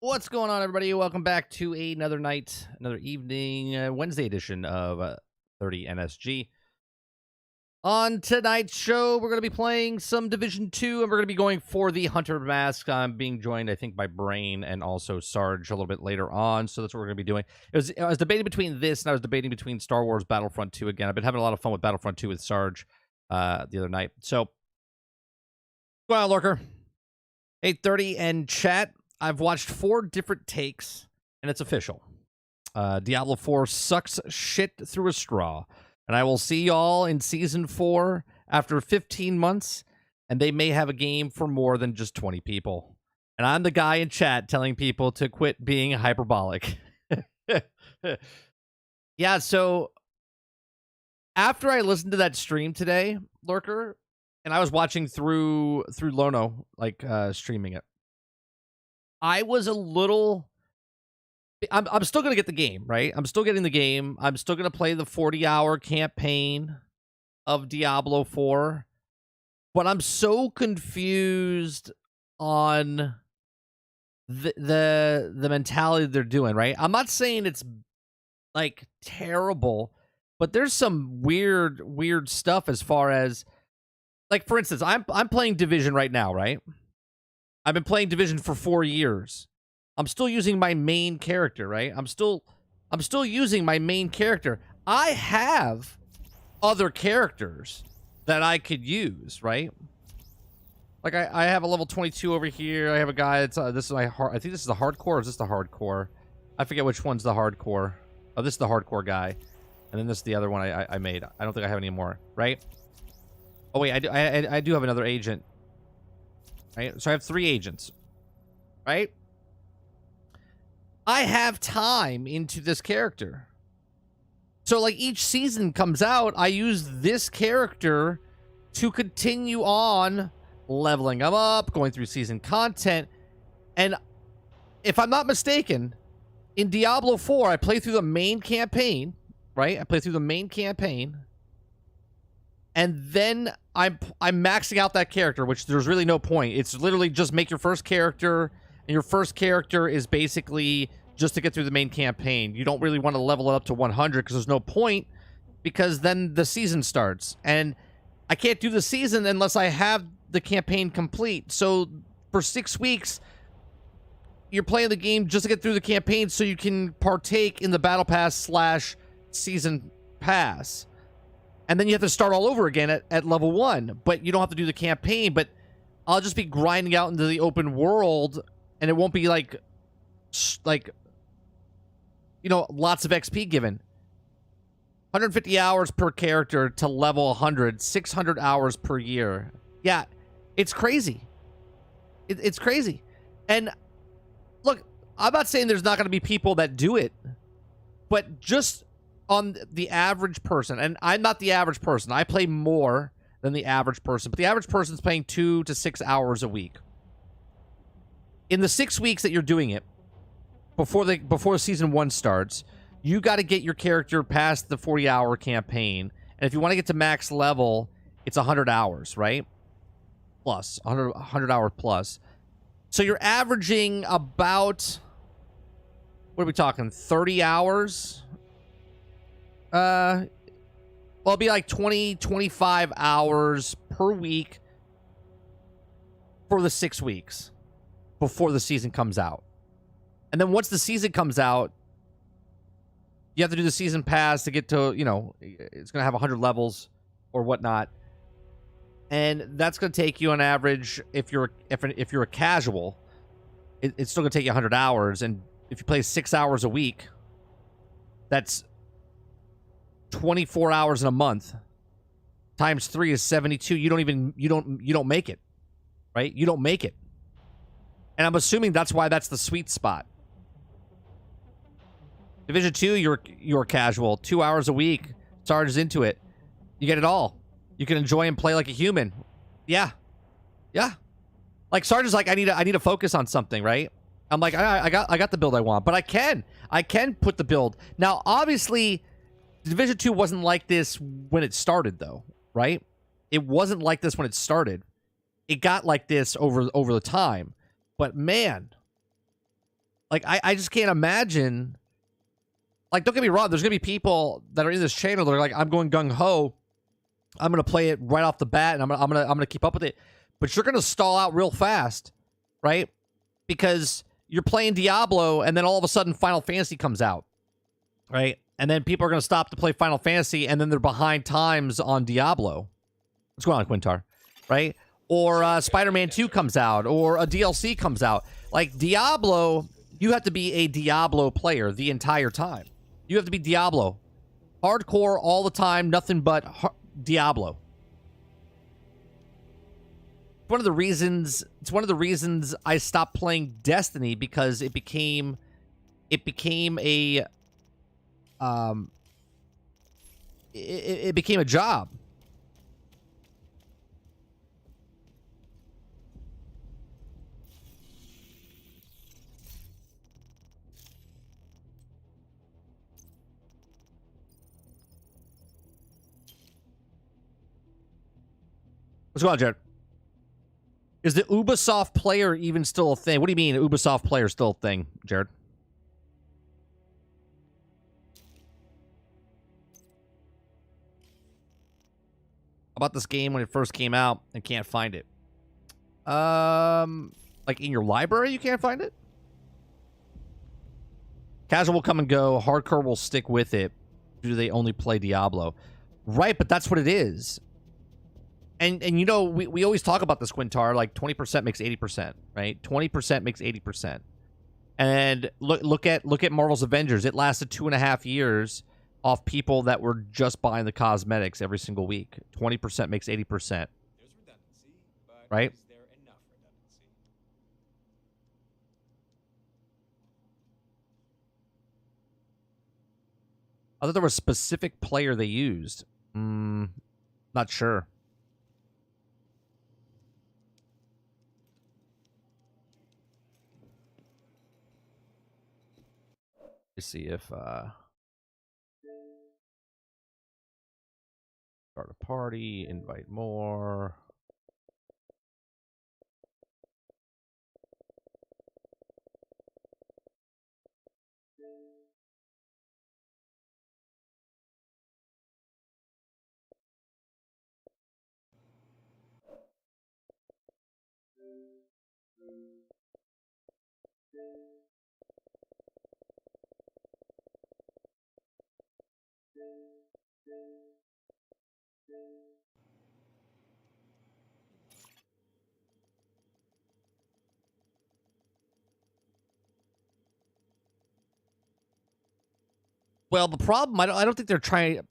What's going on, everybody? Welcome back to another night, another evening, Wednesday edition of 30 NSG. On tonight's show, we're going to be playing some Division 2, and we're going to be going for the Hunter Mask. I'm being joined, I think, by Brain and also Sarge a little bit later on, so that's what we're going to be doing. I was debating between this, and I was debating between Star Wars Battlefront 2 again. I've been having a lot of fun with Battlefront 2 with Sarge the other night. So, go on, Lurker. 8:30 and chat. I've watched 4 different takes, and it's official. Diablo 4 sucks shit through a straw. And I will see y'all in Season 4 after 15 months, and they may have a game for more than just 20 people. And I'm the guy in chat telling people to quit being hyperbolic. Yeah, so after I listened to that stream today, Lurker, and I was watching through Lono, like streaming it, I was a little... I'm still going to get the game, right? I'm still getting the game. I'm still going to play the 40-hour campaign of Diablo 4. But I'm so confused on the mentality they're doing, right? I'm not saying it's, like, terrible, but there's some weird stuff as far as... Like, for instance, I'm playing Division right now, right? I've been playing Division for 4 years. I'm still using my main character, right? I'm still using my main character. I have other characters that I could use, right? Like I have a level 22 over here. I have a guy that's this is my hard. I think this is the hardcore. Or is this the hardcore? I forget which one's the hardcore. Oh, this is the hardcore guy, and then this is the other one I made. I don't think I have any more, right? Oh wait, I do have another agent, right? So I have 3 agents, right? I have time into this character. So, like, each season comes out, I use this character to continue on leveling them up, going through season content. And if I'm not mistaken, in Diablo 4, I play through the main campaign, right? I play through the main campaign. And then I'm maxing out that character, which there's really no point. It's literally just make your first character... And your first character is basically just to get through the main campaign. You don't really want to level it up to 100 because there's no point, because then the season starts. And I can't do the season unless I have the campaign complete. So for 6 weeks, you're playing the game just to get through the campaign so you can partake in the Battle Pass / Season Pass. And then you have to start all over again at level 1. But you don't have to do the campaign. But I'll just be grinding out into the open world... And it won't be like, you know, lots of XP given. 150 hours per character to level 100. 600 hours per year. Yeah, it's crazy. It's crazy. And look, I'm not saying there's not going to be people that do it. But just on the average person, and I'm not the average person. I play more than the average person. But the average person's playing 2 to 6 hours a week. In the 6 weeks that you're doing it, before season 1 starts, you got to get your character past the 40-hour campaign. And if you want to get to max level, it's 100 hours, right? Plus 100 hour plus. So you're averaging about, what are we talking? 30 hours. Well, it'll be like 25 hours per week for the 6 weeks. Before the season comes out. And then once the season comes out, you have to do the season pass to get to, you know, it's going to have 100 levels or whatnot. And that's going to take you on average, if you're a casual, it's still going to take you 100 hours. And if you play 6 hours a week, that's 24 hours in a month. Times 3 is 72. You don't make it. Right? You don't make it. And I'm assuming that's why that's the sweet spot. Division 2, you're casual. 2 hours a week. Sarge is into it. You get it all. You can enjoy and play like a human. Yeah. Yeah. Like Sarge is like, I need to focus on something, right? I'm like, I got the build I want. But I can put the build. Now, obviously, Division 2 wasn't like this when it started, though, right? It wasn't like this when it started. It got like this over the time. But man, Like, I just can't imagine. Like, don't get me wrong. There's going to be people that are in this channel that are like, I'm going gung-ho. I'm going to play it right off the bat, and I'm gonna keep up with it. But you're going to stall out real fast, right? Because you're playing Diablo, and then all of a sudden Final Fantasy comes out, right? And then people are going to stop to play Final Fantasy, and then they're behind times on Diablo. What's going on, Quintar? Right? Or Spider-Man 2 comes out, or a DLC comes out. Like, Diablo, you have to be a Diablo player the entire time. You have to be Diablo. Hardcore all the time, nothing but Diablo. It's one of the reasons I stopped playing Destiny, because it became a it became a job. What's going on, Jared? Is the Ubisoft player even still a thing? What do you mean Ubisoft player still a thing, Jared? About this game when it first came out and can't find it. Like in your library, you can't find it? Casual will come and go. Hardcore will stick with it. Do they only play Diablo? Right, but that's what it is. And you know, we always talk about this, Quintar, like 20% makes 80%, right? 20% makes 80%. And look at Marvel's Avengers. It lasted 2.5 years off people that were just buying the cosmetics every single week. 20% makes 80%. There's redundancy, but right? is there enough redundancy? I thought there was a specific player they used. Not sure. Let's see if start a party, invite more. Well, the problem, I don't think they're trying.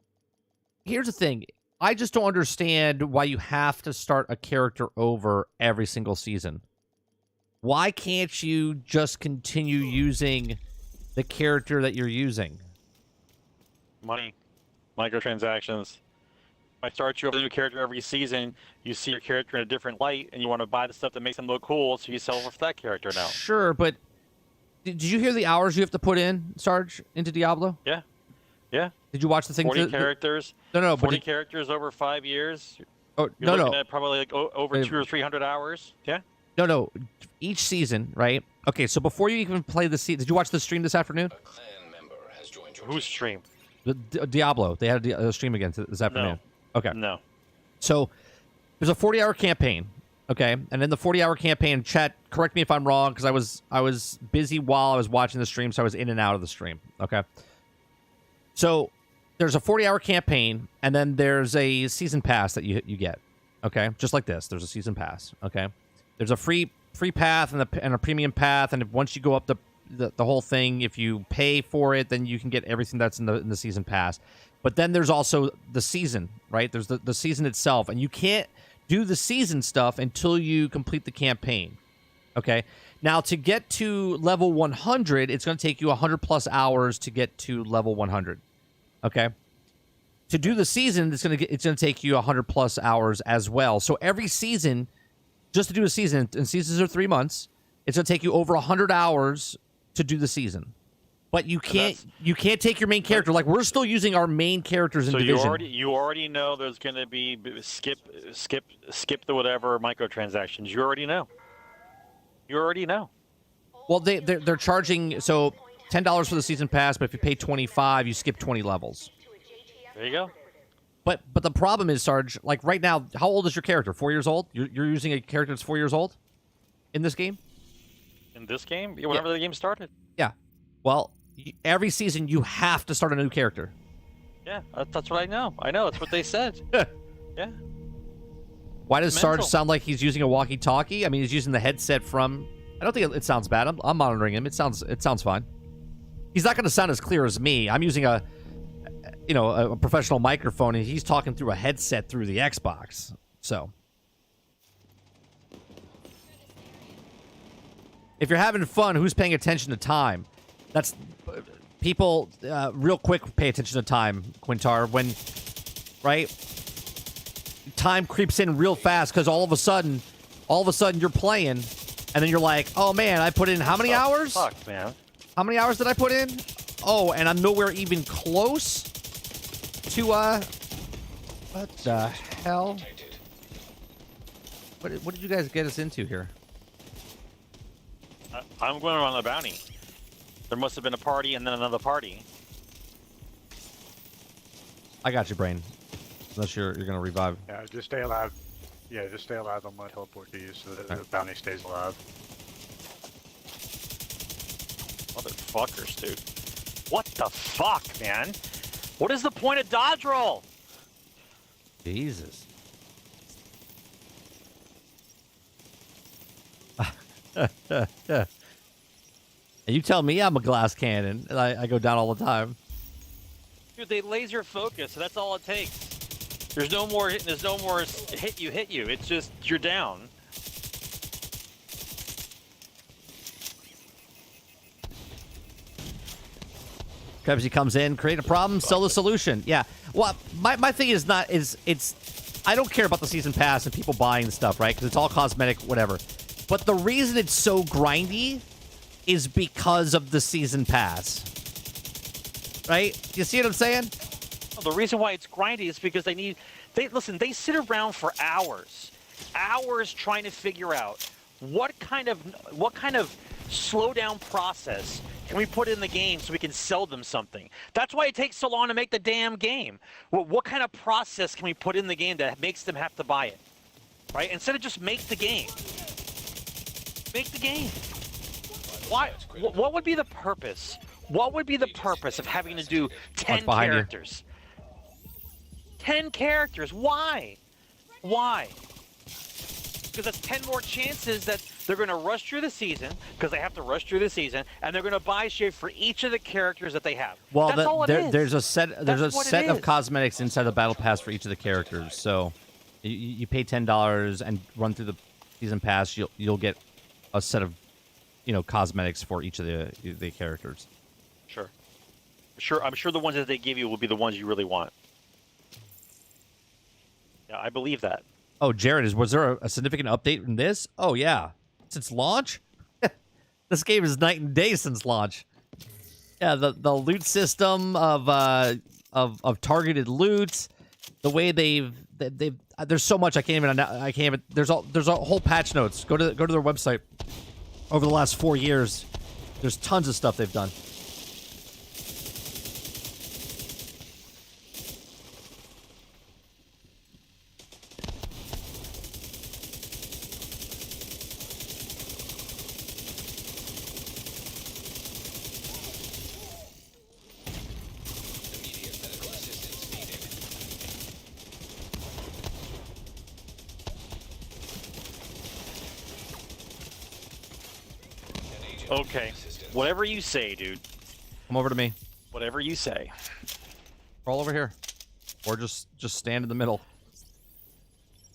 Here's the thing. I just don't understand why you have to start a character over every single season. Why can't you just continue using the character that you're using? Money, microtransactions. If I start you over a new character every season, you see your character in a different light, and you want to buy the stuff that makes them look cool, so you sell for that character now. Sure, but did you hear the hours you have to put in, Sarge, into Diablo? Yeah, yeah. Did you watch the thing? 40 characters. No, 40 characters over 5 years. Oh, You're looking at probably like over 200 or 300 hours. Yeah. No. Each season, right? Okay, so before you even play the season, did you watch the stream this afternoon? A clan member has joined your Whose stream? The Diablo. They had a stream again this afternoon. No. Okay. No. So there's a 40-hour campaign, okay? And in the 40-hour campaign, chat, correct me if I'm wrong, because I was busy while I was watching the stream, so I was in and out of the stream, okay? So there's a 40-hour campaign, and then there's a season pass that you get, okay? Just like this, there's a season pass, okay? There's a free path and a premium path, and once you go up the whole thing, if you pay for it, then you can get everything that's in the season pass. But then there's also the season, right? There's the season itself, and you can't do the season stuff until you complete the campaign, okay? Now, to get to level 100, it's going to take you 100+ hours to get to level 100, okay? To do the season, it's going to take you 100+ hours as well. So every season, just to do a season, and seasons are 3 months, it's going to take you over 100 hours to do the season. But you can't take your main character. Like, we're still using our main characters in Division. So you already know there's going to be skip the whatever microtransactions. You already know. You already know. Well, they're charging so $10 for the season pass, but if you pay 25, you skip 20 levels. There you go. But the problem is, Sarge, like right now, how old is your character? 4 years old? You're using a character that's 4 years old in this game? In this game? Yeah, whenever the game started. Yeah. Well, every season you have to start a new character. Yeah, that's what I know. I know, that's what they said. Yeah. Why does Sarge Mental. sound like he's using a walkie-talkie? I mean, he's using the headset from... I don't think it sounds bad. I'm monitoring him. It sounds fine. He's not going to sound as clear as me. I'm using a professional microphone, and he's talking through a headset through the Xbox. So, if you're having fun, who's paying attention to time? That's people. Real quick, pay attention to time, Quintar. When time creeps in real fast because all of a sudden you're playing, and then you're like, oh man, I put in how many hours? Fuck, man. How many hours did I put in? Oh, and I'm nowhere even close to, what the hell? What did you guys get us into here? I'm going on a bounty. There must have been a party and then another party. I got you, Brain. Unless you're going to revive. Yeah, just stay alive. Yeah, just stay alive. I'm gonna teleport to you so that the bounty stays alive. Motherfuckers, dude. What the fuck, man? What is the point of dodge roll? Jesus. And you tell me I'm a glass cannon. And I go down all the time. Dude, they laser focus, so that's all it takes. There's no more hit you. It's just you're down. Krebsy comes in, create a problem, sell the solution. Yeah. Well, my thing is I don't care about the season pass and people buying stuff, right? Because it's all cosmetic, whatever. But the reason it's so grindy is because of the season pass. Right? You see what I'm saying? The reason why it's grindy is because they sit around for hours trying to figure out what kind of slow down process can we put in the game so we can sell them something. That's why it takes so long to make the damn game. What kind of process can we put in the game that makes them have to buy it, right? Instead of just make the game. Make the game. Why? What would be the purpose? What would be the purpose of having to do 10 characters? 10 characters. Why? Why? Because that's 10 more chances that they're going to rush through the season, because they have to rush through the season, and they're going to buy shit for each of the characters that they have. Well, that's all it is. There's a set of is. cosmetics inside the battle pass for each of the characters. So you pay $10 and run through the season pass. You'll get a set of cosmetics for each of the characters. Sure. I'm sure the ones that they give you will be the ones you really want. Yeah, I believe that. Oh, Jared, was there a significant update in this? Oh yeah, since launch. This game is night and day since launch. Yeah, the loot system of targeted loots, the way they've there's so much I can't even there's a whole patch notes. Go to their website. Over the last 4 years, there's tons of stuff they've done. Okay, whatever you say, dude. Come over to me. Whatever you say. Crawl over here, or just stand in the middle.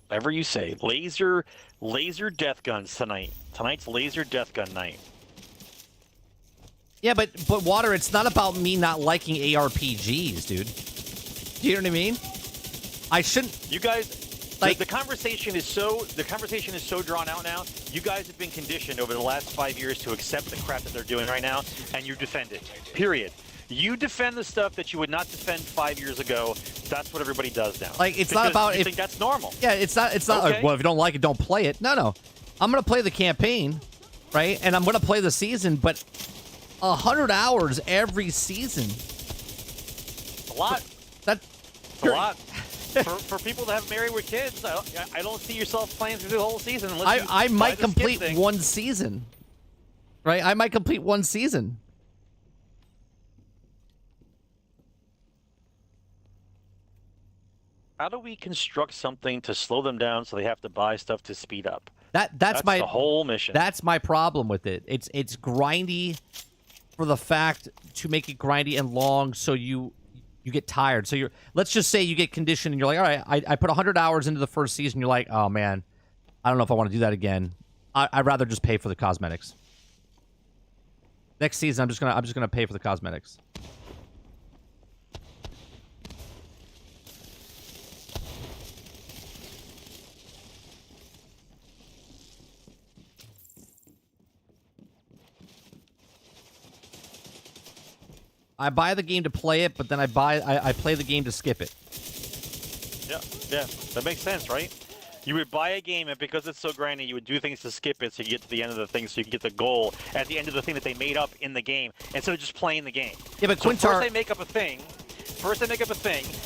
Whatever you say. Laser death guns tonight. Tonight's laser death gun night. Yeah, but Water, it's not about me not liking ARPGs, dude. Do you know what I mean? I shouldn't. You guys, the conversation is so drawn out now. You guys have been conditioned over the last 5 years to accept the crap that they're doing right now, and you defend it. Period. You defend the stuff that you would not defend 5 years ago. That's what everybody does now. Like, it's not about you think that's normal. Yeah, it's not. Okay. Like, well, if you don't like it, don't play it. No. I'm gonna play the campaign, right? And I'm gonna play the season, but 100 hours every season. A lot. That A lot. For people that have married with kids, I don't see yourself playing through the whole season. Unless I you might buy the skip complete thing. one season. Right? I might complete one season. How do we construct something to slow them down so they have to buy stuff to speed up? That's my the whole mission. That's my problem with it. It's grindy for the fact to make it grindy and long, so you get tired. So let's just say you get conditioned and you're like, all right, I put 100 hours into the first season. You're like, oh man, I don't know if I want to do that again. I'd rather just pay for the cosmetics. Next season, I'm just gonna pay for the cosmetics. I buy the game to play it, but then I play the game to skip it. Yeah, that makes sense, right? You would buy a game, and because it's so grindy, you would do things to skip it so you get to the end of the thing, so you can get the goal at the end of the thing that they made up in the game, instead of just playing the game. Yeah, but So Quintar, first they make up a thing,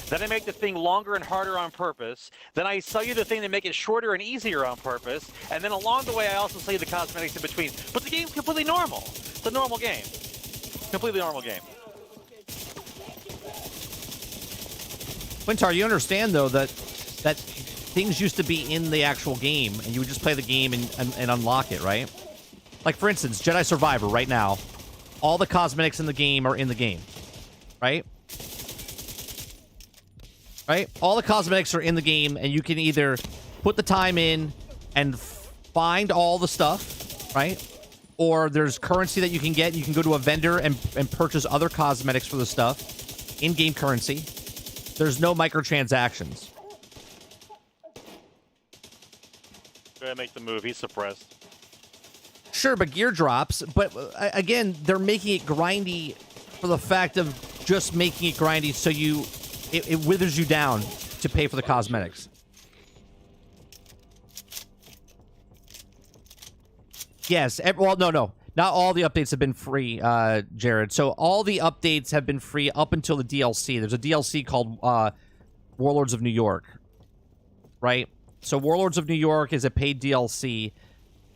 then I make the thing longer and harder on purpose, then I sell you the thing to make it shorter and easier on purpose, and then along the way I also sell you the cosmetics in between. But the game's completely normal. It's a normal game. Completely normal game. Quintar, you understand though that things used to be in the actual game, and you would just play the game and unlock it, right? Like for instance, Jedi Survivor right now, all the cosmetics in the game are in the game, right? Right? All the cosmetics are in the game, and you can either put the time in and find all the stuff, right? Or there's currency that you can get. You can go to a vendor and purchase other cosmetics for the stuff, in-game currency. There's no microtransactions. Go ahead, make the move. He's suppressed. Sure, but gear drops. But again, they're making it grindy for the fact of just making it grindy, so it withers you down to pay for the cosmetics. Yes. Well, no. Not all the updates have been free, Jared. So all the updates have been free up until the DLC. There's a DLC called Warlords of New York, right? So Warlords of New York is a paid DLC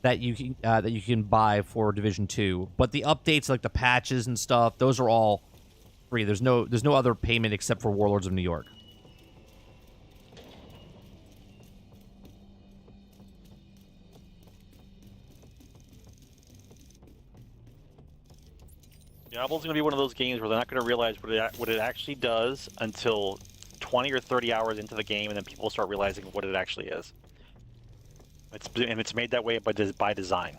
that you can buy for Division 2. But the updates, like the patches and stuff, those are all free. There's no other payment except for Warlords of New York. Diablo's going to be one of those games where they're not going to realize what it actually does until 20 or 30 hours into the game, and then people start realizing what it actually is. It's made that way by design.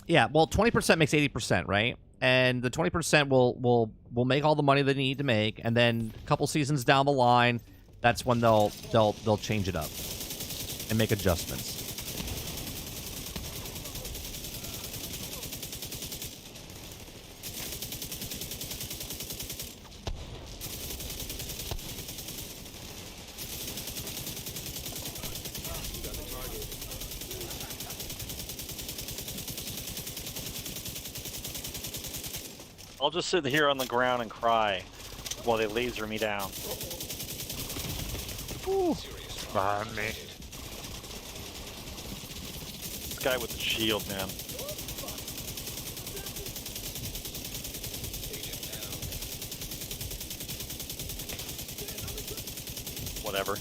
Yeah, well, 20% makes 80%, right? And the 20% will make all the money they need to make, and then a couple seasons down the line, that's when they'll change it up and make adjustments. I'll just sit here on the ground and cry while they laser me down. Ooh. Behind me. This guy with the shield, man. Whatever.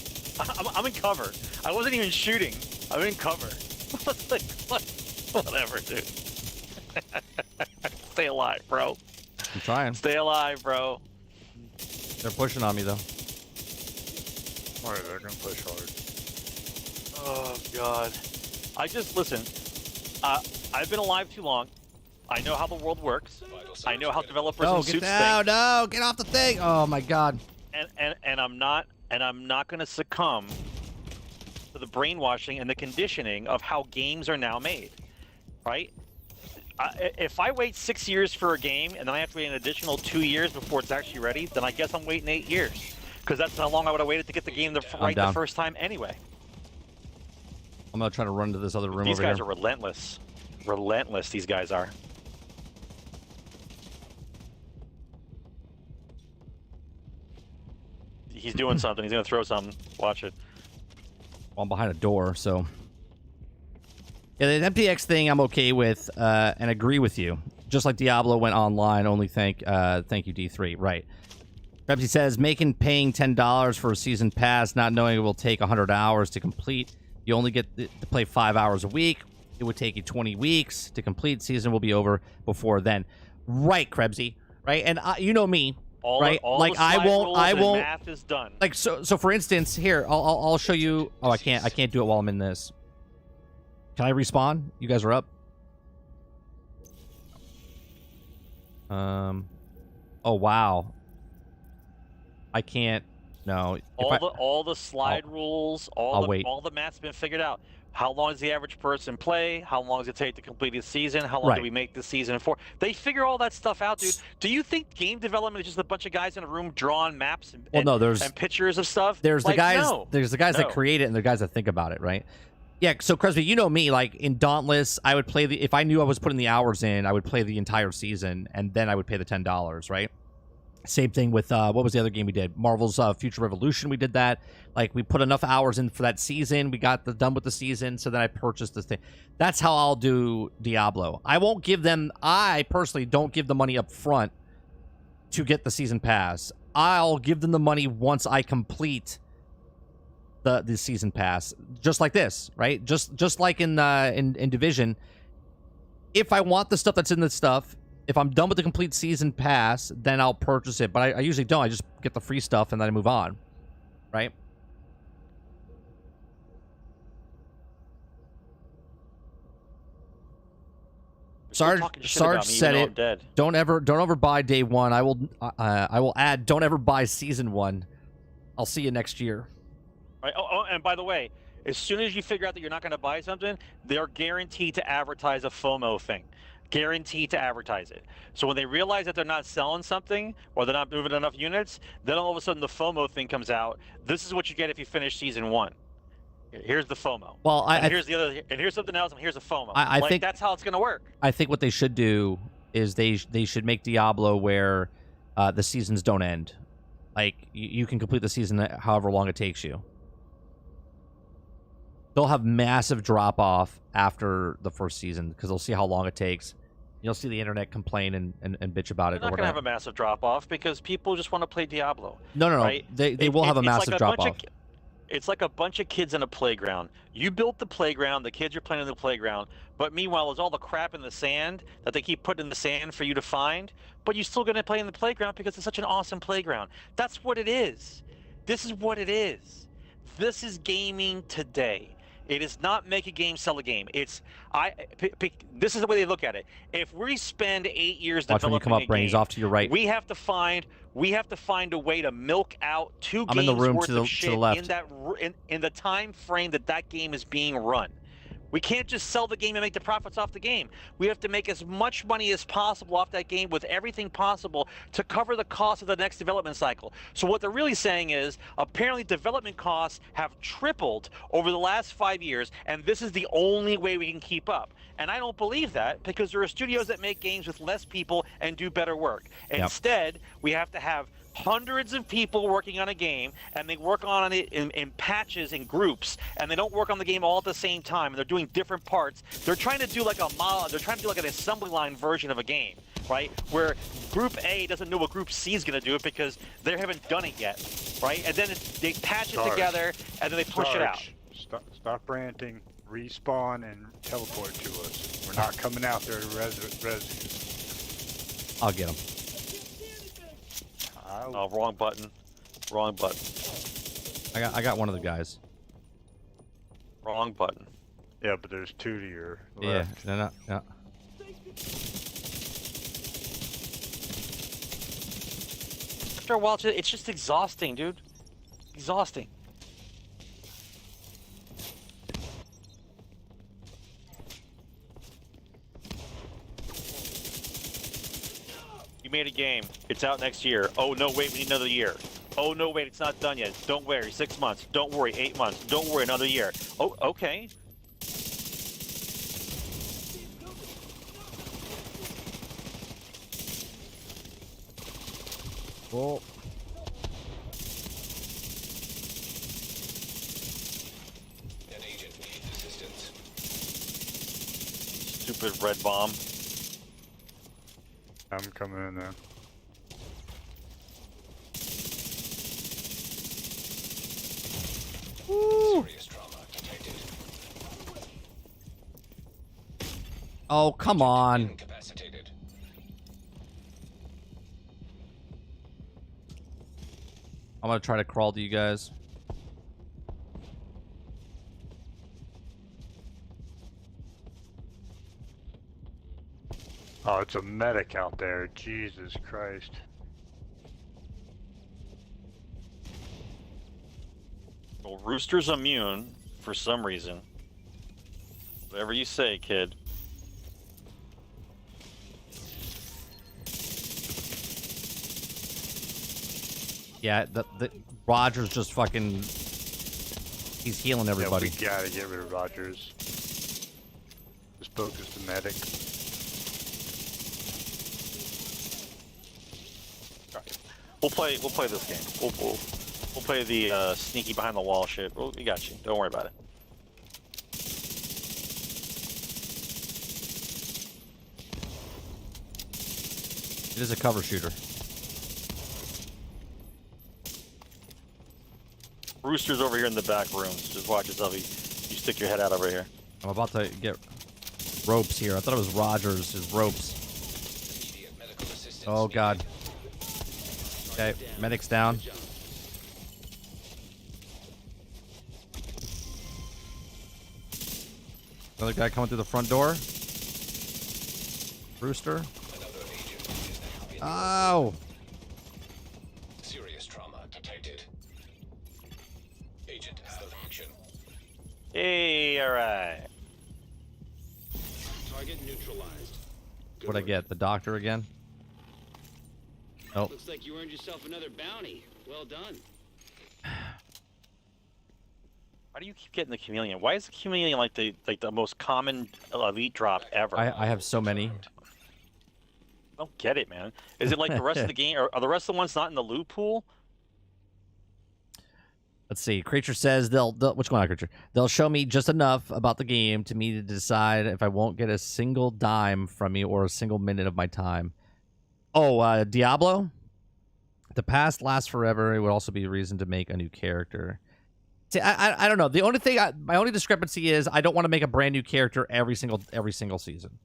I'm in cover. I wasn't even shooting. I'm in cover. Whatever, dude. Stay alive, bro. I'm trying. Stay alive, bro. They're pushing on me, though. Alright, they're gonna push hard. Oh, God. Listen, I've been alive too long. I know how the world works. I know how developers and suits think. No, get off the thing. Oh, my God. And I'm not going to succumb to the brainwashing and the conditioning of how games are now made, right? If I wait 6 years for a game and then I have to wait an additional 2 years before it's actually ready, then I guess I'm waiting 8 years. Because that's how long I would have waited to get the game right the first time anyway. I'm going to try to run to this other room These over here. guys are relentless. Relentless, these guys are. He's doing something. He's gonna throw something. Watch it. Well, I'm behind a door, so. Yeah, the MTX thing I'm okay with and agree with you. Just like Diablo went online, only thank you, D3. Right. Pepsi says, paying $10 for a season pass, not knowing it will take 100 hours to complete. You only get to play 5 hours a week. It would take you 20 weeks to complete. Season will be over before then. Right, Krebsy. Right? And you know me. Right? Like I won't. Math is done. Like so for instance, here I'll show you. Oh, I can't do it while I'm in this. Can I respawn? You guys are up. Oh wow. I can't. No. All the slide rules, all the math's been figured out. How long does the average person play? How long does it take to complete a season? How long do we make the season for? They figure all that stuff out, dude. Do you think game development is just a bunch of guys in a room drawing maps and pictures of stuff? There's the guys. There's the guys that create it and the guys that think about it, right? Yeah. So, Cresby, you know me. Like in Dauntless, I would play if I knew I was putting the hours in, I would play the entire season, and then I would pay the $10, right? Same thing with what was the other game we did? Marvel's Future Revolution. We did that. Like we put enough hours in for that season. We got done with the season, so then I purchased this thing. That's how I'll do Diablo. I won't give them. I personally don't give the money up front to get the season pass. I'll give them the money once I complete the season pass. Just like this, right? Just like in Division. If I want the stuff that's in the stuff. If I'm done with the complete season pass, then I'll purchase it. But I usually don't. I just get the free stuff and then I move on. Right? Sarge said it. Don't ever buy day one. I will add. Don't ever buy season one. I'll see you next year. Right. Oh, and by the way, as soon as you figure out that you're not going to buy something, they're guaranteed to advertise a FOMO thing. Guaranteed to advertise it. So when they realize that they're not selling something or they're not moving enough units, then all of a sudden the FOMO thing comes out. This is what you get if you finish season one. Here's the FOMO. Well, here's the other, and here's something else, and here's a FOMO. I think that's how it's going to work. I think what they should do is they should make Diablo where the seasons don't end. Like you can complete the season however long it takes you. They'll have massive drop off after the first season because they'll see how long it takes. You'll see the internet complain and bitch about it. They're not going to have a massive drop off because people just want to play Diablo. No. Right? They will have a massive drop off. It's like a bunch of kids in a playground. You built the playground, the kids are playing in the playground, but meanwhile there's all the crap in the sand that they keep putting in the sand for you to find, but you're still going to play in the playground because it's such an awesome playground. That's what it is. This is what it is. This is gaming today. It is not make a game, sell a game. It's this is the way they look at it. If we spend 8 years developing when you come up, Brains off to your right. We have to find a way to milk out two I'm games in the room worth to the, of shit to the left. in the time frame that game is being run. We can't just sell the game and make the profits off the game. We have to make as much money as possible off that game with everything possible to cover the cost of the next development cycle. So what they're really saying is, apparently development costs have tripled over the last 5 years, and this is the only way we can keep up. And I don't believe that because there are studios that make games with less people and do better work. Instead, we have to have hundreds of people working on a game, and they work on it in patches and groups, and they don't work on the game all at the same time, and they're doing different parts. They're trying to do like a model, they're trying to do like an assembly line version of a game, right? Where Group A doesn't know what Group C is going to do because they haven't done it yet, right? And then they patch it together, and then they push it out. Stop ranting, respawn, and teleport to us. We're not coming out there to res you. I'll get him. Oh, wrong button. Wrong button. I got one of the guys. Wrong button. Yeah, but there's two to your left. Yeah. After a while, it's just exhausting, dude. Exhausting. You made a game. It's out next year. Oh, no, wait, we need another year. Oh, no, wait, it's not done yet. Don't worry, 6 months. Don't worry, 8 months. Don't worry, another year. Oh, okay. Cool. An agent needs assistance. Stupid red bomb. I'm coming in there. Serious trauma detected. Oh, come on. Incapacitated. I'm gonna try to crawl to you guys. Oh, it's a medic out there. Jesus Christ. Well, Rooster's immune for some reason. Whatever you say, kid. Yeah, the Roger's just fucking. He's healing everybody. Yeah, we gotta get rid of Rogers. Just focus the medic. We'll play this game. We'll play the sneaky behind the wall shit. We got you. Don't worry about it. It is a cover shooter. Rooster's over here in the back rooms. Just watch yourself. You stick your head out over here. I'm about to get ropes here. I thought it was Rogers, his ropes. Immediate medical assistance. Oh, God. Okay, medic's down. Another guy coming through the front door. Rooster. Another agent is now in. Oh! Serious trauma detected. Agent out of action. Hey, alright. Target neutralized. Good What'd I work. get? The doctor again? Nope. Looks like you earned yourself another bounty. Well done. Why do you keep getting the chameleon? Why is the chameleon like the most common elite drop ever? I have so many. I don't get it, man. Is it like the rest of the game? Are the rest of the ones not in the loot pool? Let's see. Creature says they'll what's going on, Creature? They'll show me just enough about the game to me to decide if I won't get a single dime from me or a single minute of my time. Oh, Diablo? The past lasts forever. It would also be a reason to make a new character. See, I don't know. The only thing, my only discrepancy is I don't want to make a brand new character every single season.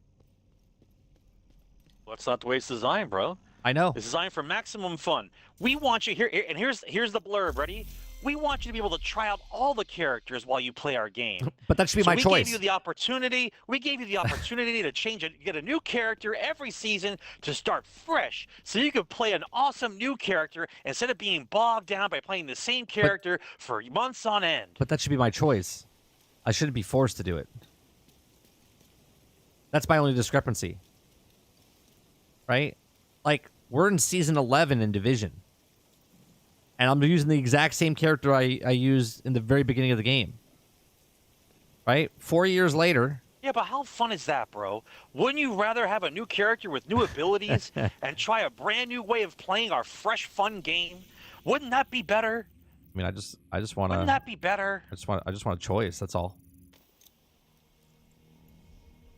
Well, that's not the way it's designed, bro. I know. It's designed for maximum fun. We want you here, and here's the blurb. Ready? We want you to be able to try out all the characters while you play our game. But that should be my we choice. gave you the opportunity. We gave you the opportunity to change it, get a new character every season to start fresh, so you could play an awesome new character instead of being bogged down by playing the same character for months on end. But that should be my choice. I shouldn't be forced to do it. That's my only discrepancy. Right? Like, we're in season 11 in Division. And I'm using the exact same character I used in the very beginning of the game. Right? 4 years later. Yeah, but how fun is that, bro? Wouldn't you rather have a new character with new abilities and try a brand new way of playing our fresh, fun game? Wouldn't that be better? I mean, I just want Wouldn't to. that be better? I just want a choice. That's all.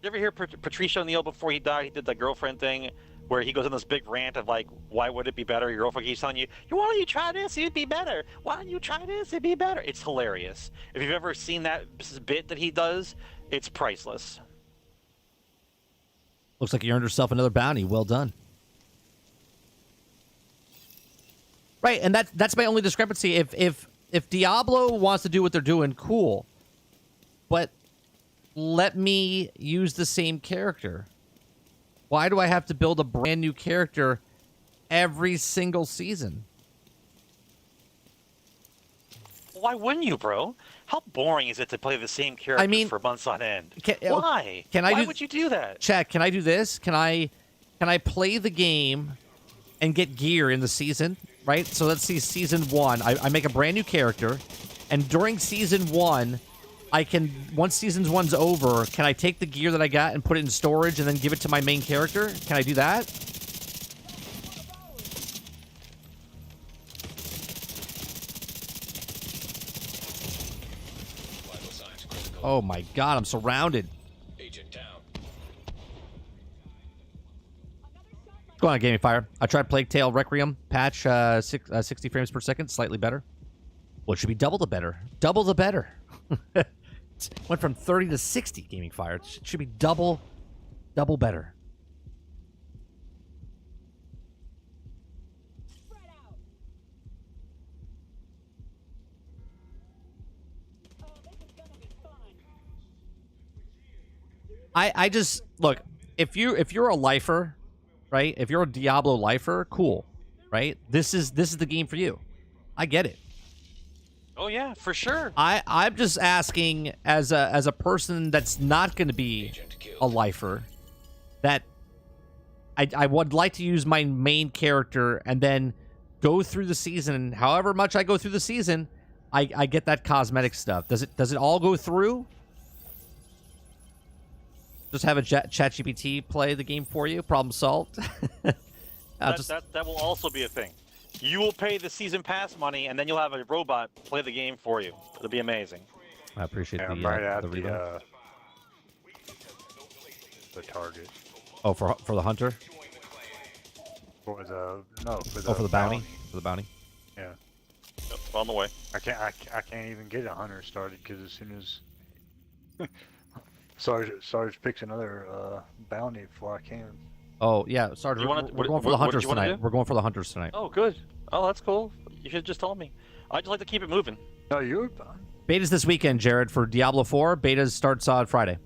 You ever hear Patricio O'Neal before he died? He did the girlfriend thing where he goes on this big rant of like, why would it be better? Your girlfriend keeps telling you, why don't you try this? It'd be better. Why don't you try this? It'd be better. It's hilarious. If you've ever seen that bit that he does, it's priceless. Looks like you earned yourself another bounty. Well done. Right, and that's my only discrepancy. If Diablo wants to do what they're doing, cool. But let me use the same character. Why do I have to build a brand new character every single season? Why wouldn't you, bro? How boring is it to play the same character for months on end? Why? Why would you do that? Chat, can I do this? Can I play the game and get gear in the season? Right? So let's see season 1. I make a brand new character, and during season 1, I can, once season 1's over, can I take the gear that I got and put it in storage and then give it to my main character? Can I do that? Oh my god, I'm surrounded. Agent down. What's going on, Gaming Fire? I tried Plague Tale Requiem patch 60 frames per second, slightly better. Well, it should be double the better. Double the better. Went from 30 to 60, Gaming Fire. It should be double better. I just look, if you're a lifer, right? If you're a Diablo lifer, cool, right? This is the game for you. I get it. Oh yeah, for sure. I'm just asking as a person that's not going to be a lifer, that I would like to use my main character and then go through the season. However much I go through the season, I get that cosmetic stuff. Does it all go through? Just have a ChatGPT play the game for you. Problem solved. That will also be a thing. You will pay the season pass money, and then you'll have a robot play the game for you. It'll be amazing. I appreciate Yeah, the I'm right at the reload. the target. Oh, for the hunter. For the For the bounty. For the bounty. Yeah. Yep, on the way. I can't even get a hunter started because as soon as Sarge picks another bounty before I can. Oh yeah, Sarge. You wanna- We're going for the what did hunters you wanna tonight. do? We're going for the hunters tonight. Oh, good. Oh, that's cool. You should have just told me. I just like to keep it moving. No, you're fine. Beta's this weekend, Jared, for Diablo 4. Beta starts on Friday.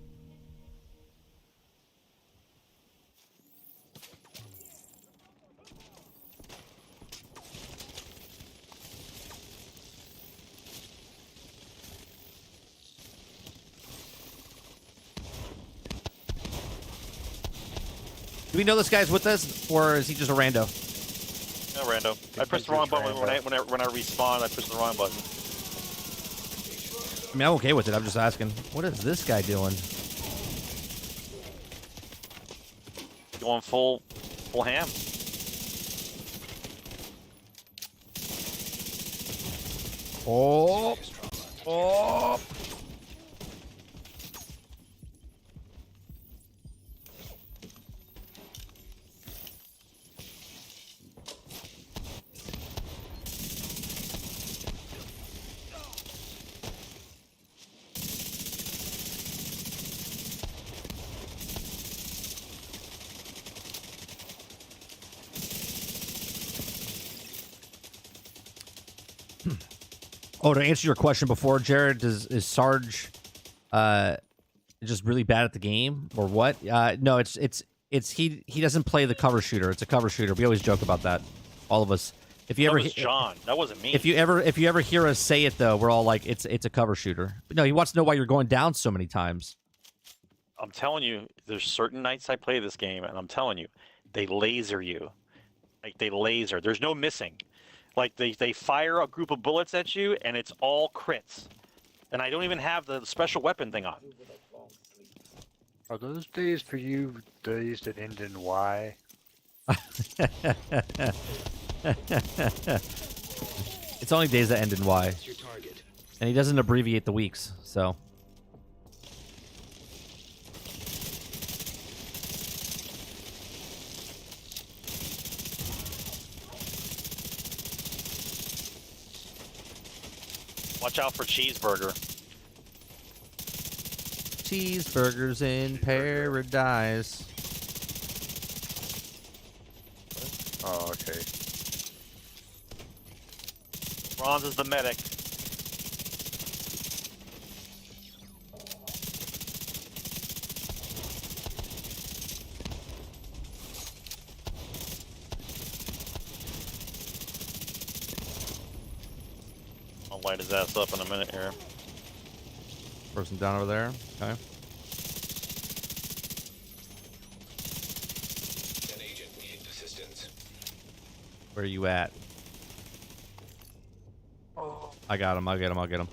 Do we know this guy's with us, or is he just a rando? No, rando. I pressed the wrong button when I respawned. I pushed the wrong button. I mean, I'm okay with it. I'm just asking, what is this guy doing? Going full ham. Oh, oh. Oh, to answer your question before, Jared, is Sarge just really bad at the game or what? No, it's he doesn't play the cover shooter. It's a cover shooter. We always joke about that, all of us. If you That ever was John. That wasn't me. if you ever hear us say it though, we're all like, it's a cover shooter. But no, he wants to know why you're going down so many times. I'm telling you, there's certain nights I play this game, and I'm telling you, they laser you. Like, they laser. There's no missing. Like, they fire a group of bullets at you, and it's all crits. And I don't even have the special weapon thing on. Are those days for you days that end in Y? It's only days that end in Y, That's your target. and he doesn't abbreviate the weeks, so. Watch out for cheeseburger. Cheeseburgers in paradise. Oh, okay. Bronze is the medic. I'll light his ass up in a minute here. Person down over there. Okay. An agent needs assistance. Where are you at? I got him. I'll get him. I'll get him.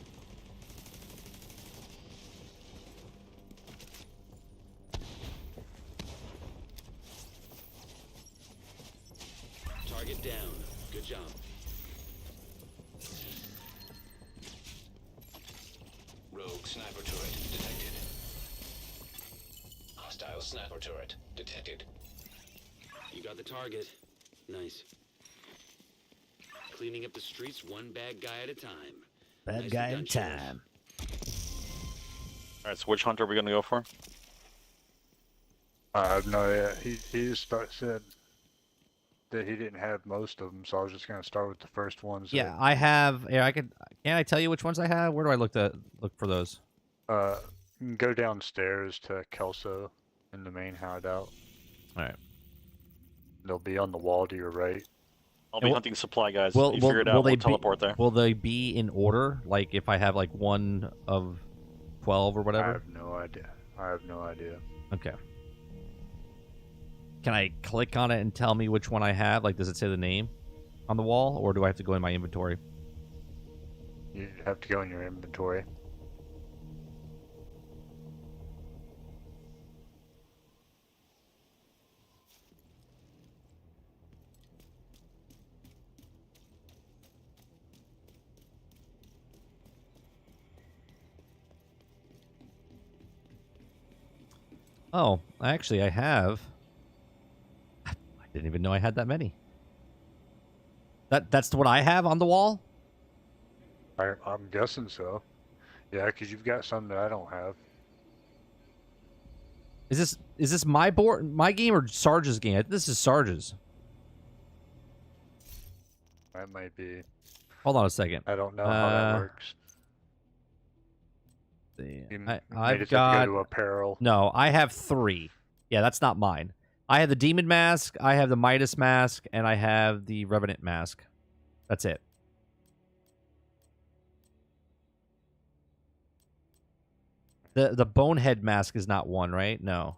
Target down. Good job. Rogue sniper turret detected. sniper turret detected. You got the target. Nice. Cleaning up the streets one bad guy at a time. Bad Nicely guy done, in Sheriff. time. All right, so which hunter are we going to go for? I have no idea. He just said that he didn't have most of them, so I was just gonna start with the first ones. Yeah, I have. Yeah, I could. Can I tell you which ones I have? Where do I look for those? That, you can go downstairs to Kelso in the main hideout. All right. They'll be on the wall to your right. I'll be will- hunting supply guys. Will You figure it out. We'll teleport there. Will they be in order? Like if I have like 1 of 12 or I whatever? have no idea. I have no idea. Okay. Can I click on it and tell me which one I have? Like, does it say the name on the wall, or do I have to go in my inventory? You have to go in your inventory. Oh, actually, I have. I didn't even know I had that many. That's what I have on the wall? I'm guessing so. Yeah, because you've got some that I don't have. Is this my board, my game, or Sarge's game? This is Sarge's. That might be. Hold on a second. I don't know how that works. I've Have got. to go to apparel. No, I have 3. Yeah, that's not mine. I have the Demon Mask, I have the Midas Mask, and I have the Revenant Mask. That's it. The Bonehead Mask is not one, right? No.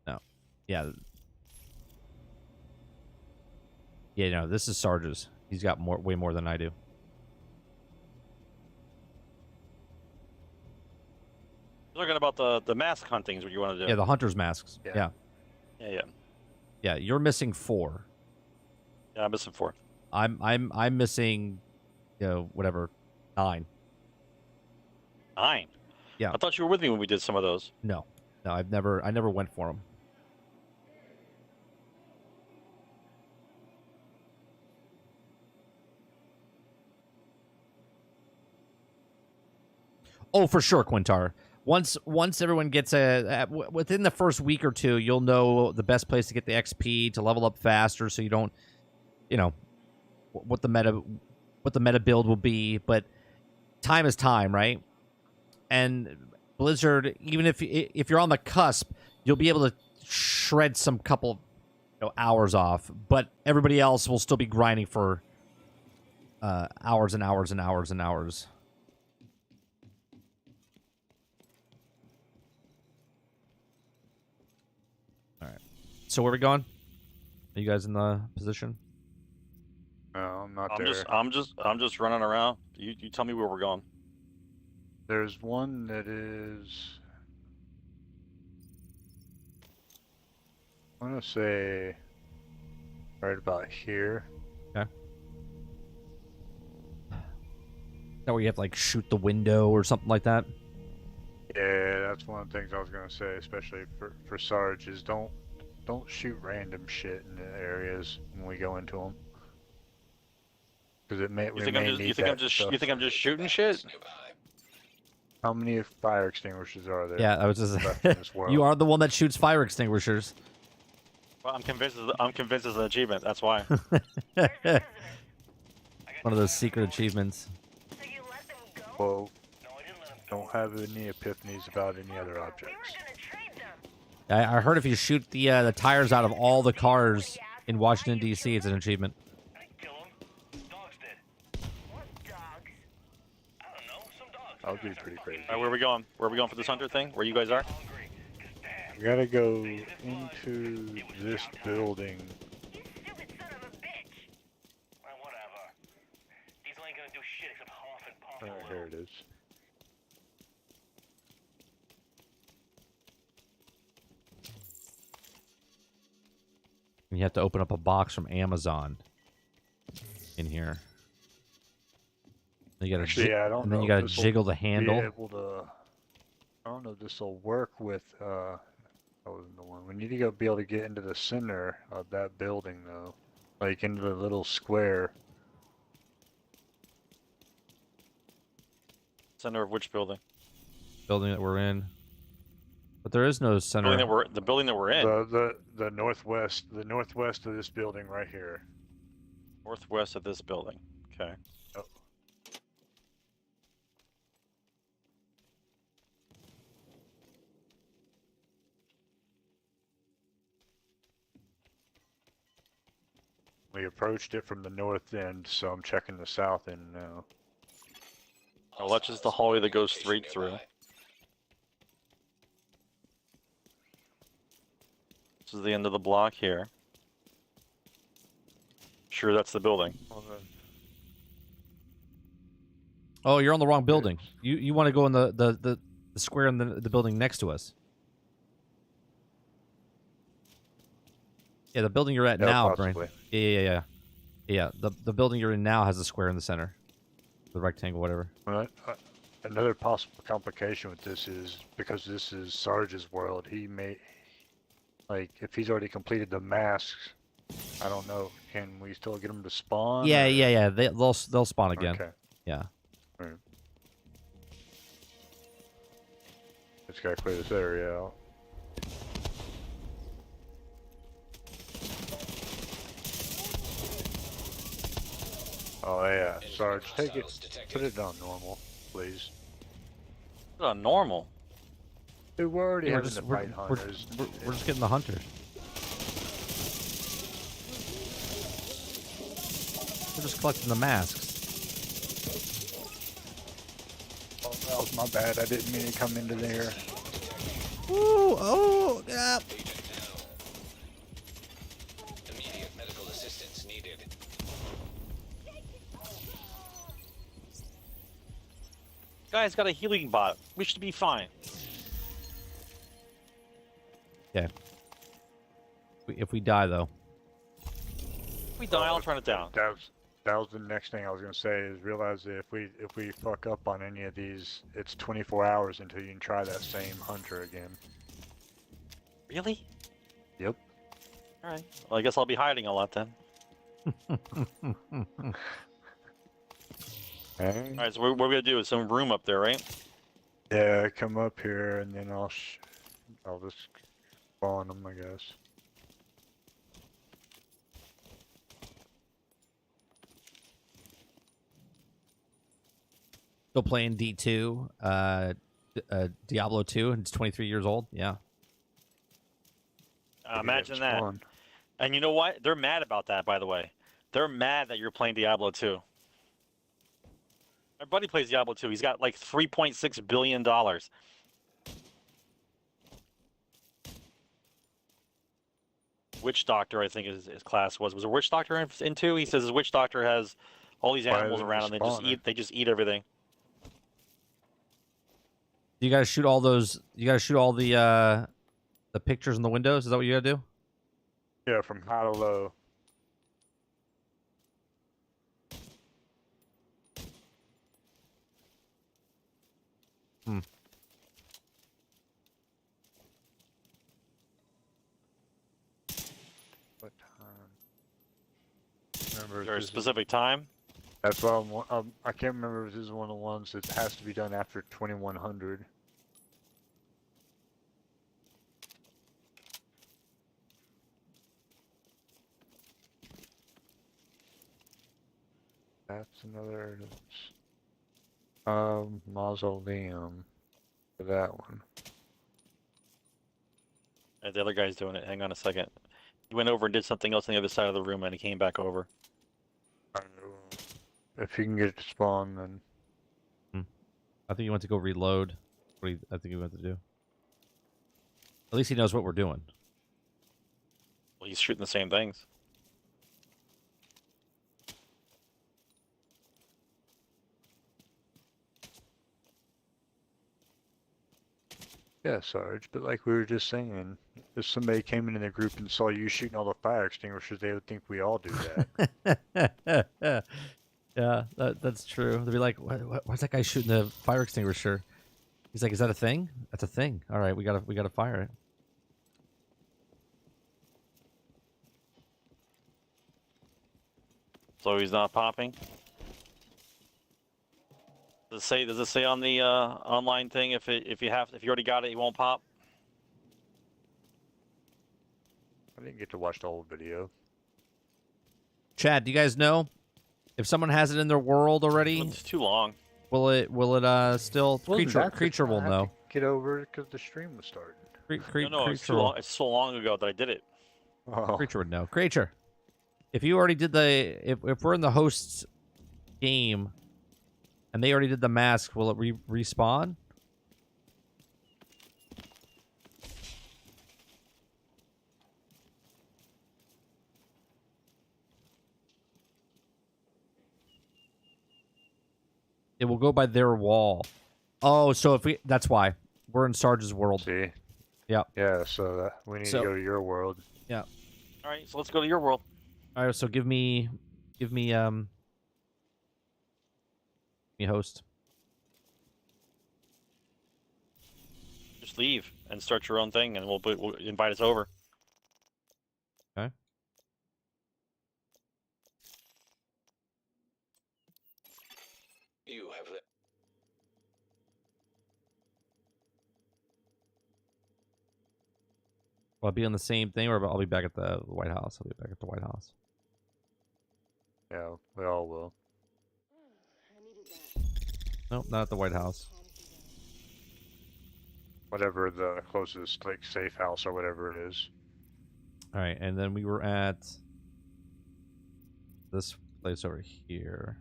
No. Yeah. Yeah, no, this is Sarge's. He's got way more than I do. You're talking about the mask hunting is what you want to do. Yeah, the Hunter's Masks. Yeah. Yeah. Yeah, you're missing 4. Yeah, I'm missing 4. I'm missing, whatever, 9. 9. Yeah. I thought you were with me when we did some of those. No, I never went for them. Oh, for sure, Quintar. Once everyone gets within the first week or 2, you'll know the best place to get the XP to level up faster, so you don't, what the meta build will be. But time is time, right? And Blizzard, even if you're on the cusp, you'll be able to shred some couple hours off. But everybody else will still be grinding for hours and hours and hours and hours. All right. So where are we going? Are you guys in the position? No, I'm not I'm there. I'm just running around. You tell me where we're going. There's one that is. I want to say right about here. Okay. Is that where you have to like shoot the window or something like that? Yeah, that's one of the things I was gonna say, especially for Sarge, is don't shoot random shit in the areas when we go into them. Because it may. You think I'm just shooting shit? How many fire extinguishers are there? Yeah, I was just. left in this world? You are the one that shoots fire extinguishers. Well, I'm convinced it's an achievement. That's why. One of those secret achievements. Well, don't have any epiphanies about any other objects. I heard if you shoot the tires out of all the cars in Washington D.C., it's an achievement. That would be pretty crazy. All right, where are we going? Where are we going for this hunter thing? Where you guys are? We gotta go into this building. You stupid son of a bitch! Well, whatever. These ain't gonna do shit except huff and puff. Oh, here it is. You have to open up a box from Amazon in here. You gotta Actually, yeah, I don't and then know you if gotta this'll jiggle the be handle. able to I don't know if this will work with, that wasn't the one. We need to be able to get into the center of that building, though. Like, into the little square. Center of which building? Building that we're in. But there is no center. The building that we're in. The northwest of this building right here. Northwest of this building. Okay. Oh. We approached it from the north end, so I'm checking the south end now. Oh, that's just the hallway that goes straight through. This is the end of the block here. Sure, that's the building. Oh, you're on the wrong building. You want to go in the square in the building next to us. Yeah, the building you're at Yeah, now, possibly. Brain. Yeah. The building you're in now has a square in the center. The rectangle, whatever. Well, another possible complication with this is, because this is Sarge's world, he may, like, if he's already completed the masks, I don't know, can we still get him to spawn? Yeah. They'll spawn again. Okay. Yeah. Alright. Just gotta clear this area out. Oh yeah, Sarge, take it, put it on normal, please. Put it on normal. Dude, we're already We're having just, to we're, fight we're, hunters. we're just getting the hunters. We're just collecting the masks. Oh, that was my bad, I didn't mean to come into there. Ooh, oh, yeah. Immediate medical assistance needed. Guy's got a healing bot. We should be fine. Okay. If we die, though. If we die, I'll turn it down. That was the next thing I was gonna say, is realize that if we fuck up on any of these, it's 24 hours until you can try that same hunter again. Really? Yep. Alright. Well, I guess I'll be hiding a lot then. Alright, so what we're gonna do is some room up there, right? Yeah, come up here and then I'll just spawn them, I guess. Still playing D2, Diablo 2, and it's 23 years old. Yeah. Imagine that. Spawn. And you know what? They're mad about that, by the way. They're mad that you're playing Diablo 2. My buddy plays Diablo 2. He's got like $3.6 billion. Witch Doctor, I think his class was. Was a Witch Doctor in 2? He says his Witch Doctor has all these Why animals didn't around they and spawn it? they just eat everything. You gotta shoot all those. You gotta shoot all the pictures in the windows. Is that what you gotta do? Yeah, from high to low. Hmm. What time? Remember, Is there a this is- specific time? that's why I can't remember if this is one of the ones that has to be done after 2100. That's another mausoleum for that one. The other guy's doing it. Hang on a second. He went over and did something else on the other side of the room, and he came back over. If you can get it to spawn, then I think he went to go reload. I think he went to do. At least he knows what we're doing. Well, he's shooting the same things. yeah, Sarge. But like we were just saying, if somebody came into the group and saw you shooting all the fire extinguishers, they would think we all do that. Yeah, that's true. They'd be like, why's that guy shooting the fire extinguisher? He's like, is that a thing? That's a thing. All right, we gotta fire it. So he's not popping. Does it say on the online thing if you already got it, it won't pop? I didn't get to watch the whole video. Chad, do you guys know if someone has it in their world already? It's too long. Will it still creature will know. Get over it because the stream was starting. No, it's too long. It's so long ago that I did it. Oh. Creature would know. Creature, if you already did if we're in the host's game and they already did the mask, will it respawn? It will go by their wall. Oh, so that's why we're in Sarge's world. See? Yep. Yeah, so we need to go to your world. Yeah. All right, so let's go to your world. All right, so give me host. Just leave and start your own thing, and we'll invite us over. Okay. You have the Will I be on the same thing, or I'll be back at the White House? I'll be back at the White House. Yeah, we all will. Nope, not at the White House. Whatever the closest, like, safe house or whatever it is. All right, and then we were at this place over here.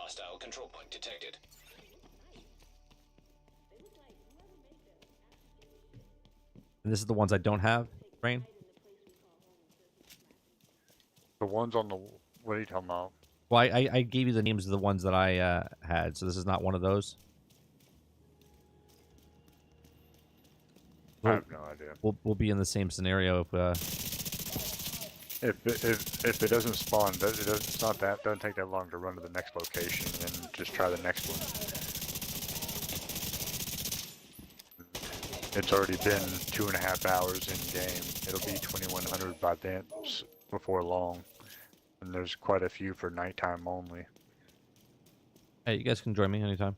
hostile control point detected. And this is the ones I don't have, Brain? The ones on the... What are you talking about? Well, I gave you the names of the ones that I had, so this is not one of those. I have no idea. We'll be in the same scenario If it doesn't spawn, it's not that. Doesn't take that long to run to the next location and just try the next one. It's already been 2.5 hours in game. It'll be 2100 by then, before long, and there's quite a few for nighttime only. Hey, you guys can join me anytime.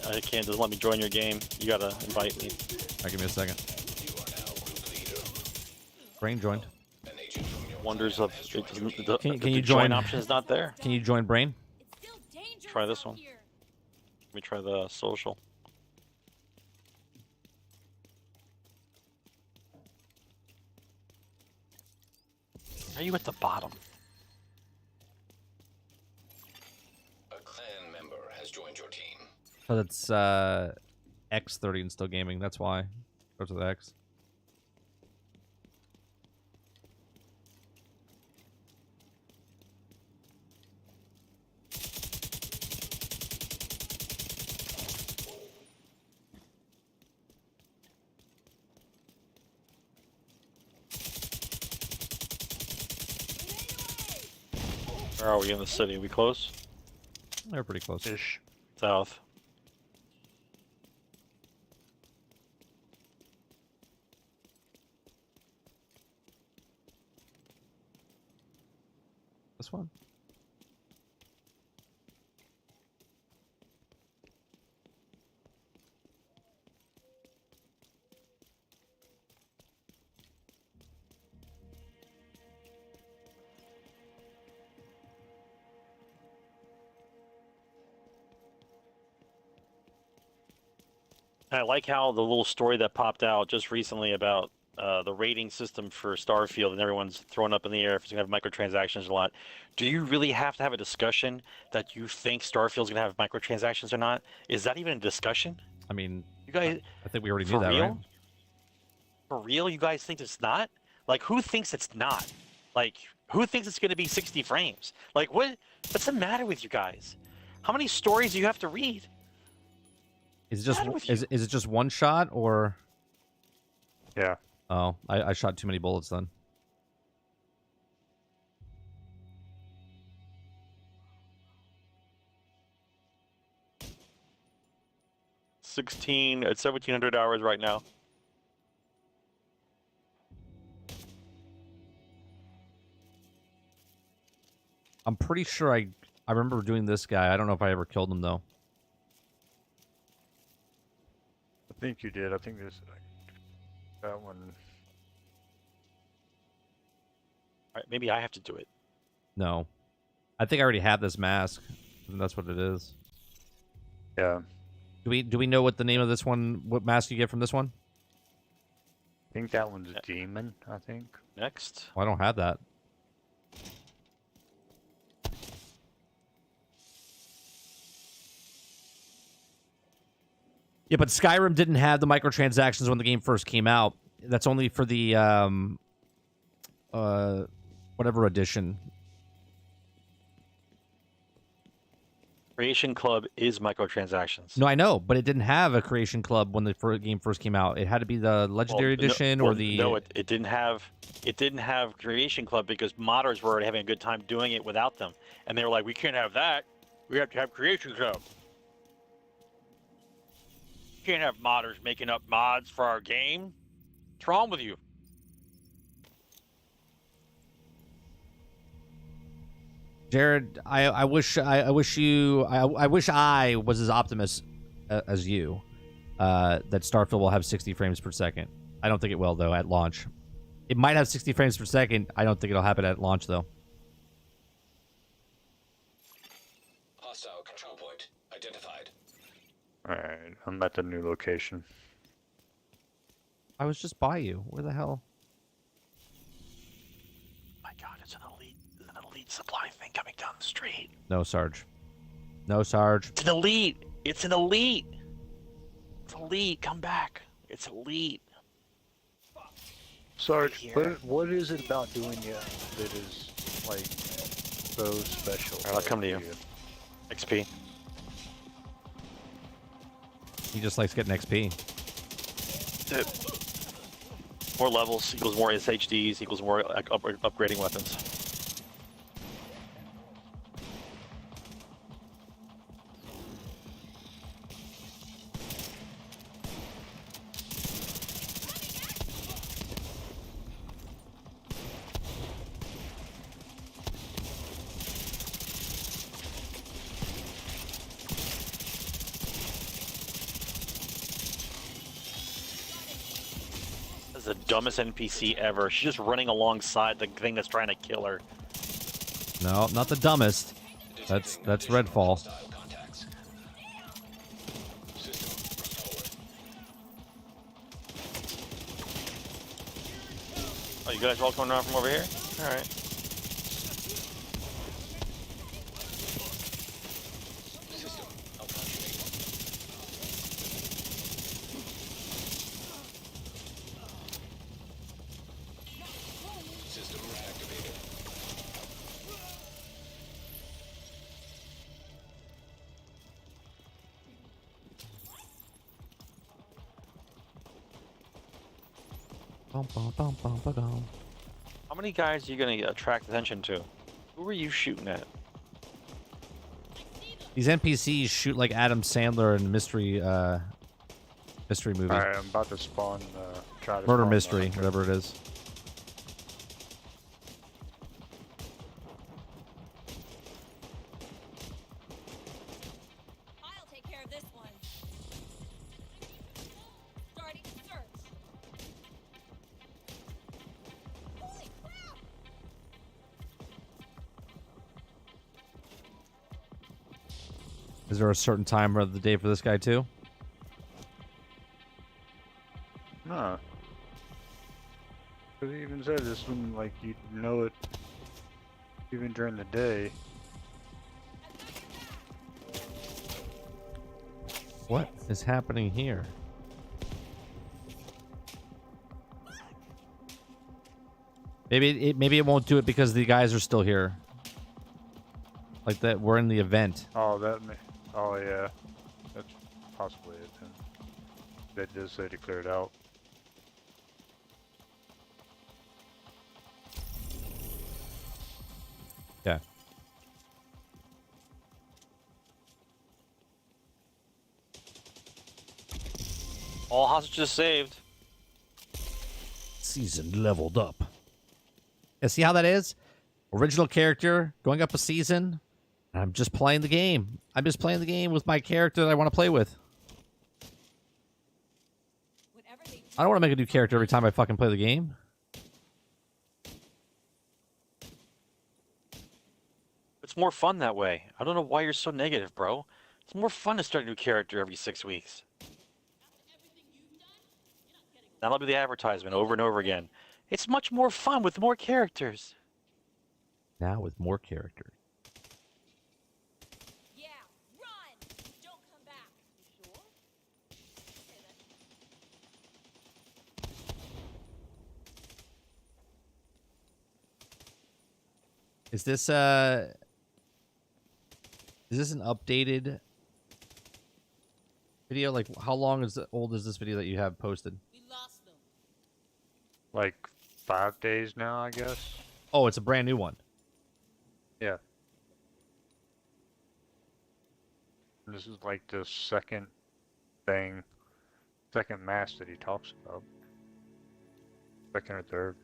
I can't, doesn't let me join your game. You gotta invite me. Alright, give me a second. You are now group leader. Brain joined. An agent from your Wonders of it doesn't, the, Can the you join join? option is not there. Can you join Brain? It's still dangerous Try this out one. here. Let me try the social. Are you at the bottom? a clan member has joined your team. Oh, that's X30 and still gaming. That's why. Starts with X. Where are we in the city? Are we close? They're pretty close. Ish. South. This one. I like how the little story that popped out just recently about the rating system for Starfield, and everyone's throwing up in the air if it's going to have microtransactions a lot. Do you really have to have a discussion that you think Starfield's going to have microtransactions or not? Is that even a discussion? I mean, You guys, I think we already for knew that, real? right? For real? You guys think it's not? Like, who thinks it's not? Like, who thinks it's going to be 60 frames? Like, what's the matter with you guys? How many stories do you have to read? Is it just Mad with is it just one shot or? Yeah. Oh, I shot too many bullets then. It's 1,700 hours right now. I'm pretty sure I remember doing this guy. I don't know if I ever killed him though. I think you did. I think this that one. All right, maybe I have to do it. No, I think I already have this mask. And that's what it is. Yeah. Do we know what the name of this one? What mask you get from this one? I think that one's a demon. I think. Next. Well, I don't have that. Yeah, but Skyrim didn't have the microtransactions when the game first came out. That's only for the whatever edition. Creation Club is microtransactions. No, I know, but it didn't have a Creation Club when the game first came out. It had to be the Legendary Edition or the. No, it didn't have. It didn't have Creation Club because modders were already having a good time doing it without them, and they were like, "We can't have that. We have to have Creation Club. You can't have modders making up mods for our game. What's wrong with you?" Jared, I wish I wish I was as optimist as you that Starfield will have 60 frames per second. I don't think it will though at launch. It might have 60 frames per second. I don't think it'll happen at launch though. Hostile control point identified. Alright, I'm at the new location. I was just by you. Where the hell? My God, it's an elite supply thing coming down the street. No, Sarge. No, Sarge. It's an elite. It's an elite. It's elite. Come back. It's elite. Sarge, Here. what is it about doing it that is like so special? Alright, I'll come to you. XP. He just likes getting XP. More levels equals more SHDs equals more upgrading weapons. The dumbest NPC ever. She's just running alongside the thing that's trying to kill her. No, not the dumbest. That's Redfall. Hostile contacts. System forward. Oh, you guys are all coming around from over here? Alright. System malfunctioning. System reactivated. Bum, bum, bum, bum, ba, dum. How many guys are you going to attract attention to? Who were you shooting at? These NPCs shoot like Adam Sandler in mystery movies. Alright, I'm about to spawn. Try to Murder spawn mystery, the- whatever it is. I'll take care of this one. Starting search. Holy crap! Is there a certain time of the day for this guy too? No. Because he even said this one, like, you know it even during the day. What is happening here? Maybe it won't do it because the guys are still here. Like that, we're in the event. Oh, oh yeah, that's possibly it. Then. They did say to clear it out. Yeah. All hostages saved. Season leveled up. Yeah, see how that is? Original character going up a season. I'm just playing the game. I'm just playing the game with my character that I want to play with. Whatever they do, I don't want to make a new character every time I fucking play the game. It's more fun that way. I don't know why you're so negative, bro. It's more fun to start a new character every 6 weeks. That'll be the advertisement over and over again. It's much more fun with more characters. Now with more characters. yeah, run! Don't come back. You sure? Say that. Is this an updated video? Like, how long old is this video that you have posted? We lost them. Like 5 days now, I guess. Oh, it's a brand new one. Yeah. This is like the second mass that he talks about. Second or third.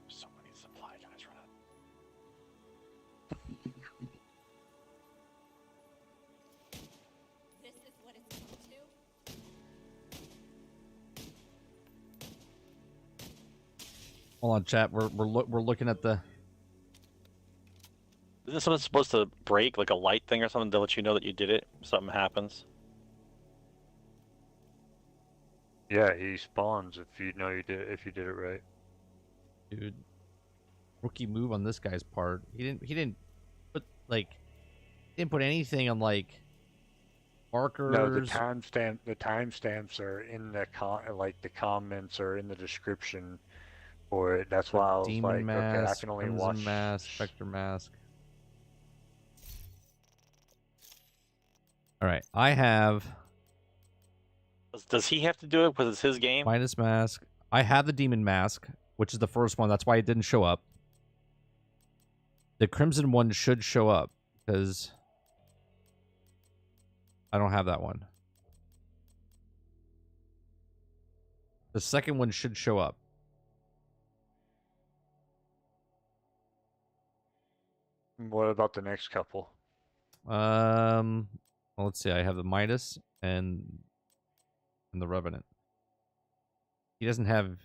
So many supply guys run out. This is what it's come to. Hold on, chat. We're looking at the. Isn't something supposed to break, like a light thing or something, to let you know that you did it? If something happens. Yeah, he spawns if you know you did it right. Dude, rookie move on this guy's part. He didn't put anything on like markers. No, the timestamps are in the the comments or in the description for it. That's why I was Demon like, mask, okay, I can only Crimson watch mask, Spectre mask. All right, I have Does he have to do it because it's his game? Midas mask. I have the demon mask, which is the first one. That's why it didn't show up. The crimson one should show up because I don't have that one. The second one should show up. What about the next couple? Well, let's see. I have the Midas and the Revenant. He doesn't have.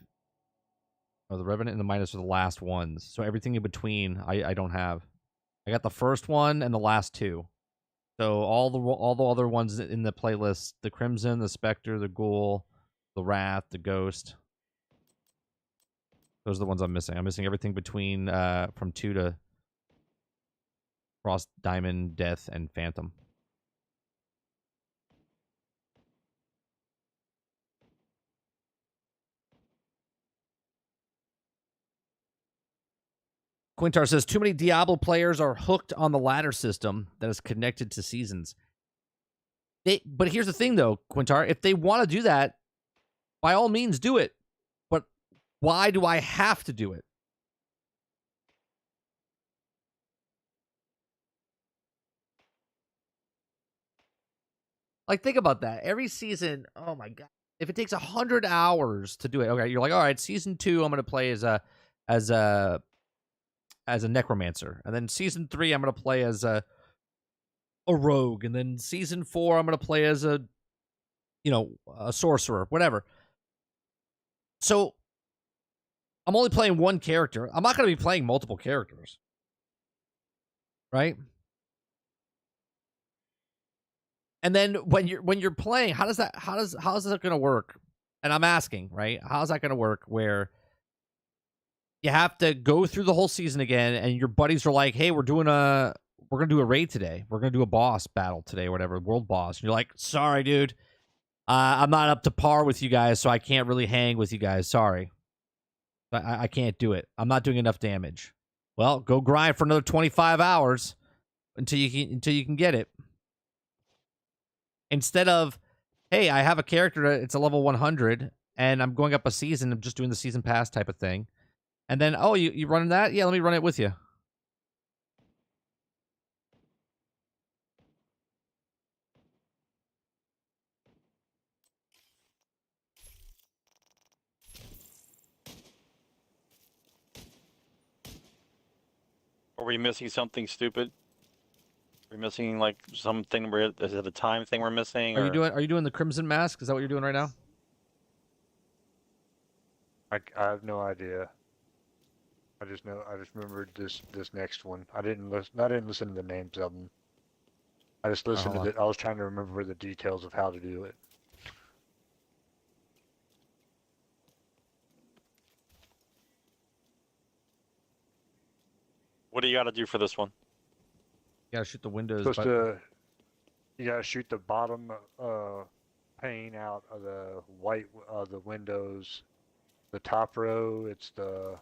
Oh, the Revenant and the Midas are the last ones. So everything in between, I don't have. I got the first one and the last two. So all the other ones in the playlist: the Crimson, the Spectre, the Ghoul, the Wrath, the Ghost. Those are the ones I'm missing. I'm missing everything between from 2 to Frost, Diamond, Death, and Phantom. Quintar says, too many Diablo players are hooked on the ladder system that is connected to seasons. But here's the thing, though, Quintar. If they want to do that, by all means, do it. But why do I have to do it? Like, think about that. Every season, oh my God. If it takes 100 hours to do it, okay, you're like, all right, season 2, I'm going to play as a necromancer, and then season 3 I'm gonna play as a rogue, and then season 4 I'm gonna play as a sorcerer, whatever. So I'm only playing one character. I'm not gonna be playing multiple characters, right? And then when you're playing, how is that gonna work? And I'm asking, right? How's that gonna work where you have to go through the whole season again, and your buddies are like, "Hey, we're doing a we're gonna do a raid today. We're gonna do a boss battle today, or whatever, world boss. And you're like, sorry, dude, I'm not up to par with you guys, so I can't really hang with you guys. Sorry, I can't do it. I'm not doing enough damage. Well, go grind for another 25 hours until you can get it. Instead of, hey, I have a character, it's a level 100, and I'm going up a season. I'm just doing the season pass type of thing. And then, oh, you running that? Yeah, let me run it with you. Are we missing something stupid? Are we missing like something where is it a time thing we're missing? Are or... you doing the Crimson Mask? Is that what you're doing right now? I have no idea. I just remembered this next one. I didn't listen to the names of them. I just listened to hold it. I was trying to remember the details of how to do it. What do you got to do for this one? You gotta shoot the windows. You gotta shoot the bottom pane out of the the windows. The top row, it's the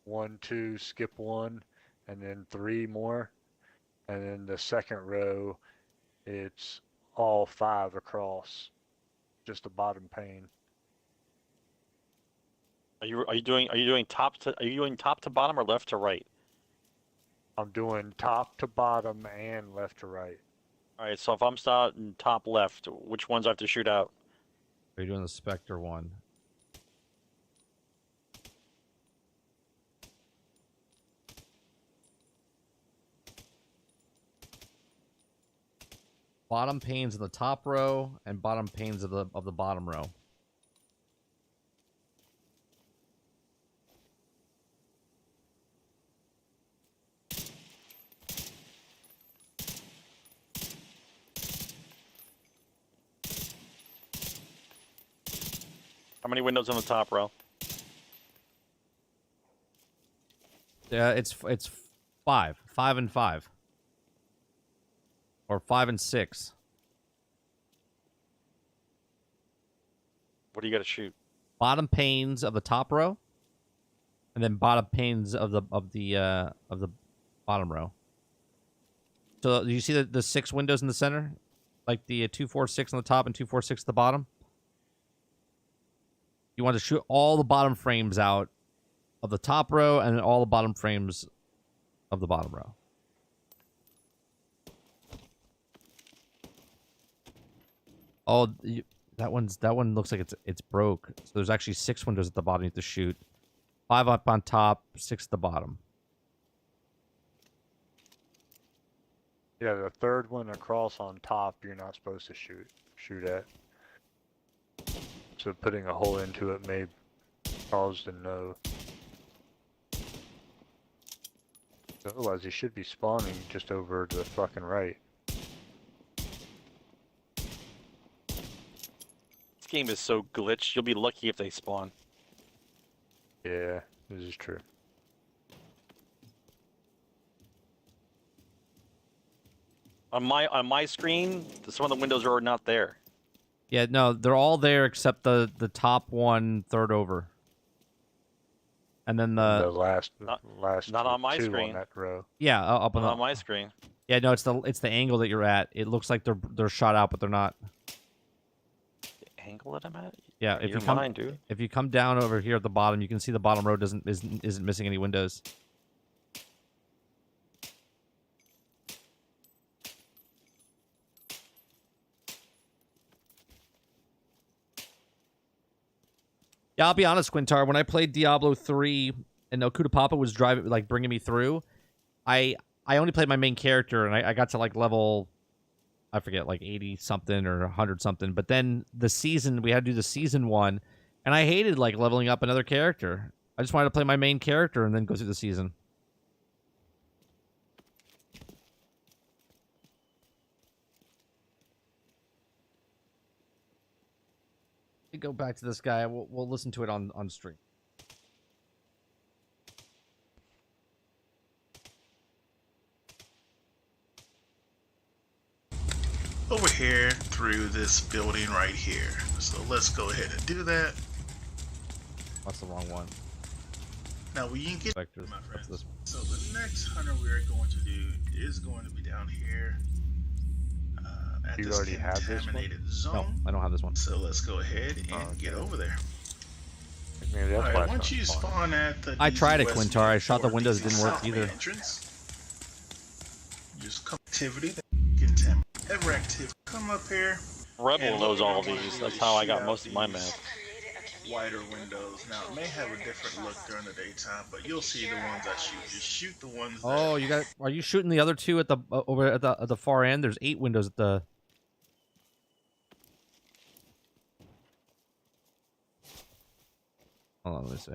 1, 2, skip 1, and then 3 more. And then the second row, it's all 5 across, just the bottom pane. Are you doing top to bottom or left to right? I'm doing top to bottom and left to right. All right, so if I'm starting top left, which ones I have to shoot out? Are you doing the Spectre one? Bottom panes of the top row and bottom panes of the bottom row. How many windows on the top row? Yeah, it's 5 and 5, or 5 and 6. What do you got to shoot? Bottom panes of the top row, and then bottom panes of the bottom row. So you see the 6 windows in the center, like the 2, 4, 6 on the top and 2, 4, 6 at the bottom. You want to shoot all the bottom frames out of the top row and then all the bottom frames of the bottom row. Oh, that one looks like it's broke. So there's actually 6 windows at the bottom you have to shoot. 5 up on top, 6 at the bottom. Yeah, the third one across on top, you're not supposed to shoot at. So putting a hole into it may cause the no. Otherwise, he should be spawning just over to the fucking right. This game is so glitched. You'll be lucky if they spawn. Yeah, this is true. On my screen, some of the windows are not there. Yeah, no, they're all there except the top one third over. And then The last not two, on my 2 screen. on that row. yeah, up on On my screen. Yeah, no, it's the angle that you're at. It looks like they're shot out, but they're not. The angle that I'm at? Yeah, if You're you come mine, dude. if you come down over here at the bottom, you can see the bottom row isn't missing any windows. Yeah, I'll be honest, Quintar. When I played Diablo 3 and Okuda Papa was bringing me through, I only played my main character and I got to like level, I forget, like 80 something or 100 something. But then we had to do the season 1, and I hated like leveling up another character. I just wanted to play my main character and then go through the season. Go back to this guy. We'll listen to it on stream. over here through this building right here. So let's go ahead and do that. That's the wrong one. Now we can get Vectors. my That's friends. this one. So the next hunter we're going to do is going to be down here at You this already have this one? contaminated No, zone. I don't have this one. So let's go ahead and Oh, get okay. over there. Maybe that's why Alright, it's once not you spawning. spawn at the I DZ tried it, West Quintar. I main shot the or windows, it DZ didn't work South main either. entrance, just come activity, contaminate ever activity. Come up here. Rebel And knows what we're all gonna these. do That's is how I shoot got out most of my these map. wider windows. Now it may have a different look during the daytime, but you'll see the ones I shoot. Just shoot the ones that Oh, you got. Are you shooting the other two at the over at the far end? There's 8 windows at the. Hold on, let me see.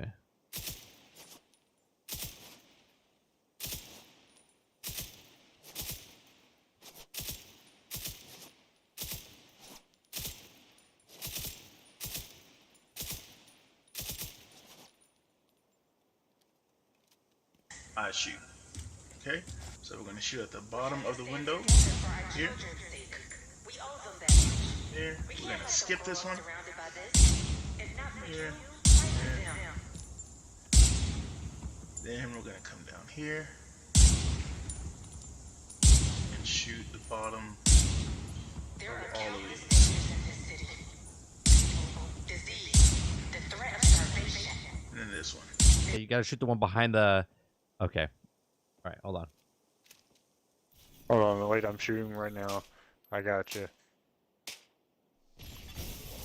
I shoot. Okay, so we're gonna shoot at the bottom of the window here. Here, we're gonna skip this one. Here, here. Then we're gonna come down here and shoot the bottom of all of these. And then this one. Okay, you gotta shoot the one behind the. Okay. All right, hold on. Hold on, wait, I'm shooting right now. I got you.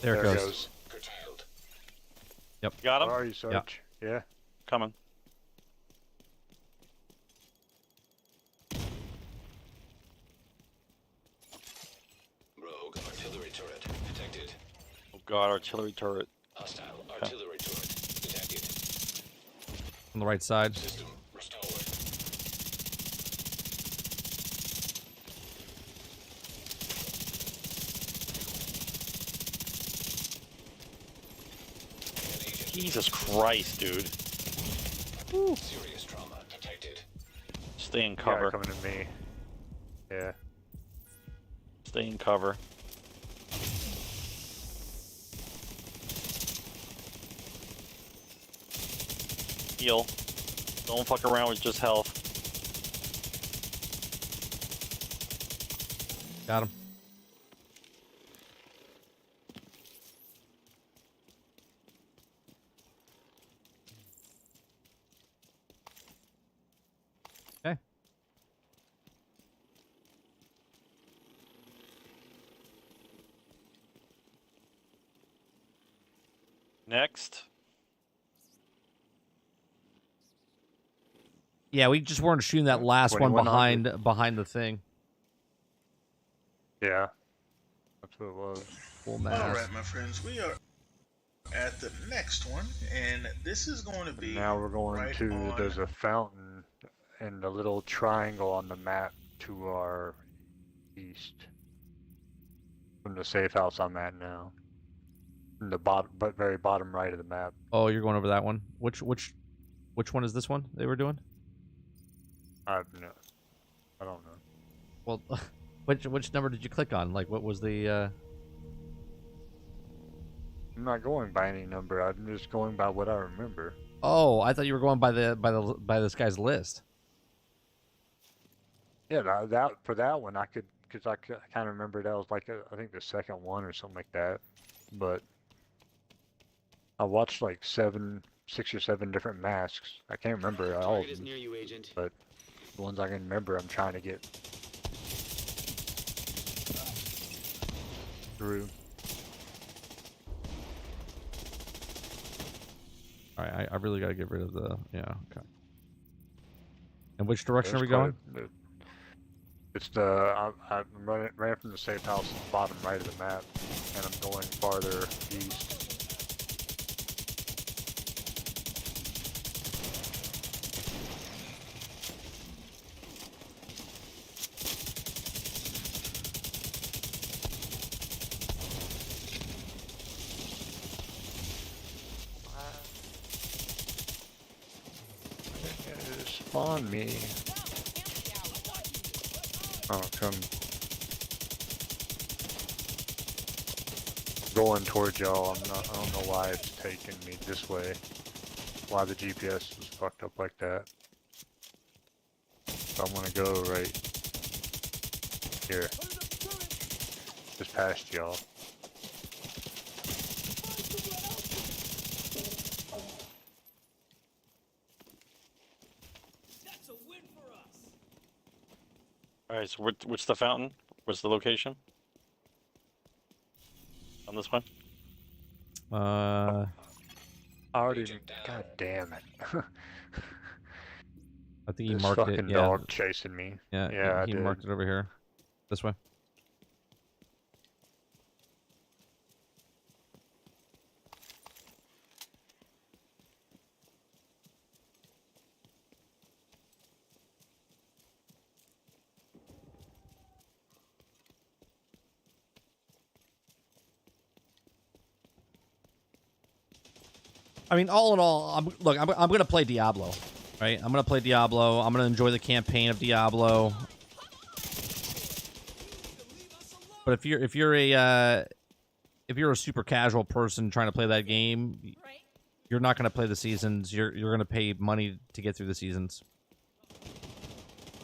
There it goes. Curtailed. Got Where him? are you, Sarge? Yeah. Coming. Rogue artillery turret detected. Oh god, artillery turret. Hostile artillery turret detected. On the right side. System restored. Jesus Christ, dude. Serious trauma detected. Stay in Yeah, cover. coming to me. Yeah. Stay in cover. Heal. Don't fuck around with just health. Got him. Okay. Next. Yeah, we just weren't shooting that last one 2100. behind the thing. Yeah. That's what it was. Full mass. Alright, my friends, we are at the next one, and this is going to be Now we're going right to, on. there's a fountain and a little triangle on the map to our east. From the safe house I'm at now. In the bottom, but very bottom right of the map. Oh, you're going over that one. Which one is this one they were doing? I don't know. Well, which number did you click on? Like, what was the? I'm not going by any number. I'm just going by what I remember. Oh, I thought you were going by this guy's list. Yeah, that for that one I could, because I kind of remember that was like I think the second one or something like that. But I watched like 6 or 7 different masks. I can't remember all of Target is them, near you, Agent. but the ones I can remember, I'm trying to get through. All right, I really got to get rid of the. Yeah. Okay. And which direction There's are we going? It's the I'm ran from the safe house bottom right of the map, and I'm going farther east. Spawn me. Oh, come. going towards y'all. I don't know why it's taking me this way. Why the GPS was fucked up like that. So I'm gonna go right here. Just past y'all. All right, so what's the fountain? What's the location? On this one? I I already. God damn it. think he This marked it. fucking Yeah, dog chasing me. yeah, Yeah, I he did. marked it over here. This way. I mean, all in all, I'm going to play Diablo, right? I'm going to play Diablo. I'm going to enjoy the campaign of Diablo. But if you're a super casual person trying to play that game, you're not going to play the seasons. You're going to pay money to get through the seasons.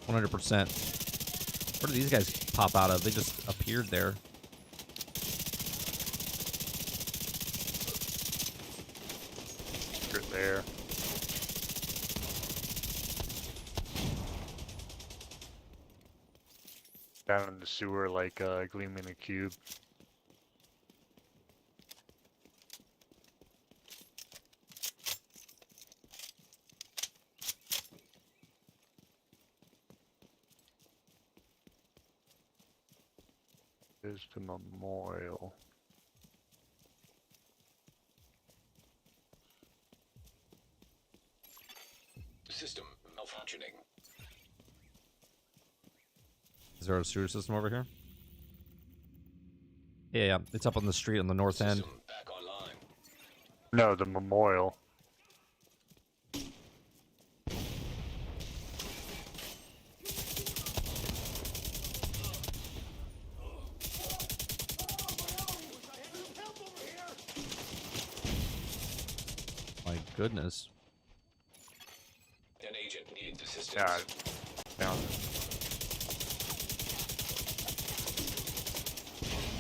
100%. Where do these guys pop out of? They just appeared there. Right there. Down in the sewer like gleaming a cube. There's the memorial. System malfunctioning. Is there a sewer system over here? Yeah, it's up on the street on the north end. System back online. No, the memorial. My goodness. An agent needs assistance. Yeah, down.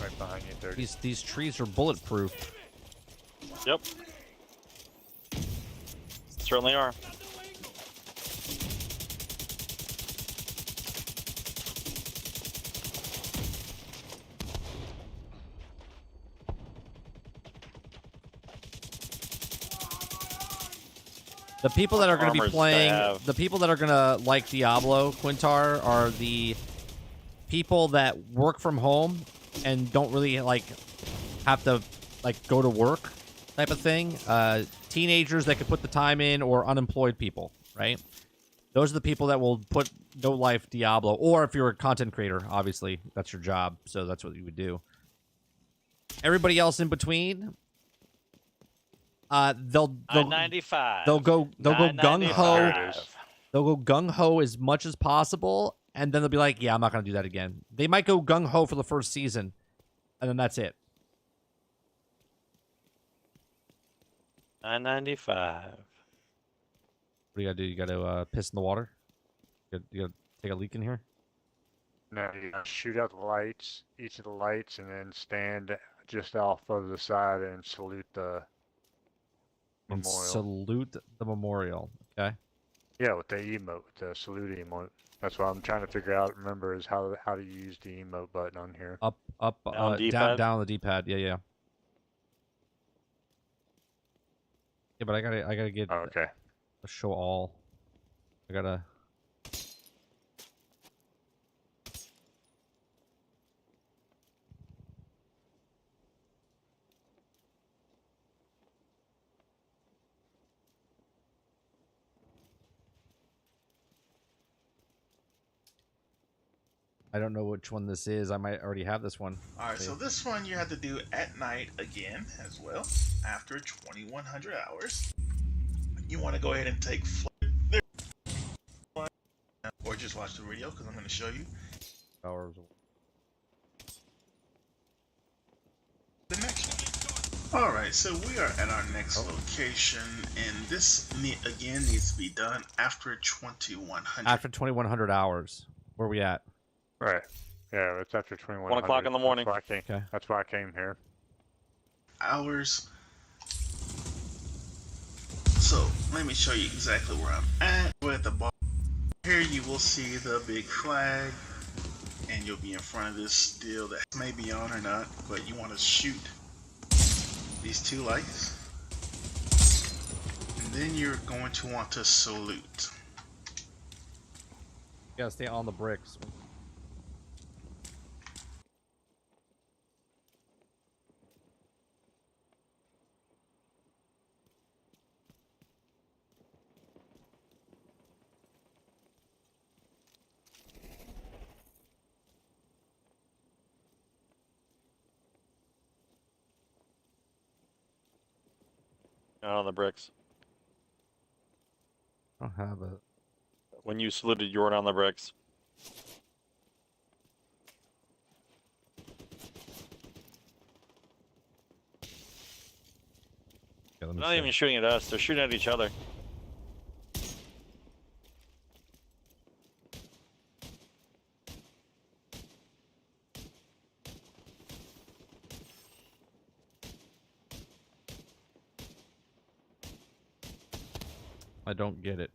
Right behind you, 30. These trees are bulletproof. Yep. Certainly are. The people that are going to be Armor's playing, to have. the people that are going to like Diablo, Quintar, are the people that work from home and don't really like have to like go to work type of thing. Teenagers that could put the time in, or unemployed people, right? Those are the people that will put no life Diablo. Or if you're a content creator, obviously that's your job, so that's what you would do. Everybody else in between, they'll 995. they'll go gung ho. There it is. They'll go gung ho as much as possible, and then they'll be like, "Yeah, I'm not gonna do that again." They might go gung ho for the first season, and then that's it. 995. What do you gotta do? You gotta piss in the water. You gotta take a leak in here. No, you gotta shoot out the lights, each of the lights, and then stand just off of the side and salute the And memorial. salute the memorial. Okay. Yeah, with the emote, the salute emote. That's what I'm trying to figure out. Remember, is how to use the emote button on here. Up, Down D-pad? down on the D-pad. Yeah. Yeah, but I gotta get Oh, okay. a show all. I gotta. I don't know which one this is. I might already have this one. Alright, so this one you have to do at night again as well, after 2100 hours. You want to go ahead and take flight there, or just watch the video because I'm going to show you Hours. the next one. Alright, so we are at our next location, and this again needs to be done after 2100. After 2100 hours. Where we at? Right. Yeah, it's after 2100. 1 o'clock in the morning. Okay. That's why I came here. Hours. So let me show you exactly where I'm at. We're at the bar. Here you will see the big flag, and you'll be in front of this deal that may be on or not, but you want to shoot these 2 lights, and then you're going to want to salute. You gotta stay on the bricks. Not on the bricks. I don't have it. When you saluted, you weren't on the bricks. Okay, let me They're not see. even shooting at us. They're shooting at each other. I don't get it.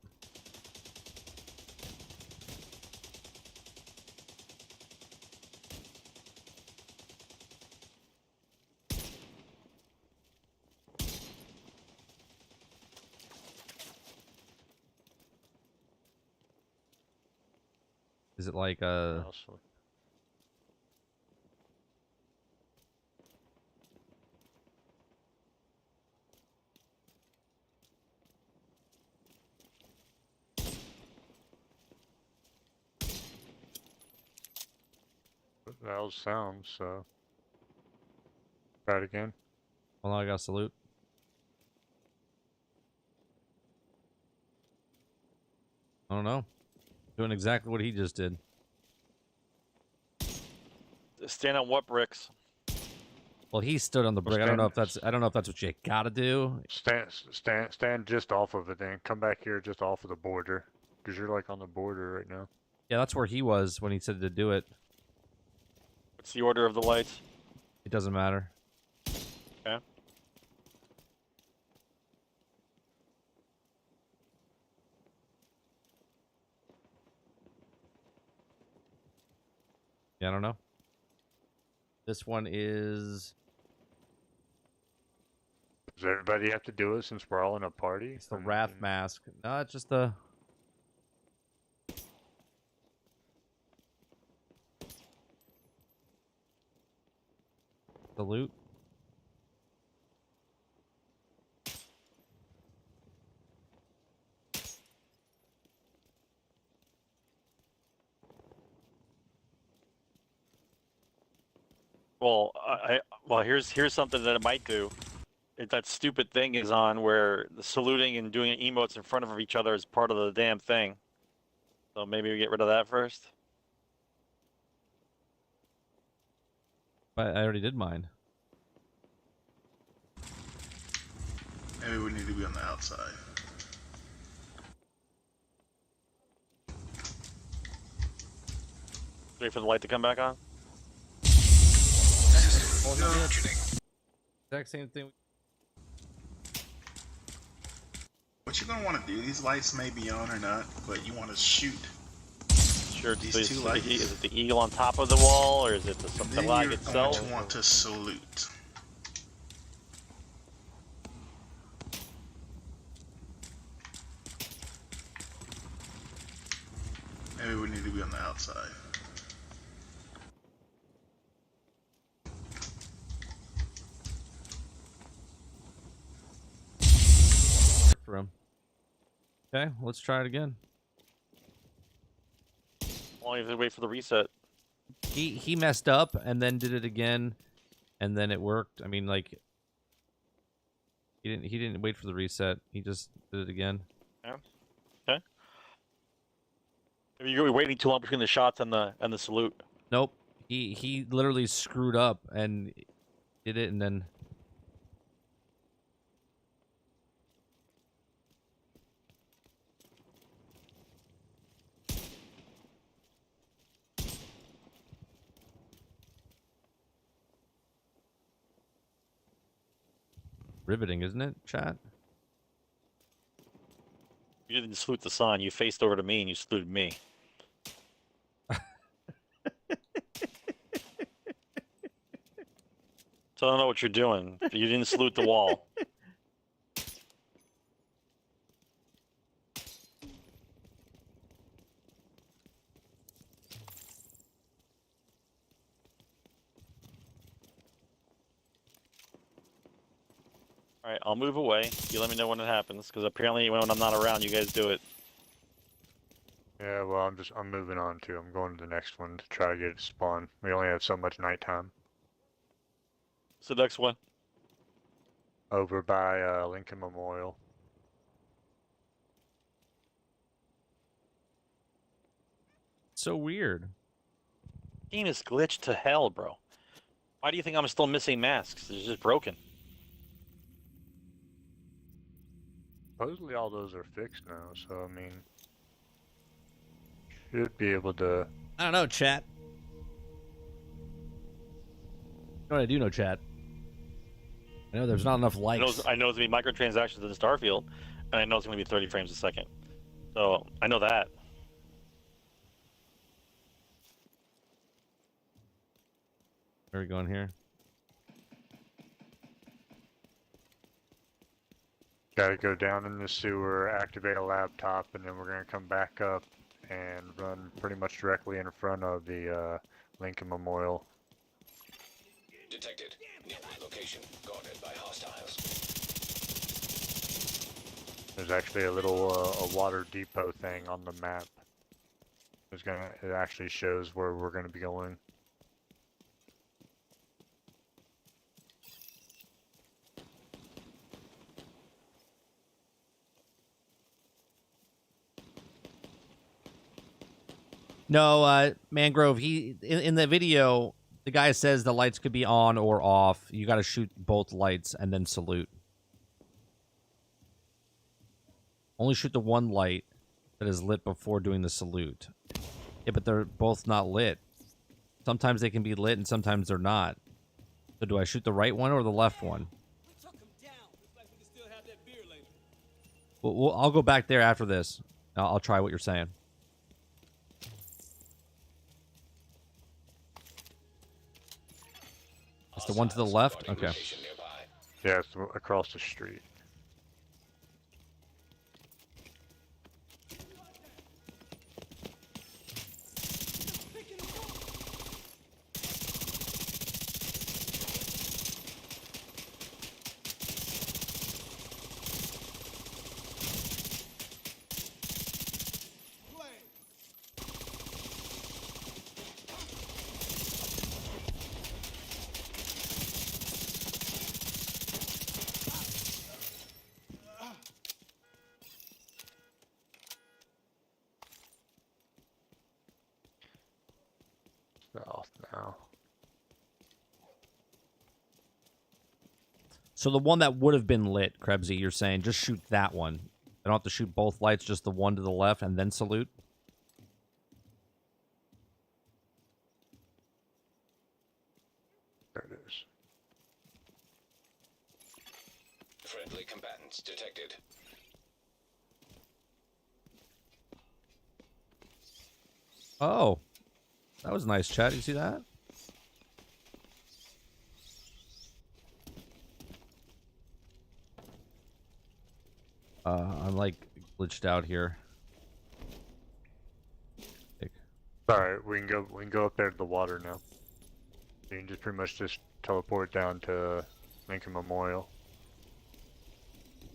Is it like That was sound, so. Try it again. hold on, I gotta salute. I don't know. Doing exactly what he just did. Stand on what bricks? Well, he stood on the brick. I don't know if that's what you gotta do. Stand just off of it, then come back here just off of the border, because you're like on the border right now. Yeah, that's where he was when he said to do it. What's the order of the lights? It doesn't matter. Okay. Yeah, I don't know. This one is... Does everybody have to do it since we're all in a party? It's the Wrath Mask. No, it's just the... Salute. Well, well here's something that it might do. If that stupid thing is on where the saluting and doing emotes in front of each other is part of the damn thing. So maybe we get rid of that first. But I already did mine. Maybe we need to be on the outside. Wait for the light to come back on. Exact same thing. What you're gonna want to do, these lights may be on or not, but you want to shoot Sure. these So 2 lights. is it the eagle on top of the wall, or is it the Then flag you're itself? going to want to salute. Maybe we need to be on the outside. For him. Okay, let's try it again. Only have to wait for the reset. He messed up and then did it again, and then it worked. I mean, like, he didn't wait for the reset. He just did it again. Yeah. Okay. Maybe you're waiting too long between the shots and the salute. Nope. He literally screwed up and did it, and then Riveting, isn't it, chat? You didn't salute the sun. You faced over to me and you saluted me. So I don't know what you're doing. But you didn't salute the wall. All right, I'll move away. You let me know when it happens, because apparently when I'm not around, you guys do it. Yeah, well, I'm moving on too. I'm going to the next one to try to get it to spawn. We only have so much nighttime. So next one. Over by Lincoln Memorial. So weird. Game is glitched to hell, bro. Why do you think I'm still missing masks? It's just broken. Supposedly all those are fixed now, so I mean, should be able to. I don't know, chat. You know what I do know, chat? I know there's not enough likes. I know there's gonna be microtransactions in Starfield, and I know it's gonna be 30 frames a second. So I know that. Where are we going here? Got to go down in the sewer, activate a laptop, and then we're going to come back up and run pretty much directly in front of the Lincoln Memorial. Detected. Nearby location guarded by hostiles. There's actually a little a water depot thing on the map. It actually shows where we're going to be going. No, Mangrove, in the video, the guy says the lights could be on or off. You got to shoot both lights and then salute. Only shoot the one light that is lit before doing the salute. Yeah, but they're both not lit. Sometimes they can be lit and sometimes they're not. So do I shoot the right one or the left one? Well, I'll go back there after this. I'll try what you're saying. It's the one to the left? Okay. Yeah, it's across the street. South now. So the one that would have been lit, Krebsy, you're saying, just shoot that one. I don't have to shoot both lights, just the one to the left, and then salute? There it is. Friendly combatants detected. Oh. That was nice, chat. You see that? I'm like glitched out here. Alright, we can go up there to the water now. You can just pretty much just teleport down to Lincoln Memorial.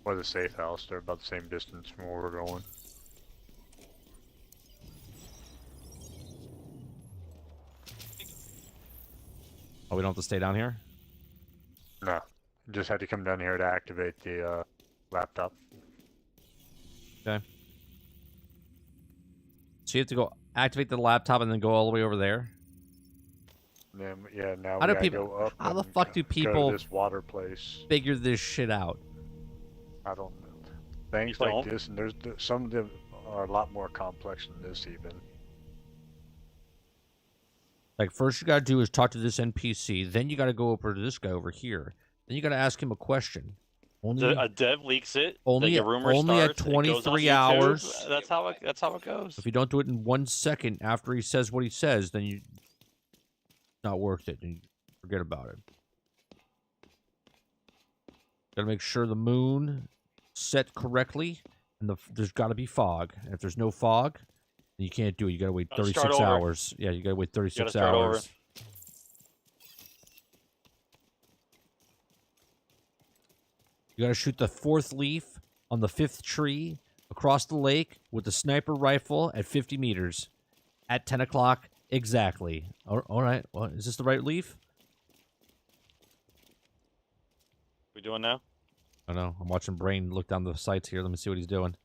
Or the safe house. They're about the same distance from where we're going. Oh, we don't have to stay down here? No. Just had to come down here to activate the laptop. Okay. So you have to go activate the laptop and then go all the way over there? And then, yeah, now How we do gotta people- go up how the and fuck do go people- to this water place. Figure this shit out. I don't know. Things like this, and some of them are a lot more complex than this even. Like, first you gotta do is talk to this NPC, then you gotta go over to this guy over here. Then you gotta ask him a question. Only A dev leaks it. only the rumor only at starts. It goes on 23 YouTube. hours. That's how it goes. If you don't do it in 1 second after he says what he says, then you not worth it. And you forget about it. Gotta make sure the moon set correctly, and there's got to be fog. And if there's no fog, then you can't do it. You gotta wait 36 hours. Yeah, you gotta wait 36 start over. hours. You gotta shoot the 4th leaf on the 5th tree across the lake with the sniper rifle at 50 meters at 10 o'clock exactly. All right. Well, is this the right leaf? We doing now? I don't know. I'm watching Brain look down the sights here. Let me see what he's doing.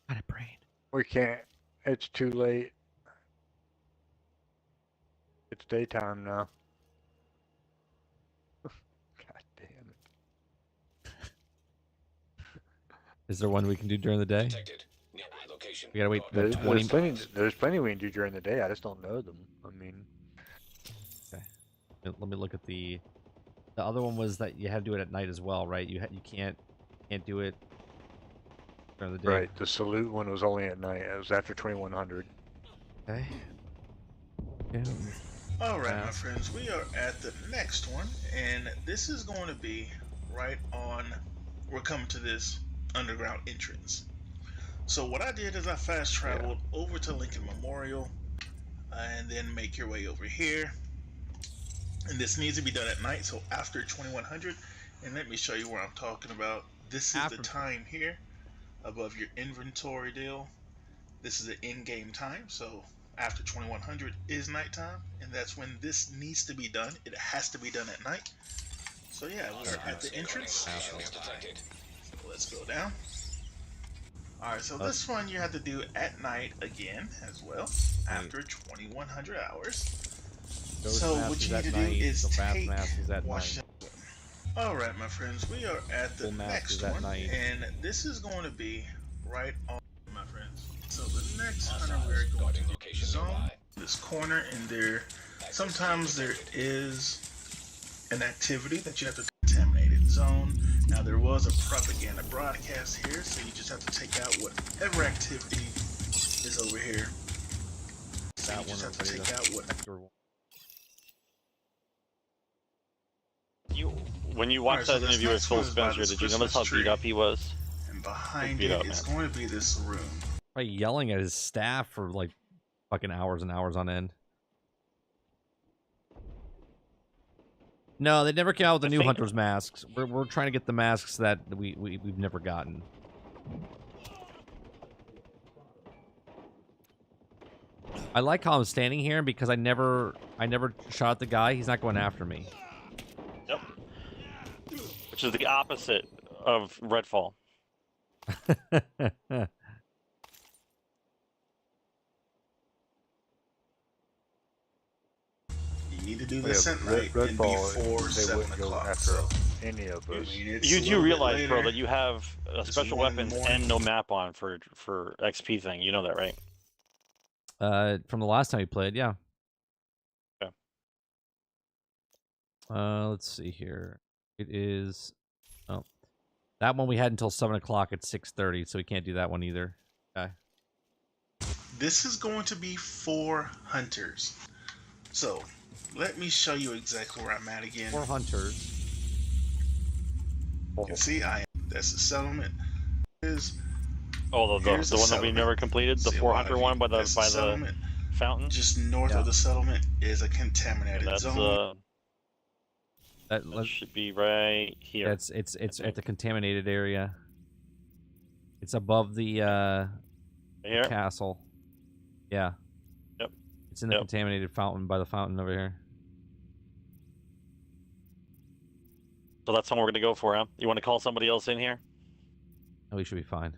Got it, Brain. We can't. It's too late. It's daytime now. God damn it. Is there one we can do during the day? Detected. Nearby location. We gotta wait There's 20. there's plenty we can do during the day. I just don't know them. I mean, Let me look at the other one was that you had to do it at night as well, right? You can't do it during the day. right. The salute one was only at night. It was after 2100. Okay. Yeah. Alright, my friends, we are at the next one, and this is going to be right on. We're coming to this underground entrance. So, what I did is I fast traveled over to Lincoln Memorial, and then make your way over here. And this needs to be done at night, so after 2100. And let me show you where I'm talking about. This is the time here above your inventory deal. This is the in-game time, so after 2100 is nighttime, and that's when this needs to be done. It has to be done at night. So yeah, we're at the entrance. So let's go down. Alright, so this one you have to do at night again as well, after 2100 hours. So what you need to do is take watch. Alright, my friends, we are at the next one, and this is going to be right on, my friends. So the next hunter we're going to do zone this corner, and there sometimes there is an activity that you have to contaminate it zone. Now there was a propaganda broadcast here, so you just have to take out whatever activity is over here. So you just have to take out what. When you watched that interview with Phil Spencer, did you notice how beat up he was? And behind it is going to be this room. Probably yelling at his staff for like fucking hours and hours on end. No, they never came out with the new Hunter's masks. We're trying to get the masks that we've never gotten. I like how I'm standing here because I never shot at the guy. He's not going after me. Yep. Which is the opposite of Redfall. You need to do this at night and before 7 o'clock. After any of us. You do realize, bro, that you have special weapons and no map on for XP thing. You know that, right? From the last time we played, yeah. Okay. Let's see here. It is. Oh, that one we had until 7 o'clock at 6:30, so we can't do that one either. Okay. This is going to be 4 hunters. So, let me show you exactly where I'm at again. 4 hunters. You can see that's the settlement. The one that we never completed, the 400 one by the fountain. Just north of the settlement is a contaminated zone. That should be right here. It's at the contaminated area. It's above the castle. Yeah. Yep. It's in the contaminated fountain by the fountain over here. So that's the one we're gonna go for, huh? You want to call somebody else in here? Oh, we should be fine.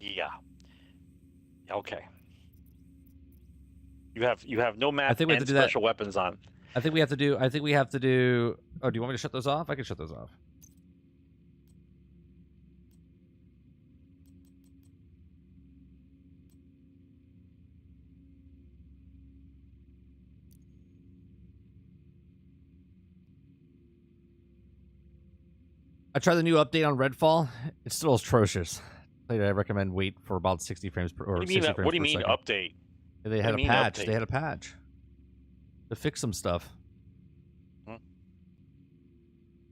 Yeah. Okay. You have no map and special weapons on. I think we have to do. Oh, do you want me to shut those off? I can shut those off. I tried the new update on Redfall. It's still atrocious. I recommend wait for about 60 frames per or What do you 60 mean? frames What do you per mean second. update? They had do a you mean patch. update? They had a patch to fix some stuff.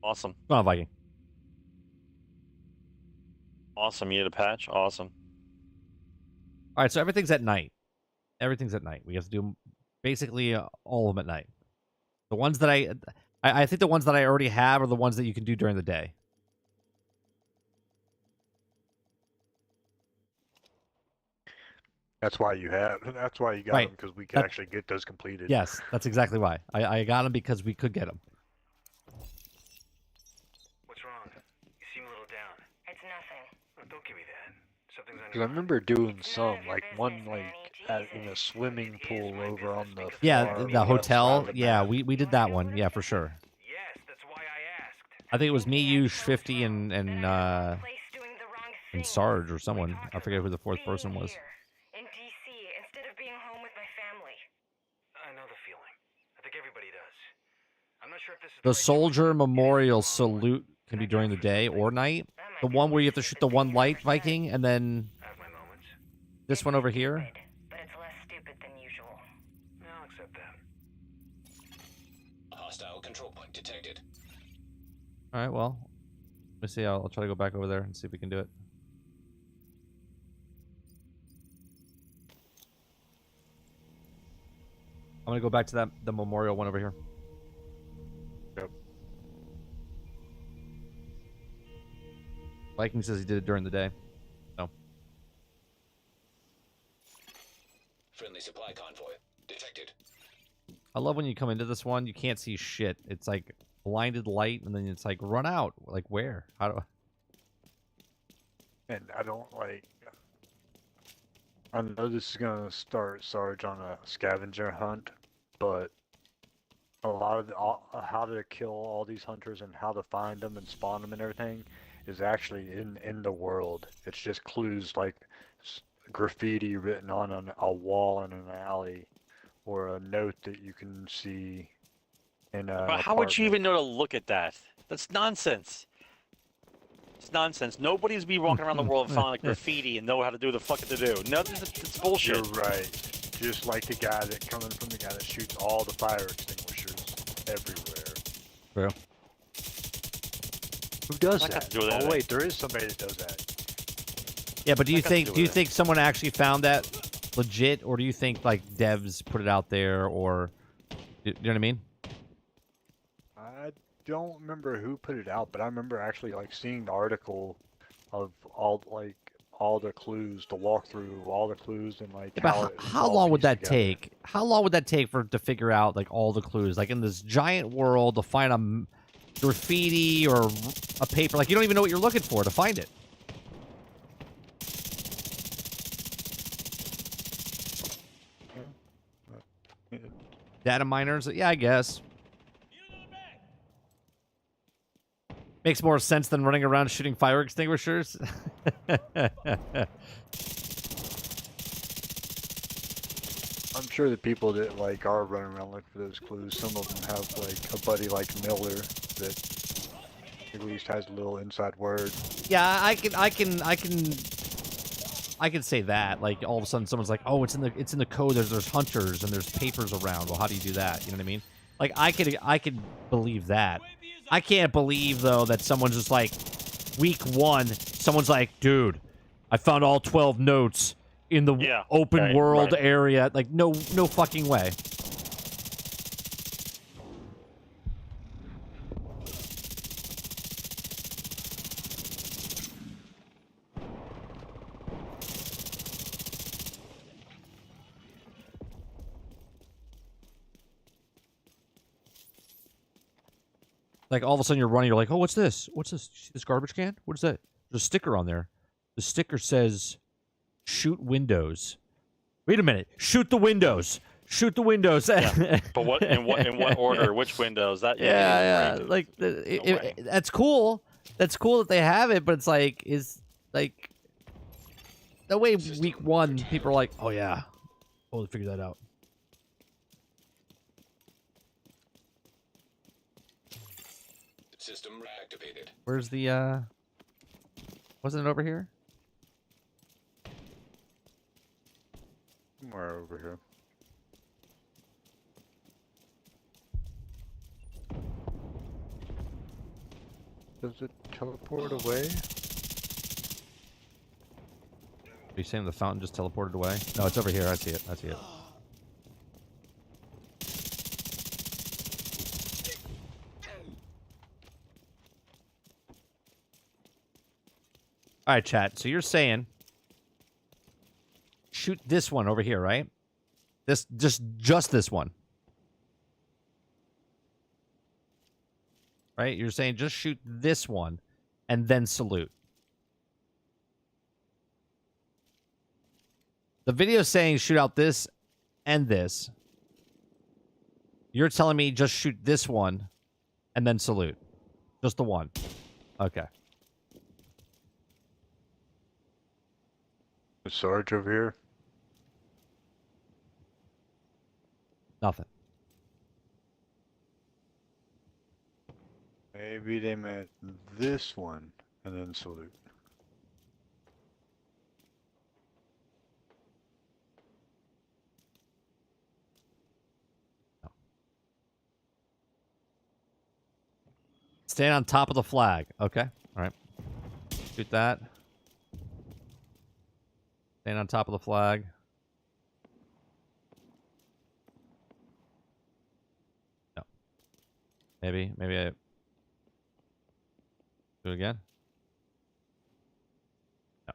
Awesome. Come on, Viking. Awesome. You had a patch. Awesome. All right, so everything's at night. Everything's at night. We have to do basically all of them at night. The ones that I think the ones that I already have are the ones that you can do during the day. That's why you have. That's why you got Right. them, because we can That- actually get those completed. Yes, that's exactly why. I got them because we could get them. What's wrong? You seem a little down. It's nothing. Oh, don't give me that. Something's on Because I remember doing some, like one in a swimming pool over on the Yeah, far the left hotel. side of the Yeah, map. we did that one. Yeah, for sure. Yes, that's why I asked. I think it was me, you, 50, and Sarge or someone. I forget who the fourth person was. In DC instead of being home with my family. I know the feeling. I think everybody does. I'm not sure if this is The right Soldier choice. Memorial Salute can be during the day or night. The one where you have to shoot the one light, Viking, and then I have my moments. this one over here. But it's less stupid than usual. I'll accept that. A hostile control point detected. All right, well, let me see. I'll try to go back over there and see if we can do it. I'm gonna go back to the memorial one over here. Yep. Viking says he did it during the day. No. Friendly supply convoy detected. I love when you come into this one, you can't see shit. It's like blinded light, and then it's like run out. Like where? How do? And I don't like. I know this is gonna start Sarge on a scavenger hunt, but a lot of how to kill all these hunters and how to find them and spawn them and everything is actually in the world. It's just clues like graffiti written on a wall in an alley, or a note that you can see in a. But how would you even know to look at that? That's nonsense. It's nonsense. Nobody's be walking around the world and finding like graffiti and know how to do the fucking to do. Nothing. It's bullshit. You're right. Just like the guy that coming from the guy that shoots all the fire extinguishers everywhere. True. Who does That got that? to do with Oh anything. wait, there is somebody that does that. Yeah, but do you That got to think do do you with it. think someone actually found that legit, or do you think like devs put it out there, or you know what I mean? I don't remember who put it out, but I remember actually like seeing the article of all the clues, the walkthrough, all the clues, and like Yeah, but it how all long would pieced that together. take? How long would that take to figure out like all the clues, like in this giant world, to find a graffiti or a paper? Like you don't even know what you're looking for to find it. Data miners, yeah, I guess. Makes more sense than running around shooting fire extinguishers. I'm sure the people that like are running around looking for those clues, some of them have like a buddy like Miller that at least has a little inside word. Yeah, I can say that. Like all of a sudden someone's like, "Oh, it's in the code. There's hunters and there's papers around." Well, how do you do that? You know what I mean? Like I could believe that. I can't believe though that someone's just like week 1, someone's like, "Dude, I found all 12 notes in the open right, world right. area." Like no fucking way. Like all of a sudden you're running, you're like, "Oh, what's this? What's this? You see this garbage can? What is that?" There's a sticker on there. The sticker says, "Shoot windows." Wait a minute. Shoot the windows. Shoot the windows. Yeah. But what in what order? Which windows? That Yeah. right. Like way. that's cool. That's cool that they have it, but it's like like the way week 1 people are like, "Oh yeah, oh, they figured that out." System reactivated. Where's the, wasn't it over here? Somewhere over here. Does it teleport away? Are you saying the fountain just teleported away? No, it's over here. I see it. I see it. All right, chat. So you're saying shoot this one over here, right? This just this one. Right? You're saying just shoot this one and then salute. The video's saying shoot out this and this. You're telling me just shoot this one and then salute. Just the one. Okay. Is Sarge over here? Nothing. Maybe they meant this one and then salute. Stand on top of the flag. Okay. All right. Shoot that. Stand on top of the flag. No. Maybe I do it again. No.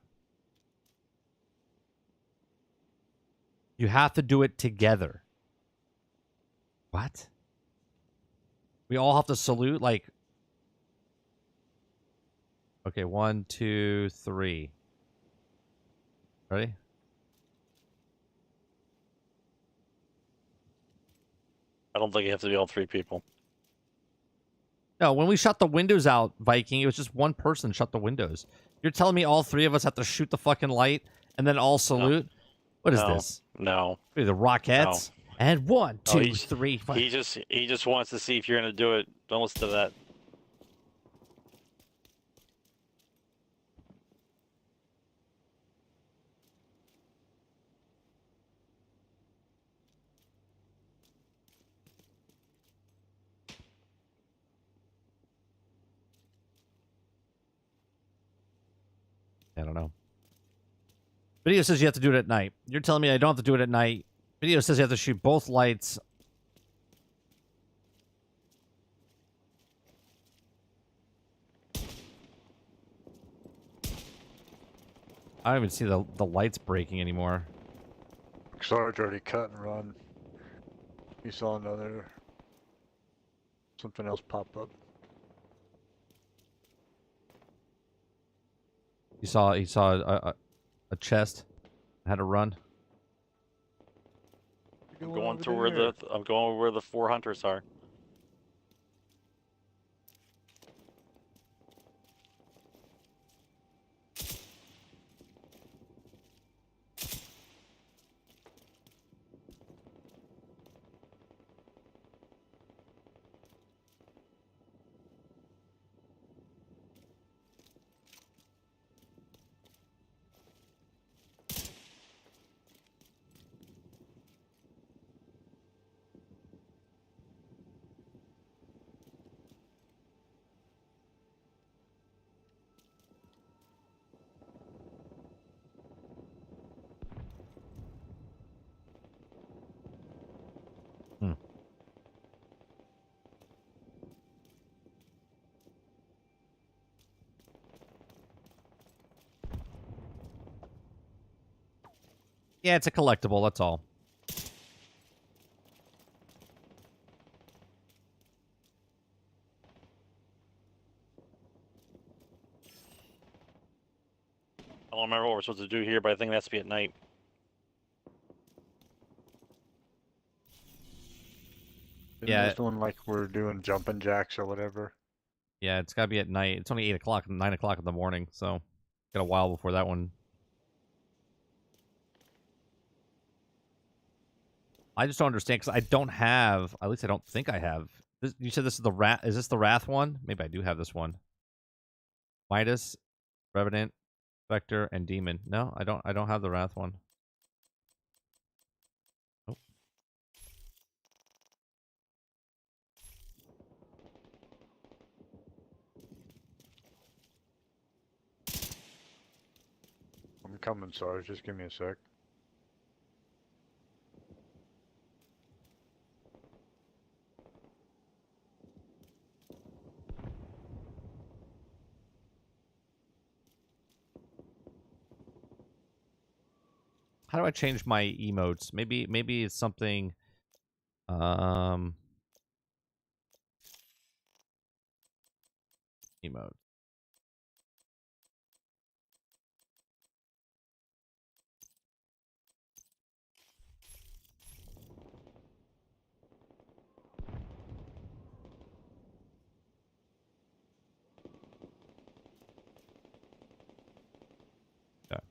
You have to do it together. What? We all have to salute like. Okay, 1, 2, 3. Ready? I don't think you have to be all three people. No, when we shut the windows out, Viking, it was just one person shut the windows. You're telling me all three of us have to shoot the fucking light and then all salute? No. What is this? No. What are the Rockettes? No. And 1, 2, 3, 5. He just wants to see if you're gonna do it. Don't listen to that. I don't know. Video says you have to do it at night. You're telling me I don't have to do it at night. Video says you have to shoot both lights. I don't even see the lights breaking anymore. Sarge already cut and run. You saw something else pop up. He saw a chest. Had to run. I'm going to where the 4 hunters are. Yeah, it's a collectible, that's all. I don't remember what we're supposed to do here, but I think it has to be at night. Yeah. This one like we're doing jumping jacks or whatever. Yeah, it's gotta be at night. It's only 8 o'clock, 9 o'clock in the morning, so got a while before that one. I just don't understand because I don't have, at least I don't think I have You said this is the Wrath. Is this the Wrath one? Maybe I do have this one. Midas, Revenant, Spectre, and Demon. No, I don't. I don't have the Wrath one. Nope. I'm coming, Sarge. Just give me a sec. How do I change my emotes? Maybe it's something. Emote. Okay.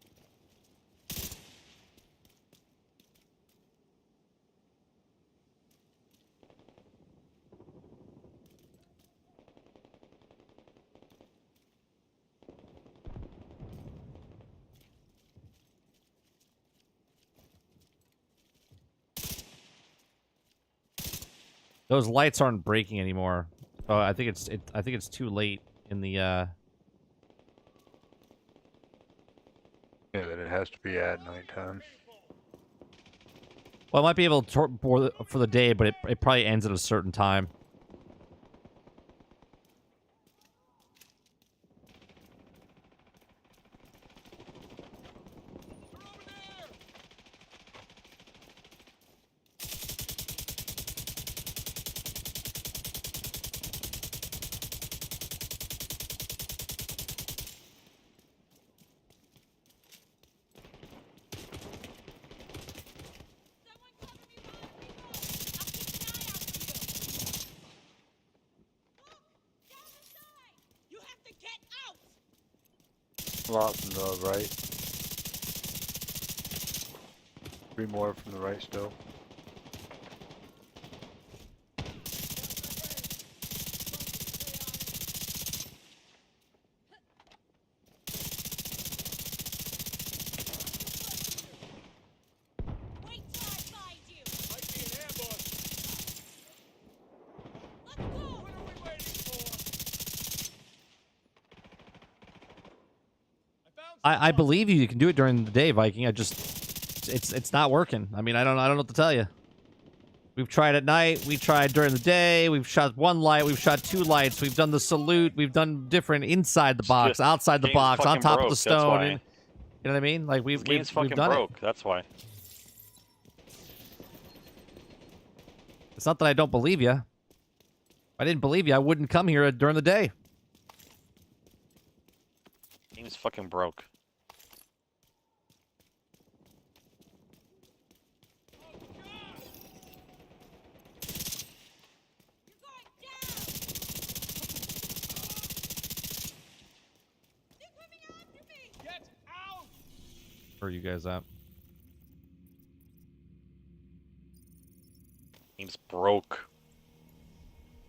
Those lights aren't breaking anymore. Oh, I think it's too late in the Yeah, that it has to be at nighttime. Well, I might be able to for the day, but it probably ends at a certain time. A lot from the right. 3 more from the right still. Wait till I find you. Might be an ambush. Let's go. What are we waiting for? I believe you can do it during the day, Viking. It's not working. I mean, I don't know what to tell you. We've tried at night. We tried during the day. We've shot 1 light. We've shot 2 lights. We've done the salute. We've done different inside the box, outside the box, on top of the stone. And, you know what I mean? Like we've done broke. it. That's why. It's not that I don't believe you. If I didn't believe you, I wouldn't come here during the day. Game's fucking broke. Where are you guys at? Game's broke.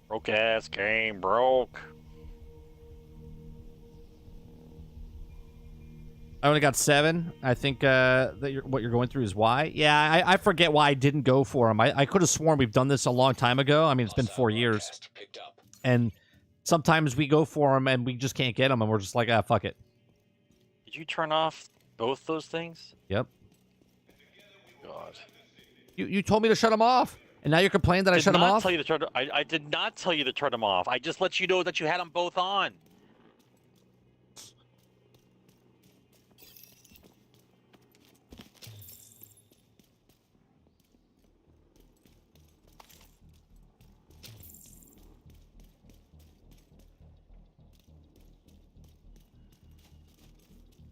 Broke ass game, broke. I only got 7. I think that what you're going through is why. Yeah, I forget why I didn't go for them. I could have sworn we've done this a long time ago. I mean, it's been 4 years. And sometimes we go for them and we just can't get them, and we're just like, ah, fuck it. Did you turn off both those things? Yep. God. You told me to shut them off, and now you're complaining that I shut them off? I did not tell you to turn them off. I just let you know that you had them both on.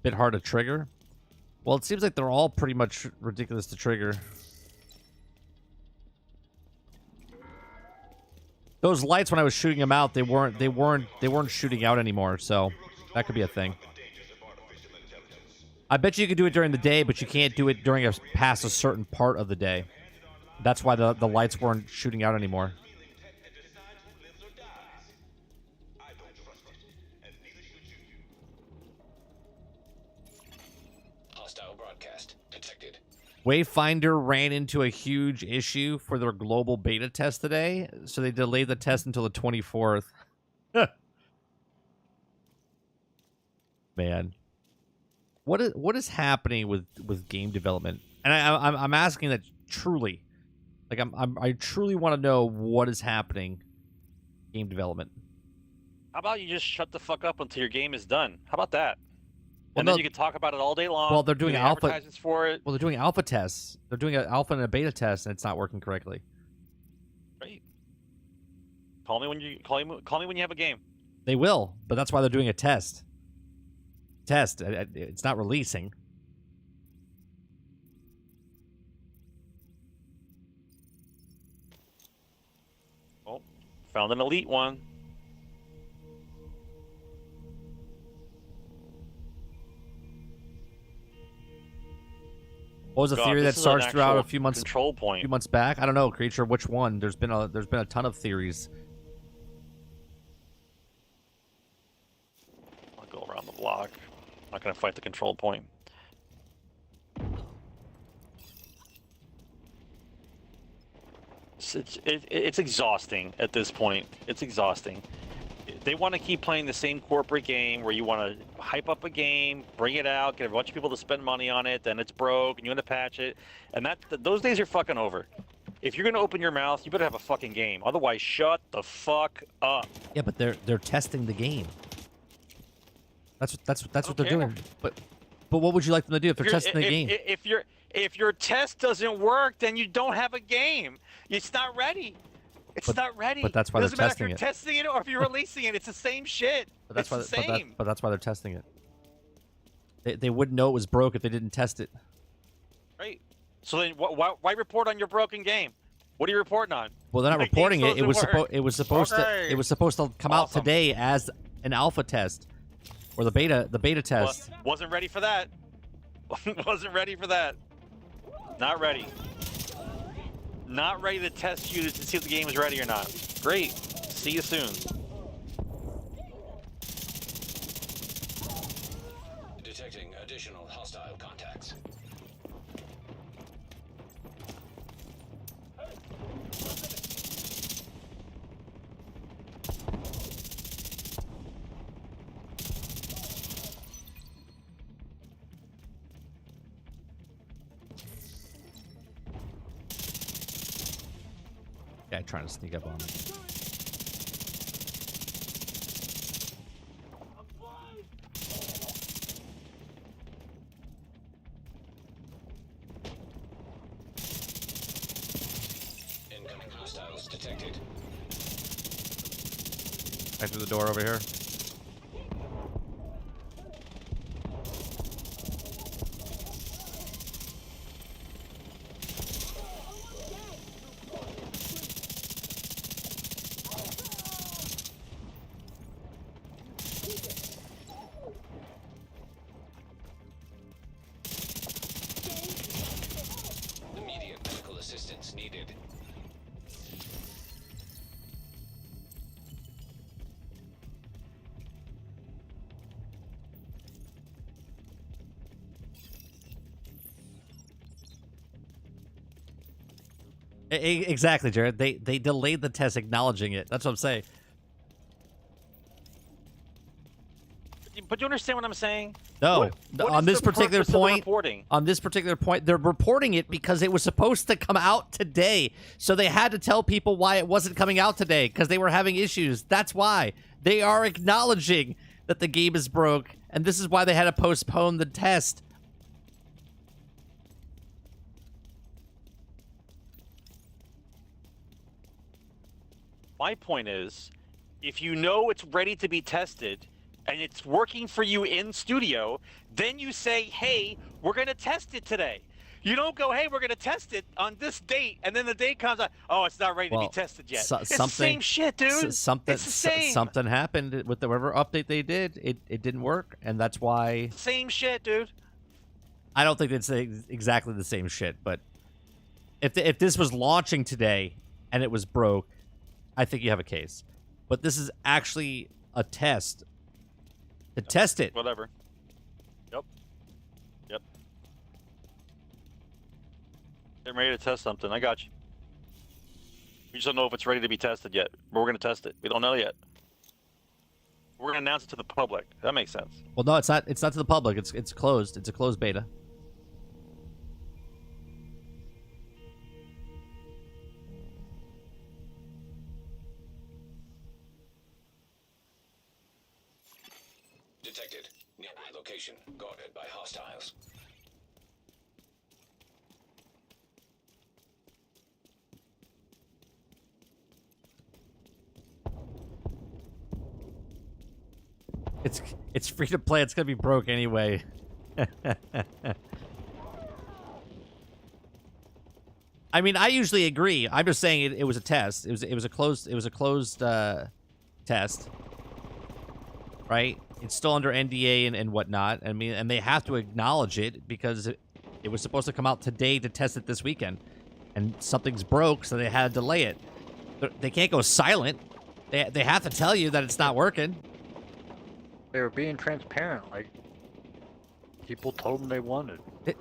Bit hard to trigger. Well, it seems like they're all pretty much ridiculous to trigger. Those lights, when I was shooting them out, they weren't shooting out anymore. So that could be a thing. I bet you could do it during the day, but you can't do it during past a certain part of the day. That's why the lights weren't shooting out anymore. Wayfinder ran into a huge issue for their global beta test today, so they delayed the test until the 24th. Man, what is happening with game development? And I'm asking that truly, like I truly want to know what is happening. Game development. How about you just shut the fuck up until your game is done? How about that? Well, And then you can talk about it all day long. Well, they're doing do the alpha advertisements for it. Well, they're doing alpha tests. They're doing an alpha and a beta test, and it's not working correctly. Right. Call me when you have a game. They will, but that's why they're doing a test. It's not releasing. Oh, found an elite one. What was the God, theory that this is an Sarge threw out a actual few months control point. back? I don't know, Creature. Which one? There's been a ton of theories. I'll go around the block. I'm not gonna fight the control point. It's exhausting at this point. It's exhausting. They want to keep playing the same corporate game where you want to hype up a game, bring it out, get a bunch of people to spend money on it, then it's broke, and you want to patch it, and those days are fucking over. If you're gonna open your mouth, you better have a fucking game. Otherwise, shut the fuck up. Yeah, but they're testing the game. That's what they're care. doing. But what would you like them to do if they're testing the game? If your test doesn't work, then you don't have a game. It's not ready. It's not ready. But that's why it they're doesn't matter testing if you're it. testing it or if you're releasing it. It's the same shit. But that's it's the same. but that's why they're testing it. They wouldn't know it was broke if they didn't test it. Right. So then, why report on your broken game? What are you reporting on? Well, they're not The reporting game's it. It was supposed to work. it was supposed to come out Awesome. today as an alpha test or the beta test. Wasn't ready for that. Wasn't ready for that. Not ready. Not ready to test you to see if the game is ready or not. Great. See you soon. Detecting additional hostile contacts. Guy trying to sneak up on me. Incoming hostiles detected. Right through the door over here. Immediate medical assistance needed. Exactly, Jared. They delayed the test acknowledging it. That's what I'm saying. But you understand what I'm saying? No, What on is this the particular purpose of the point, reporting? on this particular point, they're reporting it because it was supposed to come out today. So they had to tell people why it wasn't coming out today because they were having issues. That's why they are acknowledging that the game is broke, and this is why they had to postpone the test. My point is, if you know it's ready to be tested and it's working for you in studio, then you say, hey, we're going to test it today. You don't go, hey, we're going to test it on this date, and then the date comes out, oh, it's not ready to be tested yet. It's the same shit, dude. It's the same. Something happened with whatever update they did. It didn't work, and that's why. Same shit, dude. I don't think it's exactly the same shit, but if this was launching today and it was broke, I think you have a case. But this is actually a test. To test it. Whatever. Yep. Yep. Getting ready to test something. I got you. We just don't know if it's ready to be tested yet. But we're gonna test it. We don't know yet. We're gonna announce it to the public. That makes sense. Well, no, it's not. It's not to the public. It's closed. It's a closed beta. Detected. Nearby location. Guarded by hostiles. It's free to play. It's gonna be broke anyway. I mean, I usually agree. I'm just saying it was a test. It was a closed test, right? It's still under NDA and whatnot. I mean, and they have to acknowledge it because it was supposed to come out today to test it this weekend, and something's broke, so they had to delay it. They can't go silent. They have to tell you that it's not working. They were being transparent, like people told them they wanted. Do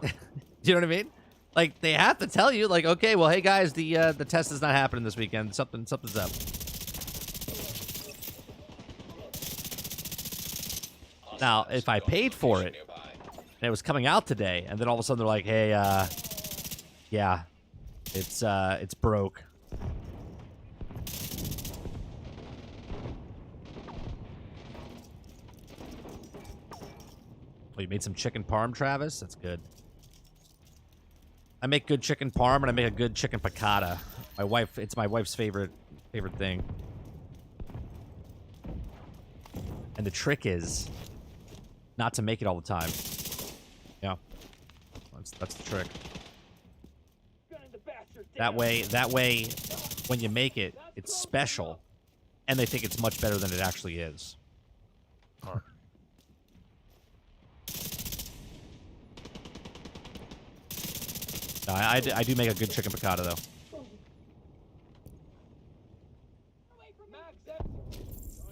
you know what I mean? Like, they have to tell you, like, okay, well, hey guys, the test is not happening this weekend. Something's up. Now, if I paid for it and it was coming out today, and then all of a sudden they're like, hey, yeah, it's broke. Oh, you made some chicken parm, Travis? That's good. I make good chicken parm, and I make a good chicken piccata. It's my wife's favorite thing. And the trick is not to make it all the time. Yeah. That's the trick. That way, when you make it, it's special, and they think it's much better than it actually is. Huh. No, I do make a good chicken piccata, though.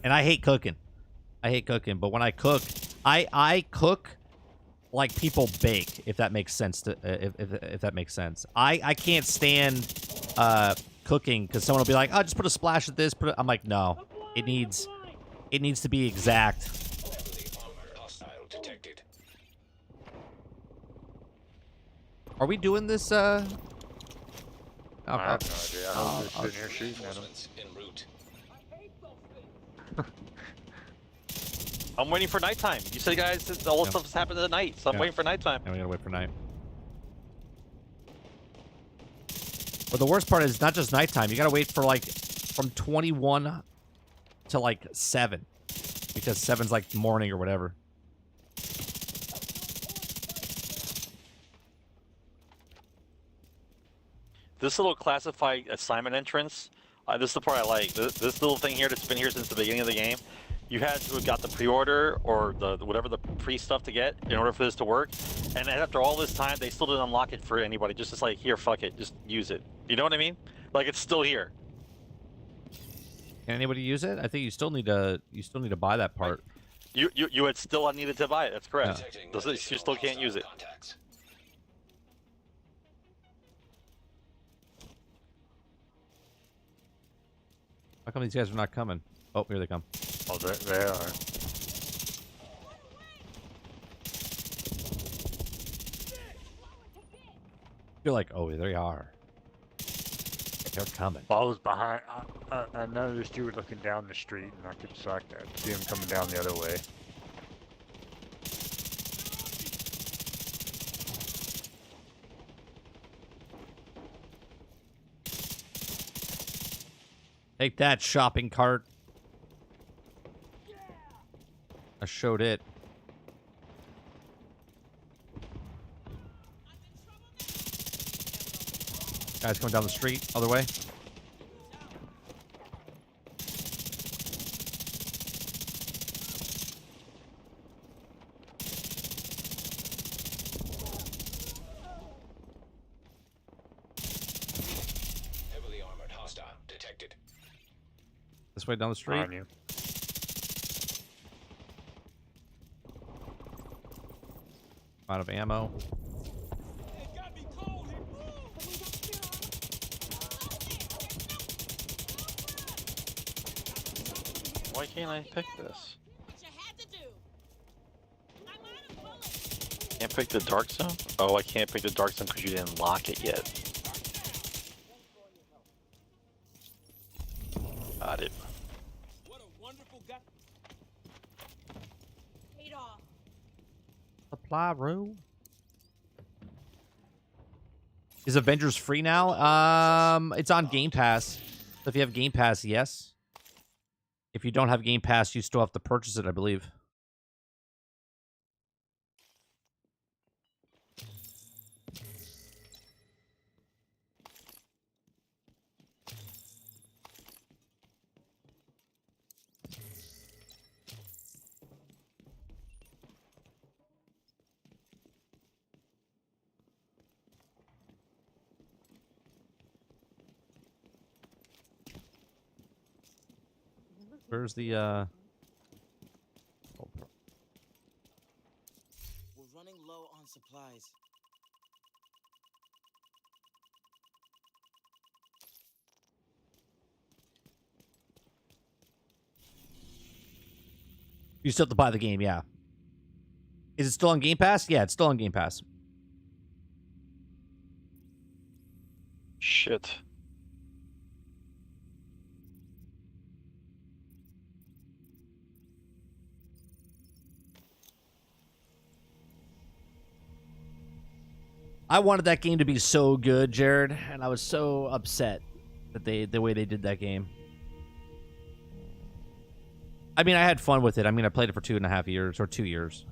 And I hate cooking. But when I cook, I cook like people bake, if that makes sense. If that makes sense. I can't stand cooking because someone will be like, "Oh, just put a splash of this." I'm like, no, it needs to be exact. Are we doing this? I have no idea. I was just sitting here shooting at them. En route. I'm waiting for nighttime. You said, guys, that all this stuff's happening at night, so I'm waiting for nighttime. And we gotta wait for night. But the worst part is not just nighttime. You gotta wait for like from 21 to like 7, because 7's like morning or whatever. This little classified assignment entrance, this is the part I like. This little thing here that's been here since the beginning of the game. You had to have got the pre-order or the whatever the pre-stuff to get in order for this to work. And after all this time, they still didn't unlock it for anybody. Just like, here, fuck it, just use it. You know what I mean? Like, it's still here. Can anybody use it? I think you still need to buy that part. You had still needed to buy it. That's correct. Yeah. You still can't use it. How come these guys are not coming? Oh, here they come. Oh, they are. You're like, oh, there they are. They're coming. Well, I was behind. I noticed you were looking down the street, and I could see him coming down the other way. Take that, shopping cart. I showed it. Guys coming down the street, other way. Heavily armored hostile detected. This way down the street. On you. Out of ammo. Why can't I pick this? What you had to do. I'm out of bullets. Can't pick the dark zone? Oh, I can't pick the dark zone because you didn't lock it yet. Got it. What a wonderful guy. Paid off. Supply room. Is Avengers free now? It's on Game Pass. So if you have Game Pass, yes. If you don't have Game Pass, you still have to purchase it, I believe. Where's the We're running low on supplies. You still have to buy the game, yeah. Is it still on Game Pass? Yeah, it's still on Game Pass. Shit. I wanted that game to be so good, Jared, and I was so upset that the way they did that game. I mean, I had fun with it. I mean, I played it for 2.5 years or 2 years.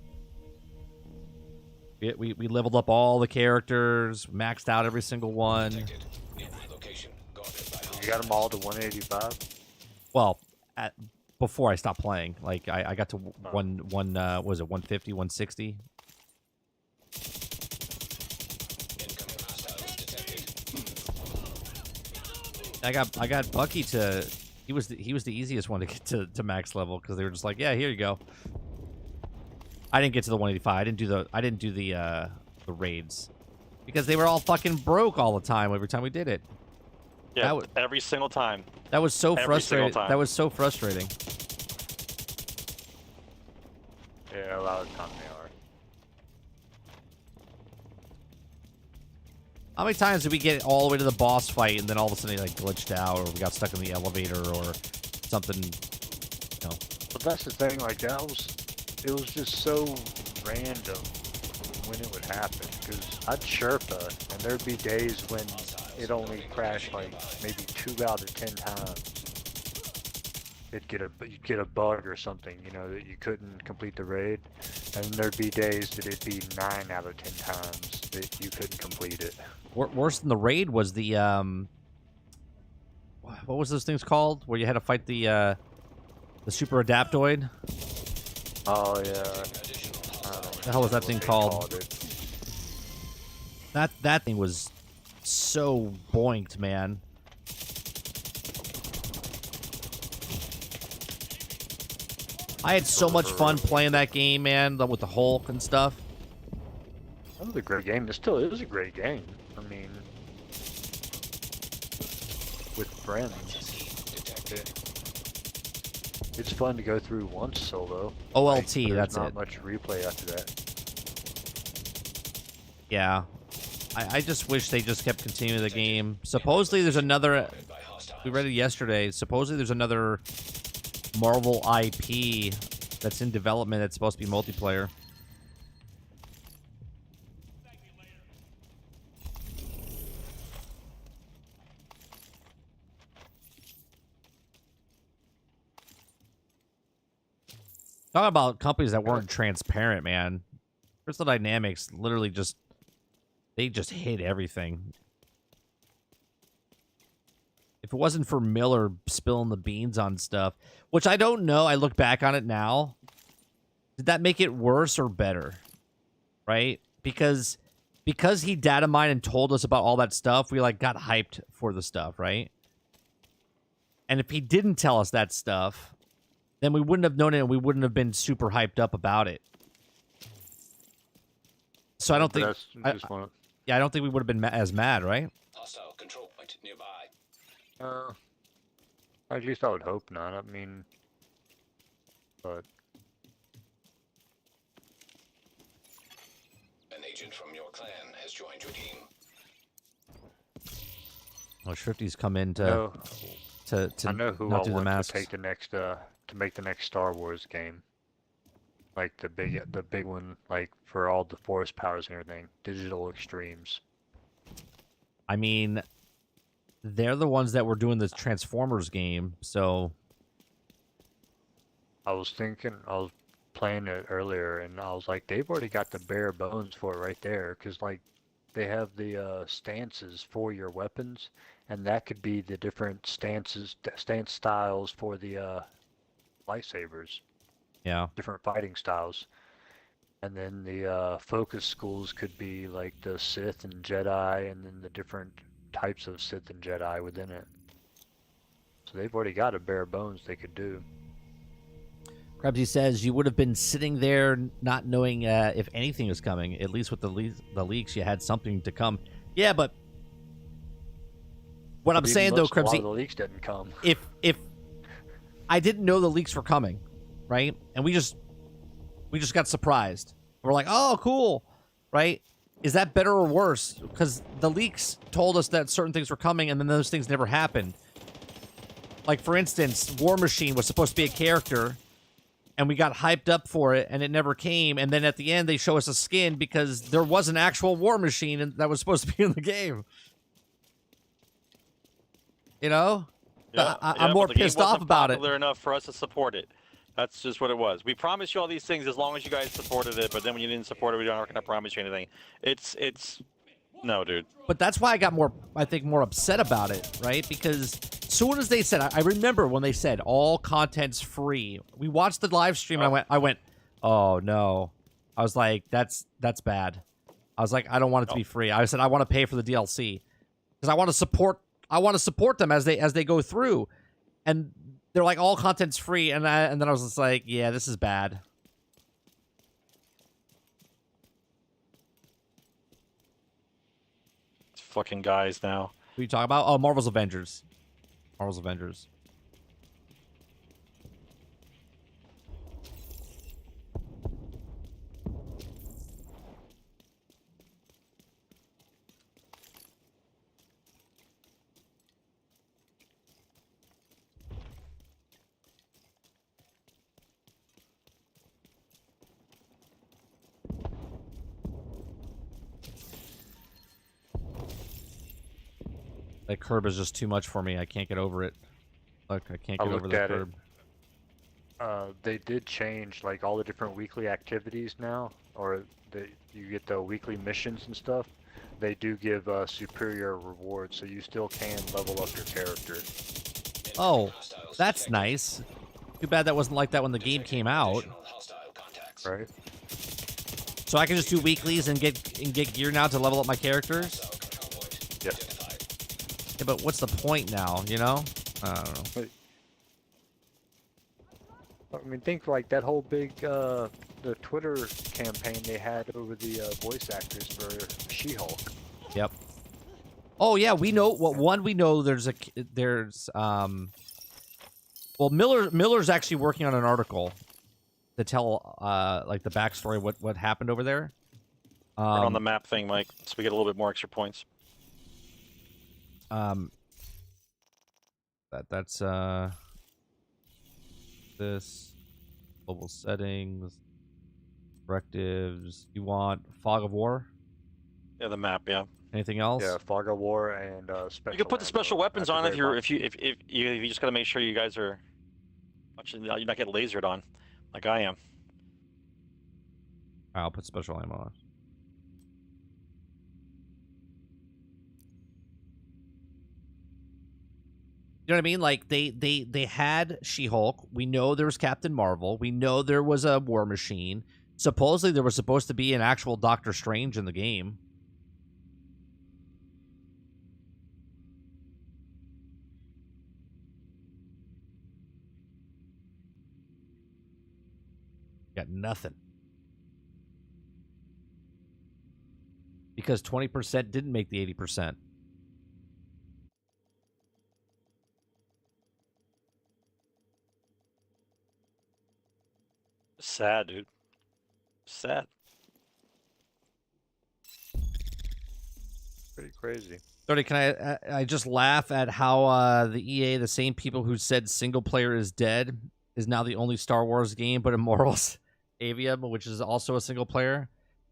We leveled up all the characters, maxed out every single one. Detected. In location. Guarded by You got them all to 185? Well, before I stopped playing, like I got to what was it 150, 160? incoming hostiles detected. I got Bucky to. He was the easiest one to get to max level because they were just like, yeah, here you go. I didn't get to the 185. I didn't do the raids because they were all fucking broke all the time every time we did it. Yeah, every single time. That was so Every frustrating. single time. That was so frustrating. Yeah, a lot of the time they are. How many times did we get all the way to the boss fight and then all of a sudden it like glitched out or we got stuck in the elevator or something? You know. But that's the thing, like it was just so random when it would happen. Because I'd Sherpa, and there'd be days when it only crashed like maybe 2 out of 10 times. You'd get a bug or something, you know, that you couldn't complete the raid, and there'd be days that it'd be 9 out of 10 times that you couldn't complete it. Worse than the raid was the what was those things called where you had to fight the super adaptoid? Oh yeah. What the hell was that thing called? That thing was so boinked, man. I had so much fun playing that game, man, with the Hulk and stuff. That was a great game. It still is a great game. I mean, with friends. It's fun to go through once solo. OLT, Like, that's not it. much replay after that. Yeah. I just wish they just kept continuing the game. Supposedly there's another... We read it yesterday. Supposedly there's another Marvel IP that's in development that's supposed to be multiplayer. Talk about companies that weren't transparent, man. Crystal Dynamics literally just... They just hid everything. If it wasn't for Miller spilling the beans on stuff, which I don't know, I look back on it now. Did that make it worse or better? Right? Because he data mined and told us about all that stuff, we like got hyped for the stuff, right? And if he didn't tell us that stuff, then we wouldn't have known it and we wouldn't have been super hyped up about it. So I don't think... Yeah, I don't think we would have been as mad, right? Hostile control point nearby. At least I would hope not. I mean, But An agent from your clan has joined your team. Well, Shrifty's come in no, to I know who not I do the want to masks. take the next to make the next Star Wars game. Like the big one, like for all the force powers and everything. Digital Extremes. I mean, they're the ones that were doing this Transformers game, so I was playing it earlier, and I was like, they've already got the bare bones for it right there, because like they have the stances for your weapons, and that could be the different stance styles for the lightsabers, yeah. different fighting styles. And then the focus schools could be like the Sith and Jedi, and then the different types of Sith and Jedi within it. So they've already got a bare bones they could do. Krebsy says you would have been sitting there not knowing if anything was coming. At least with the leaks, you had something to come. Yeah, but what I'm Even saying though, a lot Krebsy, of the leaks didn't come. if I didn't know the leaks were coming, right? And we just got surprised. We're like, oh, cool, right? Is that better or worse? Because the leaks told us that certain things were coming, and then those things never happened. Like, for instance, War Machine was supposed to be a character, and we got hyped up for it, and it never came. And then at the end, they show us a skin because there was an actual War Machine that was supposed to be in the game. You know? I'm more pissed off about it. Popular enough for us to support it. That's just what it was. We promised you all these things as long as you guys supported it, but then when you didn't support it, we aren't going to promise you anything. It's no, dude. But that's why I got more upset about it, right? Because as soon as they said, I remember when they said all content's free. We watched the live stream, and I went, oh no. I was like, that's bad. I was like, I don't want it to be free. I said I want to pay for the DLC because I want to support them as they go through, and they're like all content's free, and then I was just like, yeah, this is bad. Fucking guys now. Who you talking about? Oh, Marvel's Avengers. Marvel's Avengers. That curb is just too much for me. I can't get over it. Look, I can't get over the curb. They did change like all the different weekly activities now, or you get the weekly missions and stuff. They do give superior rewards, so you still can level up your character. Oh, that's nice. Too bad that wasn't like that when the game came out. Right. So I can just do weeklies and get gear now to level up my characters? Yep. Yeah, but what's the point now, you know? I don't know. I mean, think like that whole big the Twitter campaign they had over the voice actors for She-Hulk. Yep. Oh yeah, we know. Well, one we know there's well, Miller's actually working on an article to tell like the backstory what happened over there. We're on the map thing, Mike, so we get a little bit more extra points. That's this global settings, directives. You want Fog of War? Yeah, the map. Yeah. Anything else? Yeah, Fog of War and special. You can put the special ammo weapons at the on if very you just got to make sure you guys are watching. You're not getting lasered on, like I am. I'll put special ammo on. You know what I mean? Like they had She-Hulk. We know there was Captain Marvel. We know there was a War Machine. Supposedly there was supposed to be an actual Doctor Strange in the game. Got nothing. Because 20% didn't make the 80%. Sad, dude. Sad. Pretty crazy. 30, can I just laugh at how the EA, the same people who said single player is dead, is now the only Star Wars game, but Immortals Avium, which is also a single player.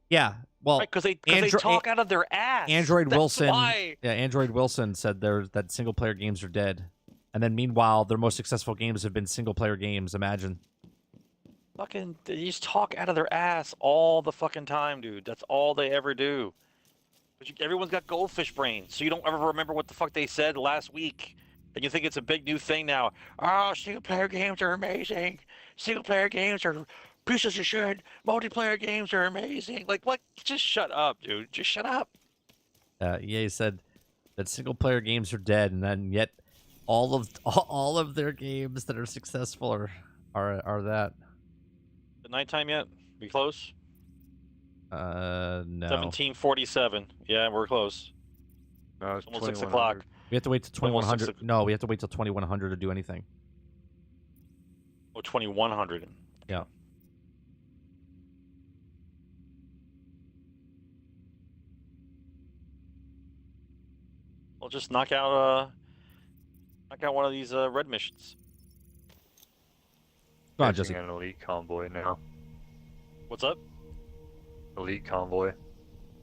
Yeah, well, Right, because they talk out of their ass. Android That's Wilson, why. yeah, Android Wilson said that single player games are dead, and then meanwhile, their most successful games have been single player games. Imagine. Fucking, they just talk out of their ass all the fucking time, dude. That's all they ever do. But everyone's got goldfish brain, so you don't ever remember what the fuck they said last week. And you think it's a big new thing now. Oh, single-player games are amazing. Single-player games are pieces of shit. Multiplayer games are amazing. Like, what? Just shut up, dude. Just shut up. EA said that single player games are dead, and then yet all of their games that are successful are that. The nighttime yet? We close? No. 17:47. Yeah, we're close. No, it's Almost 6 2100. o'clock. We have to wait till Almost 2100. No, we have to wait till 2100 to do anything. Oh, 2100. Yeah. Well, just knock out one of these red missions. Come on, Chasing Jesse. an elite convoy now. What's up? Elite convoy.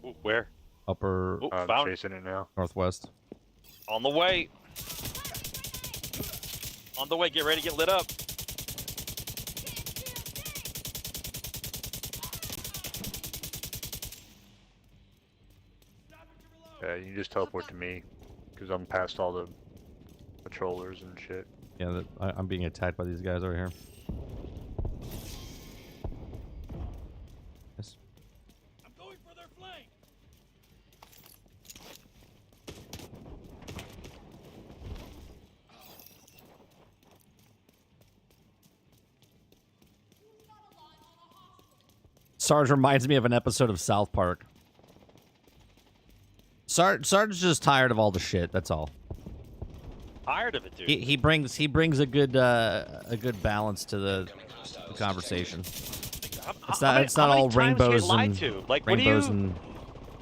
Ooh, where? Upper Ooh, I'm found chasing it now. northwest. on the way. On the way. Get ready to get lit up. Yeah, you just teleport to me, because I'm past all the patrollers and shit. Yeah, I'm being attacked by these guys over here. Yes. I'm going for their flank. Sarge reminds me of an episode of South Park. Sarge's just tired of all the shit. That's all. Tired of it, dude. He brings a good balance to the conversation. It's not all rainbows and Like, rainbows and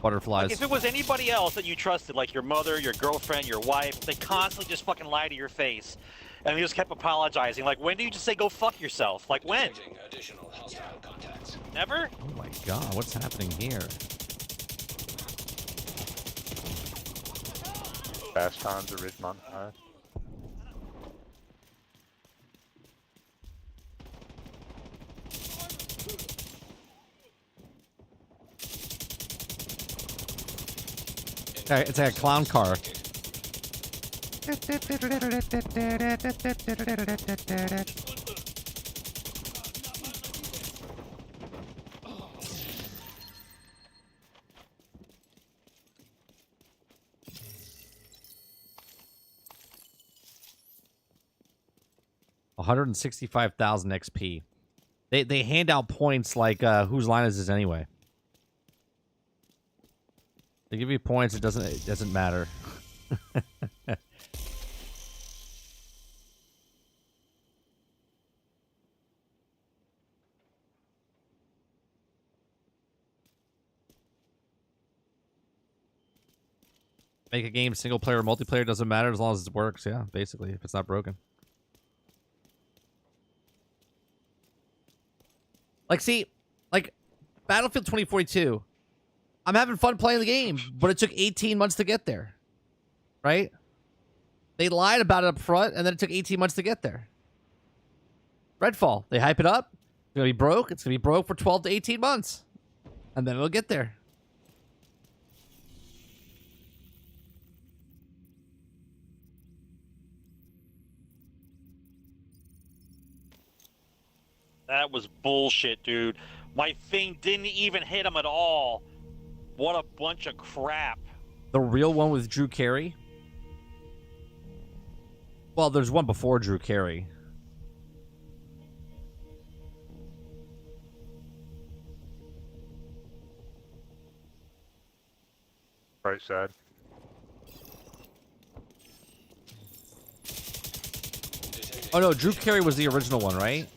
butterflies. If it was anybody else that you trusted, like your mother, your girlfriend, your wife, they constantly just fucking lie to your face. And they just kept apologizing. Like, when do you just say, go fuck yourself? Like, when? Additional hostile contacts. Never? Oh my god, what's happening here? Fast times of Ridgemont High. It's like a clown car. $165,000 XP. They hand out points like whose line is this anyway? They give you points. It doesn't matter. Make a game single player or multiplayer, doesn't matter as long as it works. Yeah, basically, if it's not broken. Like, see, like Battlefield 2042. I'm having fun playing the game, but it took 18 months to get there. Right? They lied about it up front, and then it took 18 months to get there. Redfall, they hype it up. It's going to be broke. It's going to be broke for 12 to 18 months. And then it'll get there. That was bullshit, dude. My thing didn't even hit him at all. What a bunch of crap. The real one with Drew Carey? Well, there's one before Drew Carey. Right side. Oh no, Drew Carey was the original one, right?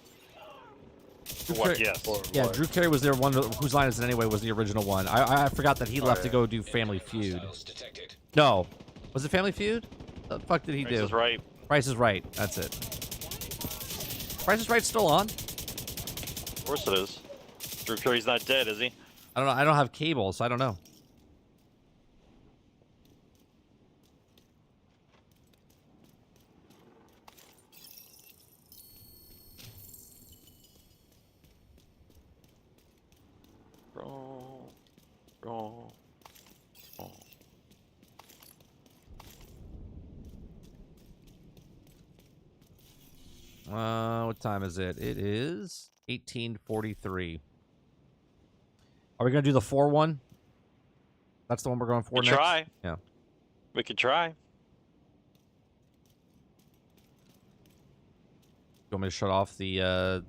Drew What? Carey, Yes. yeah, Drew Carey was their one. Whose Line Is It Anyway was the original one. I forgot that he left to go do Family Feud. Hostiles detected. No, was it Family Feud? What the fuck did he Price do? is Right. Price is Right. That's it. Price is Right still on? Of course it is. Drew Carey's not dead, is he? I don't know. I don't have cable, so I don't know. Roll. What time is it? It is 18:43. Are we gonna do the 4-1? That's the one we're going for We next. try. Yeah. We could try. You want me to shut off the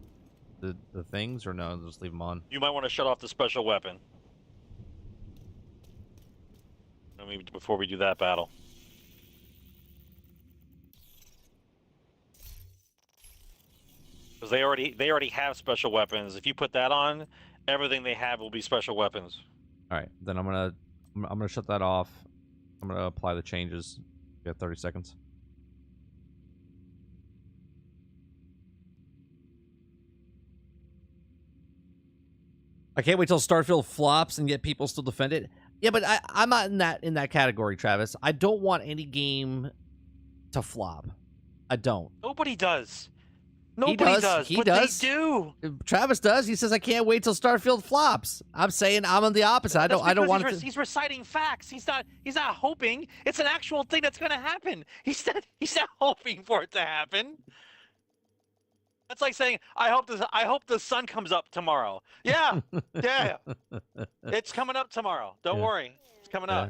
things, or no? Just leave them on. You might want to shut off the special weapon. I mean, before we do that battle. Because they already have special weapons. If you put that on, everything they have will be special weapons. All right, then I'm gonna shut that off. I'm gonna apply the changes. You have 30 seconds. I can't wait till Starfield flops and yet people still defend it. Yeah, but I'm not in that category, Travis. I don't want any game to flop. I don't. Nobody does. He Nobody does. He but does. they do. Travis does. He says I can't wait till Starfield flops. I'm saying I'm on the opposite. I don't want it to... He's reciting facts. He's not hoping. It's an actual thing that's going to happen. He's not hoping for it to happen. That's like saying I hope the sun comes up tomorrow. Yeah. Yeah. It's coming up tomorrow. Don't worry. It's coming up.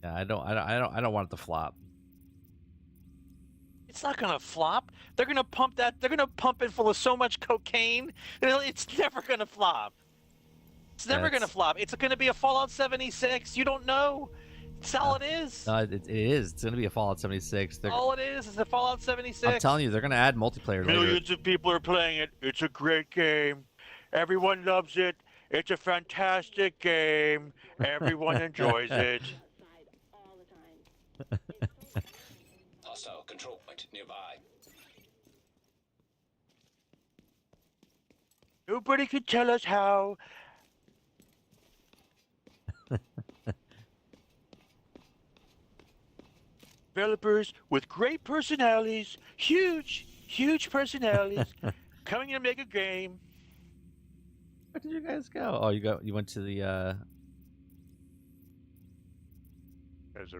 Yeah, I don't want it to flop. It's not gonna flop. They're gonna pump that. They're gonna pump it full of so much cocaine. It's never gonna flop. It's never gonna flop. It's gonna be a Fallout 76. You don't know. That's all it is. It is. It's gonna be a Fallout 76. All it is a Fallout 76. I'm telling you, they're gonna add multiplayer. Millions of people are playing it. It's a great game. Everyone loves it. It's a fantastic game. Everyone enjoys it. Hostile control point nearby. Nobody can tell us how. Developers with great personalities, huge personalities, coming to make a game. Where did you guys go? Oh, you went to the There's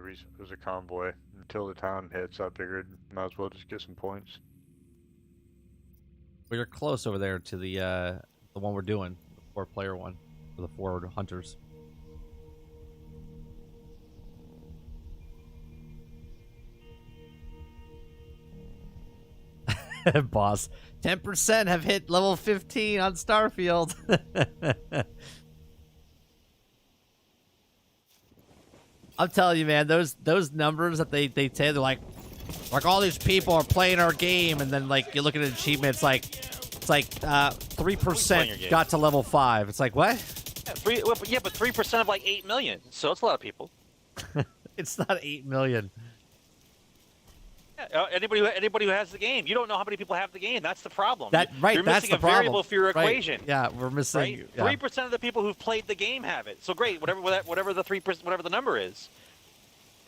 a convoy. Until the town hits, I figured might as well just get some points. Well, you're close over there to the one we're doing, the 4-player one, for the 4 hunters. Boss, 10% have hit level 15 on Starfield. I'm telling you, man, those numbers that they say, they're like all these people are playing our game, and then like you look at an achievement, it's like 3% got to level 5. It's like, what? Yeah, but 3% of like 8 million, so it's a lot of people. It's not 8 million. Yeah, anybody who has the game, you don't know how many people have the game. That's the problem. You're that's missing the a problem. variable for your Right. equation. Yeah, we're missing. Right? 3% of the people who've played the game have it. So great, whatever the 3%, whatever the number is.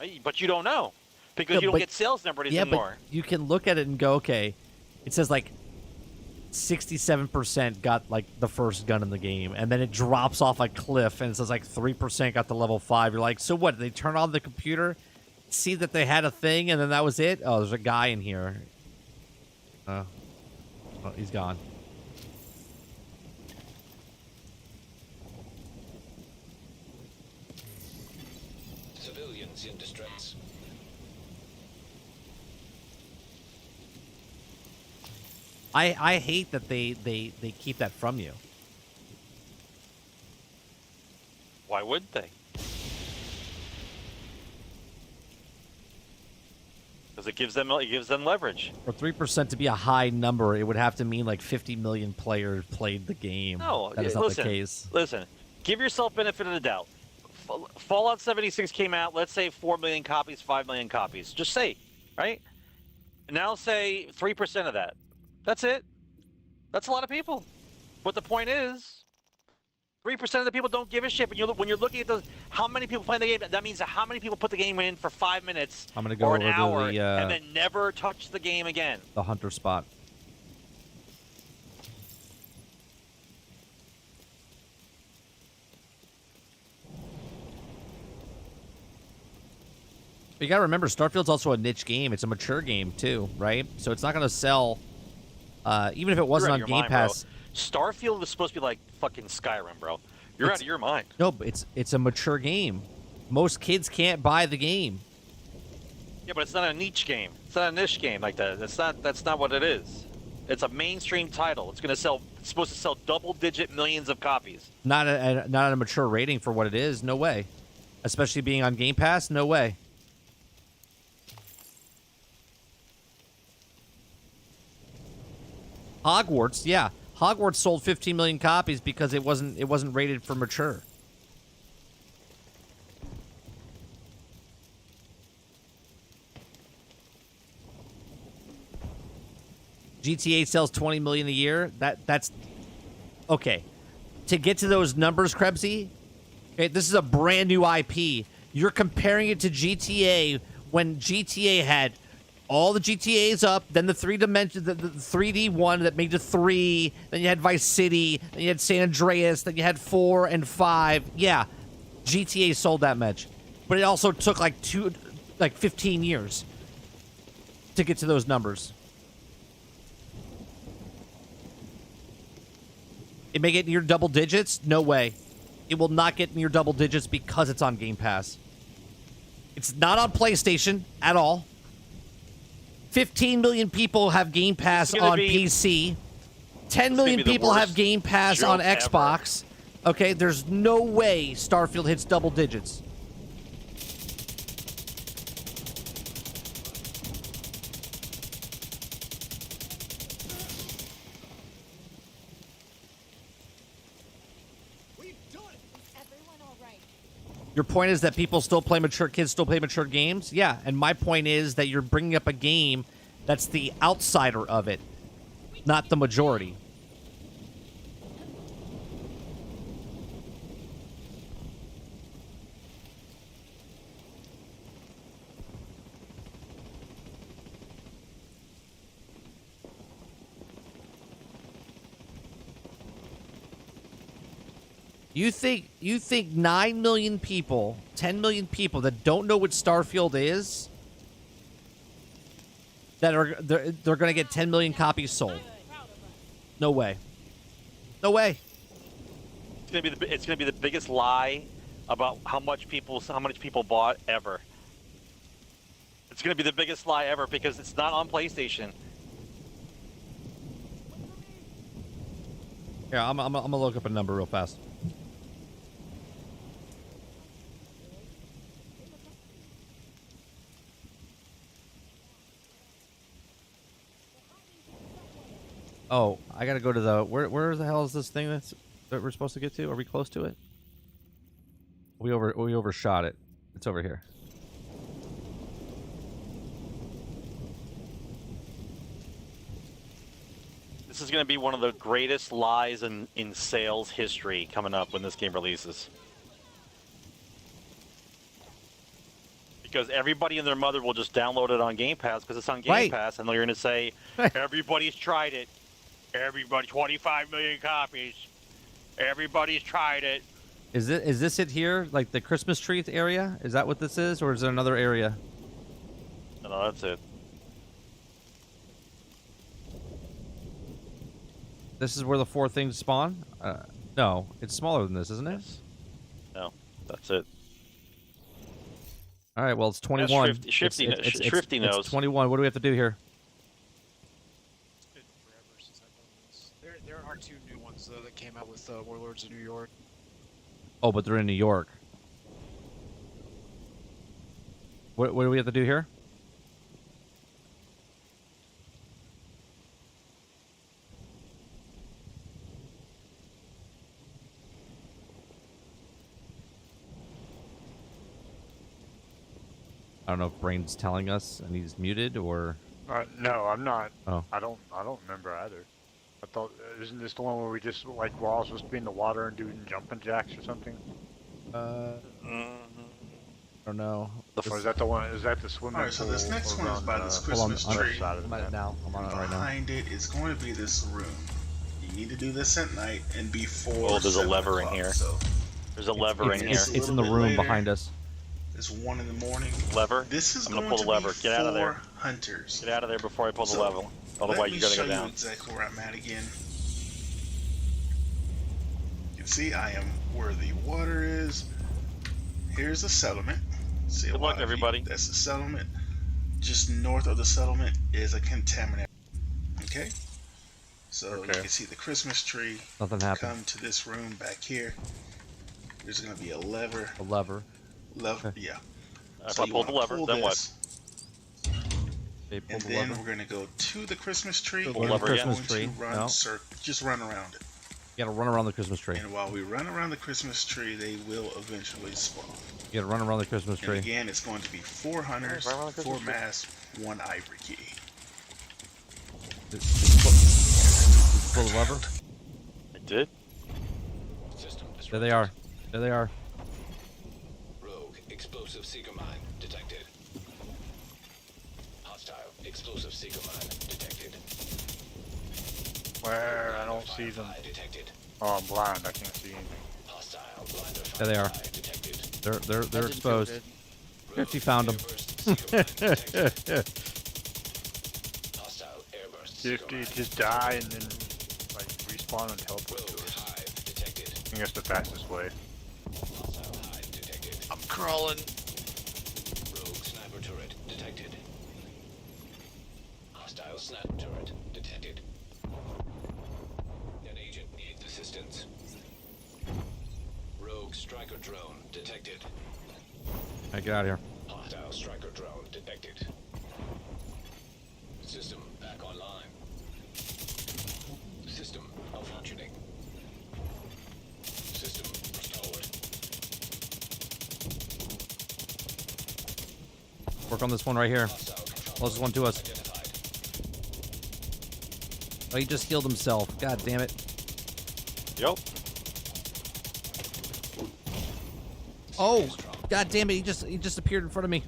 Right? But you don't know because you don't get sales numbers anymore. But you can look at it and go, okay, it says like 67% got like the first gun in the game, and then it drops off a cliff, and it says like 3% got to level 5. You're like, so what? Did they turn on the computer, see that they had a thing, and then that was it? Oh, there's a guy in here. Oh, he's gone. Civilians in distress. I hate that they keep that from you. Why wouldn't they? it gives them leverage. For 3% to be a high number, it would have to mean like 50 million players played the game. No, that is not the case. Listen, give yourself benefit of the doubt. Fallout 76 came out. Let's say 4 million copies, 5 million copies. Just say, right? And now say 3% of that. That's it. That's a lot of people. But the point is, 3% of the people don't give a shit. When you're looking at how many people playing the game, that means how many people put the game in for 5 minutes I'm gonna go or an over to hour the, and then never touch the game again. The hunter spot. You gotta remember, Starfield's also a niche game. It's a mature game too, right? So it's not gonna sell, even if it wasn't on Game Pass. Bro. Starfield is supposed to be like fucking Skyrim, bro. You're out of your mind. No, but it's a mature game. Most kids can't buy the game. Yeah, but it's not a niche game. It's not a niche game like that. That's not what it is. It's a mainstream title. It's supposed to sell double-digit millions of copies. Not a mature rating for what it is. No way. Especially being on Game Pass. No way. Hogwarts, yeah. Hogwarts sold 15 million copies because it wasn't rated for mature. GTA sells 20 million a year. That's okay. To get to those numbers, Krebsy, okay, this is a brand new IP. You're comparing it to GTA when GTA had all the GTAs up, then the 3D one that made it 3, then you had Vice City, then you had San Andreas, then you had 4 and 5. Yeah, GTA sold that much. But it also took like 15 years to get to those numbers. It may get near double digits? No way. It will not get near double digits because it's on Game Pass. It's not on PlayStation at all. 15 million people have Game Pass on PC. 10 million people have Game Pass on Xbox. Okay, there's no way Starfield hits double digits. Your point is that kids still play mature games? Yeah, and my point is that you're bringing up a game that's the outsider of it, not the majority. You think 9 million people, 10 million people that don't know what Starfield is, they're going to get 10 million copies sold? No way. No way. It's gonna be the biggest lie about how much people bought ever. It's gonna be the biggest lie ever because it's not on PlayStation. Yeah, I'm gonna look up a number real fast. Oh, I gotta go to the where the hell is this thing that we're supposed to get to? Are we close to it? We overshot it. It's over here. This is going to be one of the greatest lies in sales history coming up when this game releases. Because everybody and their mother will just download it on Game Pass because it's on Game Pass, and they're going to say, everybody's tried it. Everybody, 25 million copies. Everybody's tried it. Is this it here? Like the Christmas tree area? Is that what this is? Or is there another area? No, that's it. This is where the 4 things spawn? No, it's smaller than this, isn't it? No, that's it. All right, well, it's 21. Shifty knows. It's 21. What do we have to do here? There are 2 new ones, though, that came out with Warlords of New York. Oh, but they're in New York. What do we have to do here? I don't know if Brain's telling us and he's muted or. No, I'm not. Oh. I don't remember either. I thought, isn't this the one where we just, like, we're all supposed to be in the water and doing jumping jacks or something? I don't know. Or is that the one, is that the swimming pool? Alright, so this next over one is on by the this Hold on, Christmas I'm tree. side of the on it map? now. I'm on it right now. Behind it is going to be this room. You need to do this at night and before. Oh, there's a 7 lever in o'clock, here. So There's a lever in here. It's a It's in little the bit room later. behind us. it's 1 in the morning. Lever. This is I'm going gonna pull to the lever. be Get out of there. 4 hunters. Get out of there before I pull the So, lever. Otherwise, you gotta go Let me show down. you exactly where I'm at again. You can see I am where the water is. Here's the settlement. See a Good lot luck, of you. everybody. That's the settlement. Just north of the settlement is a contaminant. Okay? So you Okay. can see the Christmas tree. Nothing happened. Come to this room back here. There's going to be a lever. A lever. Yeah. If So I you pull the wanna lever, pull then what? this, Okay, pull And the then lever. we're going to go to the Christmas tree. Pull the and lever we're again? going Christmas tree. to run No. just run around it. You gotta run around the Christmas tree. And while we run around the Christmas tree, they will eventually spawn. You gotta run around the Christmas And tree. again, it's going to be 4 hunters, Right around the 4 Christmas tree. masks, 1 ivory key. Just pull the lever. I did. System disrupted. There they are. There they are. Rogue explosive seeker mine detected. Hostile explosive seeker mine detected. Where? I don't see them. Firefly detected. Oh, I'm blind. I can't see anything. Hostile blinder There they are. firefly detected. They're That didn't feel exposed. good. Yes, you found them. Airburst seeker mine detected. Hostile airburst You have seeker to mine. just die and then, like, respawn and teleport to Rogue us. hive detected. I think that's the fastest way. Hostile hive detected. I'm crawling. Rogue sniper turret detected. Hostile sniper turret detected. An agent needs assistance. Rogue striker drone detected. Alright, get out of here. Hostile striker drone detected. System back online. System malfunctioning. System restored. Work on this one right here. Hostile control Closest one to us. identified. Oh, he just healed himself. God damn it. Yep. Oh, god damn it. He just appeared in front of me.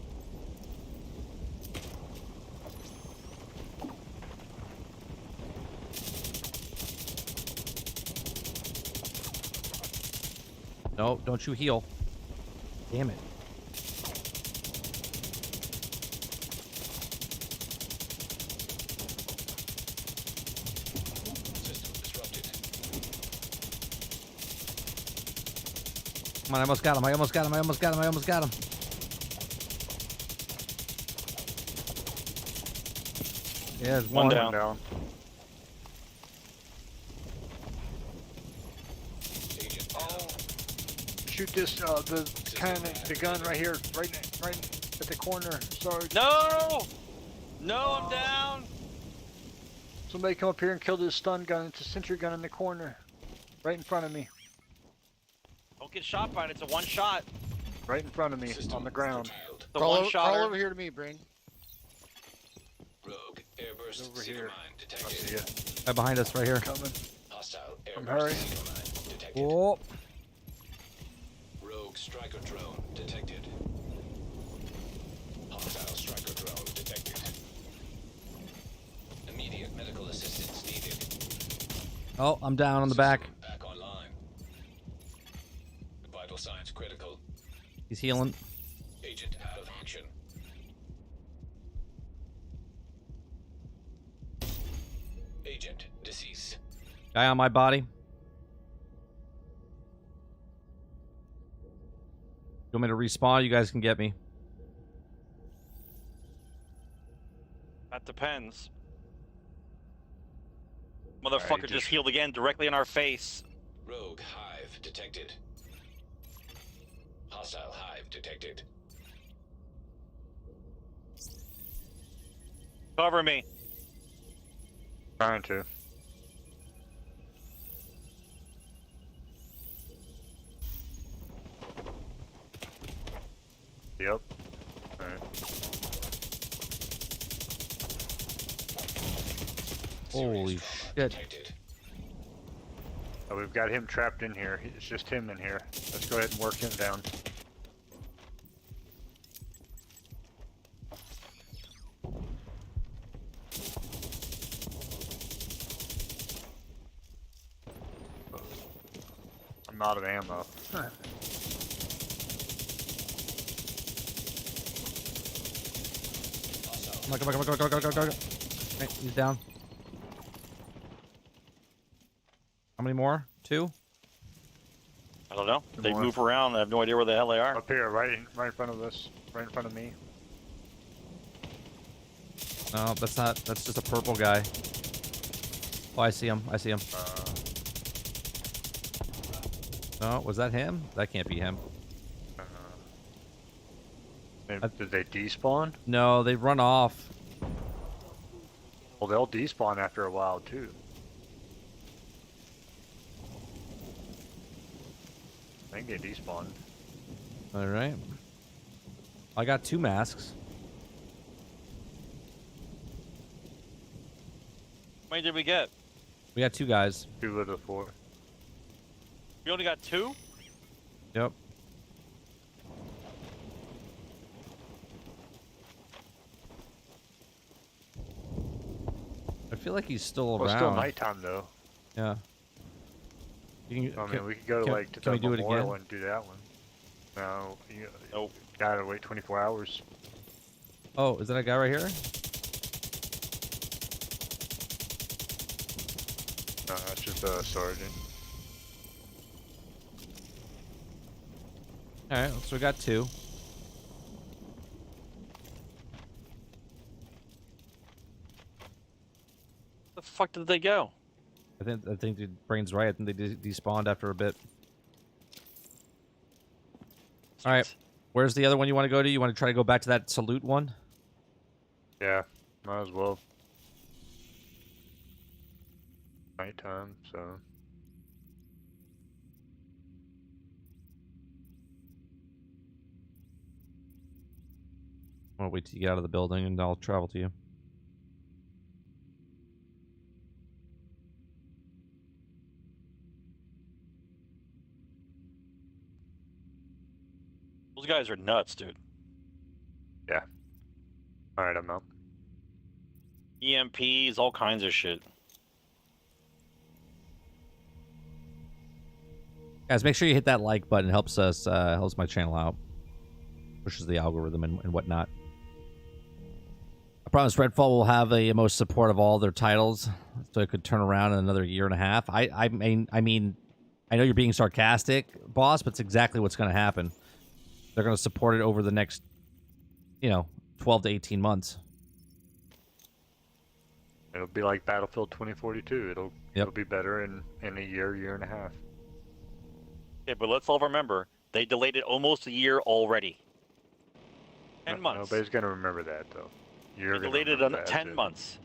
No, don't you heal. Damn it. System disrupted. Come on, I almost got him. I almost got him. I almost got him. I almost got him. Yeah, there's One one. down. Agent Shoot this, the cannon, the gun right here, right at the corner. Sorry. No! No, I'm down! Somebody come up here and kill this stun gun. It's a sentry gun in the corner, right in front of me. Don't get shot by it. It's a one shot. Right in front of me, system on the ground. curtailed. The Crawl one over, shot. crawl over here to me, Brain. Rogue airburst Over seeker here. mine I detected. see it. Right behind us, right here. Coming. Hostile I'm airburst hurrying. seeker mine detected. Oh, Rogue striker drone detected. Hostile striker drone detected. Immediate medical assistance needed. oh, I'm down on the back. System back online. Vital signs critical. He's healing. Agent out of action. Agent deceased. Guy on my body. You want me to respawn? You guys can get me. That depends. Motherfucker just- just healed again directly in our face. Rogue hive detected. Hostile hive detected. Cover me. Trying to. Yep. Alright. Holy Serious trauma shit. detected. Oh, we've got him trapped in here. It's just him in here. Let's go ahead and work him down. I'm out of ammo. Come on, come on, come on, come on, come on, come on. Okay, he's down. How many more? 2? I don't know. Two They more. move around. I have no idea where the hell they are. Up here, right in front of us. Right in front of me. No, that's not. That's just a purple guy. Oh, I see him. I see him. No, was that him? That can't be him. Did they despawn? No, they run off. Well, they'll despawn after a while, too. I think they despawned. All right. I got 2 masks. How many did we get? We got 2 guys. 2 of the 4. We only got 2? Yep. I feel like he's still Well, around. it's still nighttime, though. Yeah. You I mean, we could go to, like, to can the we do it memorial again? and do that one. No, you Nope. gotta wait 24 hours. Oh, is that a guy right here? No, that's just a sergeant. All right, so we got 2. Where the fuck did they go? I think the brain's right. I think they despawned after a bit. All right, where's the other one you want to go to? You want to try to go back to that salute one? Yeah, might as well. Nighttime, so. I want to wait till you get out of the building, and I'll travel to you. Those guys are nuts, dude. Yeah. Alright, I'm out. EMPs, all kinds of shit. Guys, make sure you hit that like button. It helps us, helps my channel out. Pushes the algorithm and whatnot. I promise Redfall will have a most support of all their titles, so it could turn around in another year and a half. I mean, I know you're being sarcastic, boss, but it's exactly what's going to happen. They're going to support it over the next, 12 to 18 months. It'll be like Battlefield 2042. It'll be better in a year and a half. Yeah, but let's all remember, they delayed it almost a year already. 10 months. Nobody's gonna remember that though. You're They gonna delayed it remember on that 10 shit. months.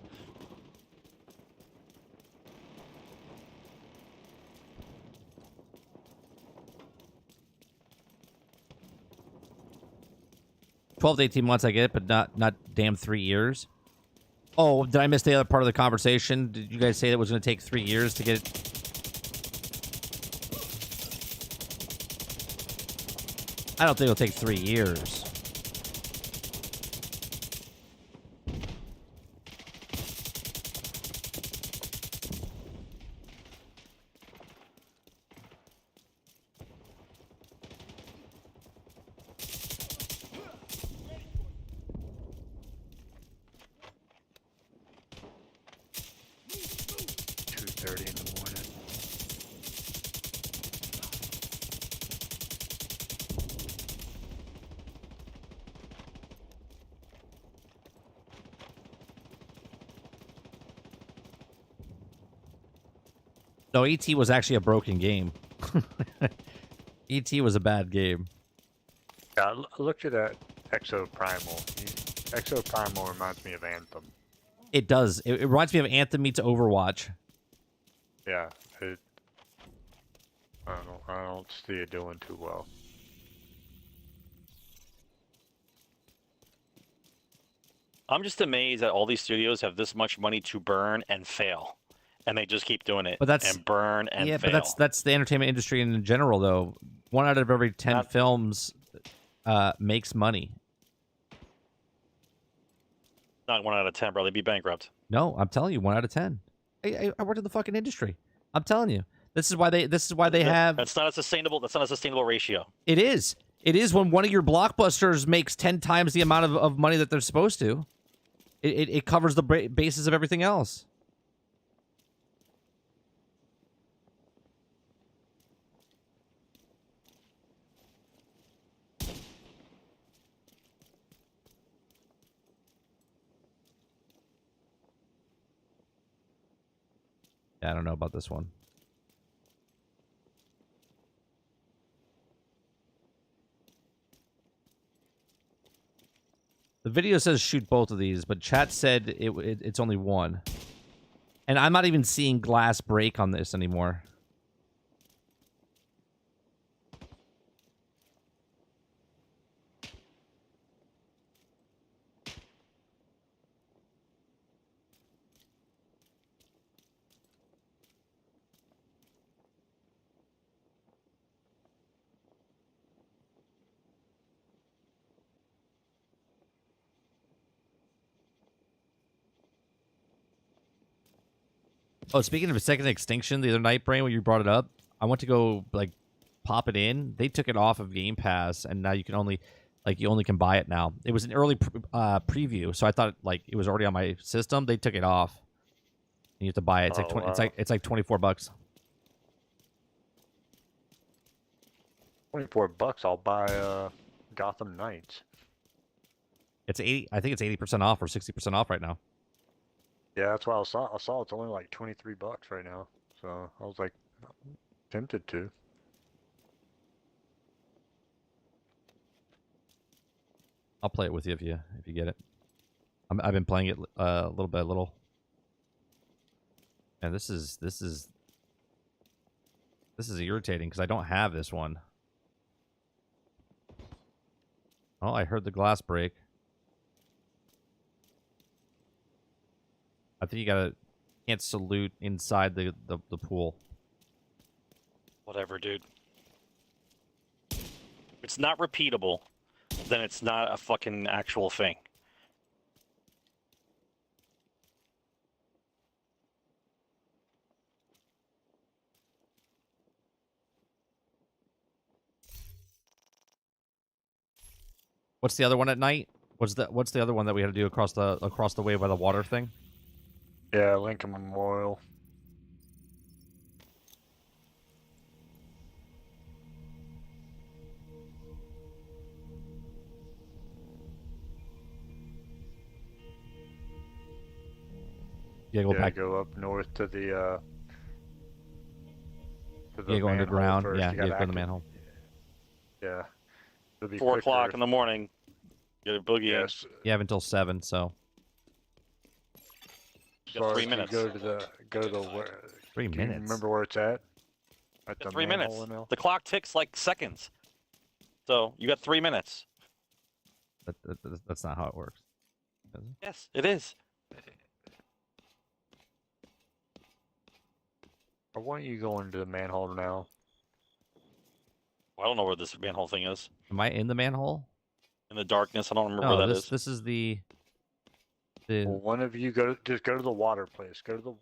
$12 to 18 months, I get it, but not damn 3 years. Oh, did I miss the other part of the conversation? Did you guys say that it was going to take 3 years to get it? I don't think it'll take 3 years. In the morning. No, ET was actually a broken game. ET was a bad game. Yeah, look at that Exo Primal. Exo Primal reminds me of Anthem. It does. It reminds me of Anthem meets Overwatch. Yeah, I don't see it doing too well. I'm just amazed that all these studios have this much money to burn and fail, and they just keep doing it. But that's and burn and yeah, fail. but that's the entertainment industry in general, though. 1 out of every 10 films makes money. Not 1 out of 10, bro. They'd be bankrupt. No, I'm telling you, 1 out of 10. I worked in the fucking industry. I'm telling you, this is why they have. That's not a sustainable. That's not a sustainable ratio. It is. It is when one of your blockbusters makes 10 times the amount of money that they're supposed to. It covers the basis of everything else. Yeah, I don't know about this one. The video says shoot both of these, but chat said it's only one. And I'm not even seeing glass break on this anymore. Oh, speaking of a second extinction, the other night, Brain, when you brought it up, I went to go like pop it in. They took it off of Game Pass, and now you can only can buy it now. It was an early preview, so I thought like it was already on my system. They took it off. And you have to buy it. It's it's like $24. $24. I'll buy Gotham Knights. It's 80. I think it's 80% off or 60% off right now. Yeah, that's why I saw it's only like $23 right now. So I was like tempted to. I'll play it with you if you get it. I've been playing it little by little. And this is irritating because I don't have this one. Oh, I heard the glass break. I think you can't salute inside the pool. Whatever, dude. If it's not repeatable, then it's not a fucking actual thing. What's the other one at night? What's the other one that we had to do across the way by the water thing? Yeah, Lincoln Memorial. Yeah, go up north to the go underground. First. Yeah, go in the manhole. Yeah. 4 o'clock in the morning. Get a boogie. Yes. You have until 7, so. You got 3 minutes. Go to the where? 3 minutes. You remember where it's at? At the 3 minutes. Now? The clock ticks like seconds. So you got 3 minutes. That's not how it works. Yes, it is. I want you going to the manhole now. I don't know where this manhole thing is. Am I in the manhole? In the darkness, I don't remember where that is. This is the. Well, one of you just go to the water place. Go to the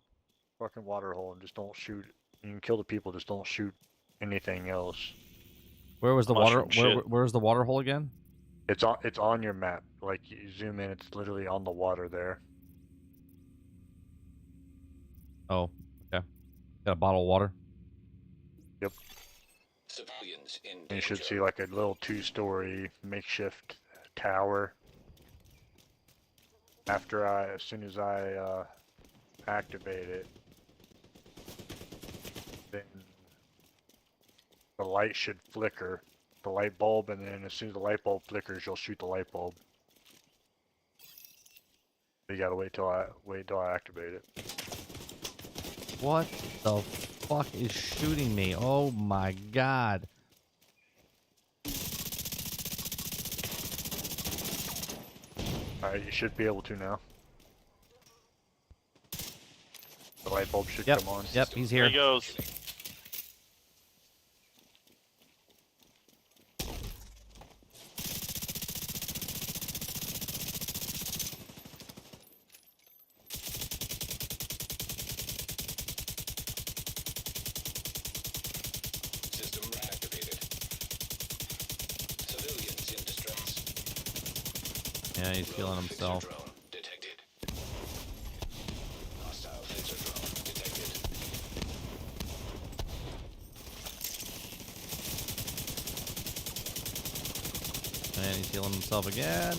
fucking water hole and just don't shoot. You can kill the people, just don't shoot anything else. Where was the water? Where's the water hole again? It's on your map. Like you zoom in, it's literally on the water there. Oh, okay. Got a bottle of water. Yep. Civilians in And you should see like a little 2-story makeshift tower. As soon as I activate it, then the light should flicker, the light bulb, and then as soon as the light bulb flickers, you'll shoot the light bulb. You gotta wait till I activate it. What the fuck is shooting me? Oh my god. Alright, you should be able to now. The light bulb should Yep. come on. Yep. He's There here. he goes. System reactivated. Civilians in distress. Yeah, he's healing himself. Drone detected. Hostile phaser drone detected. And he's healing himself again.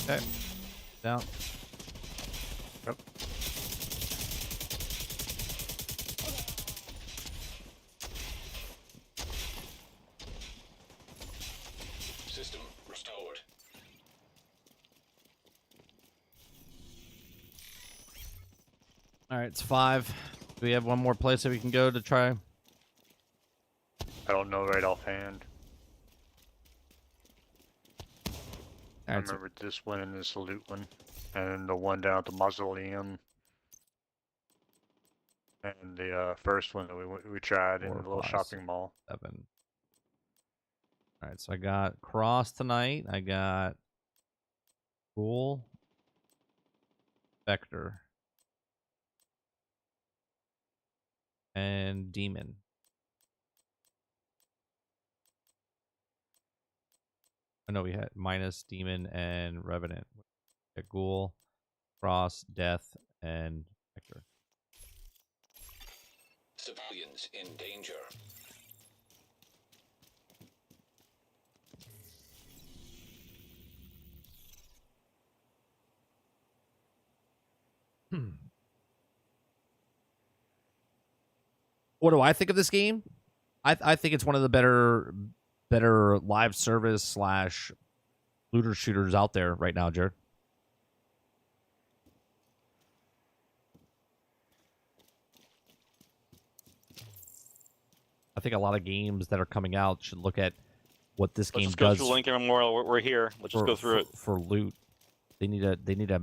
Okay. Down. Yep. System restored. All right, it's 5. Do we have one more place that we can go to try? I don't know right offhand. I All right, so remember this one and this loot one. And the one down at the mausoleum. And the first one that we tried in 4, the little 5, shopping mall. 7. All right, so I got Cross tonight. I got Ghoul, Vector, and Demon. I know we had minus Demon and Revenant. We got Ghoul, Cross, Death, and Vector. Civilians in danger. What do I think of this game? I think it's one of the better live service slash looter shooters out there right now, Jared. I think a lot of games that are coming out should look at what this game Let's go does through Lincoln Memorial. We're here. Let's just go through it. for loot. They need a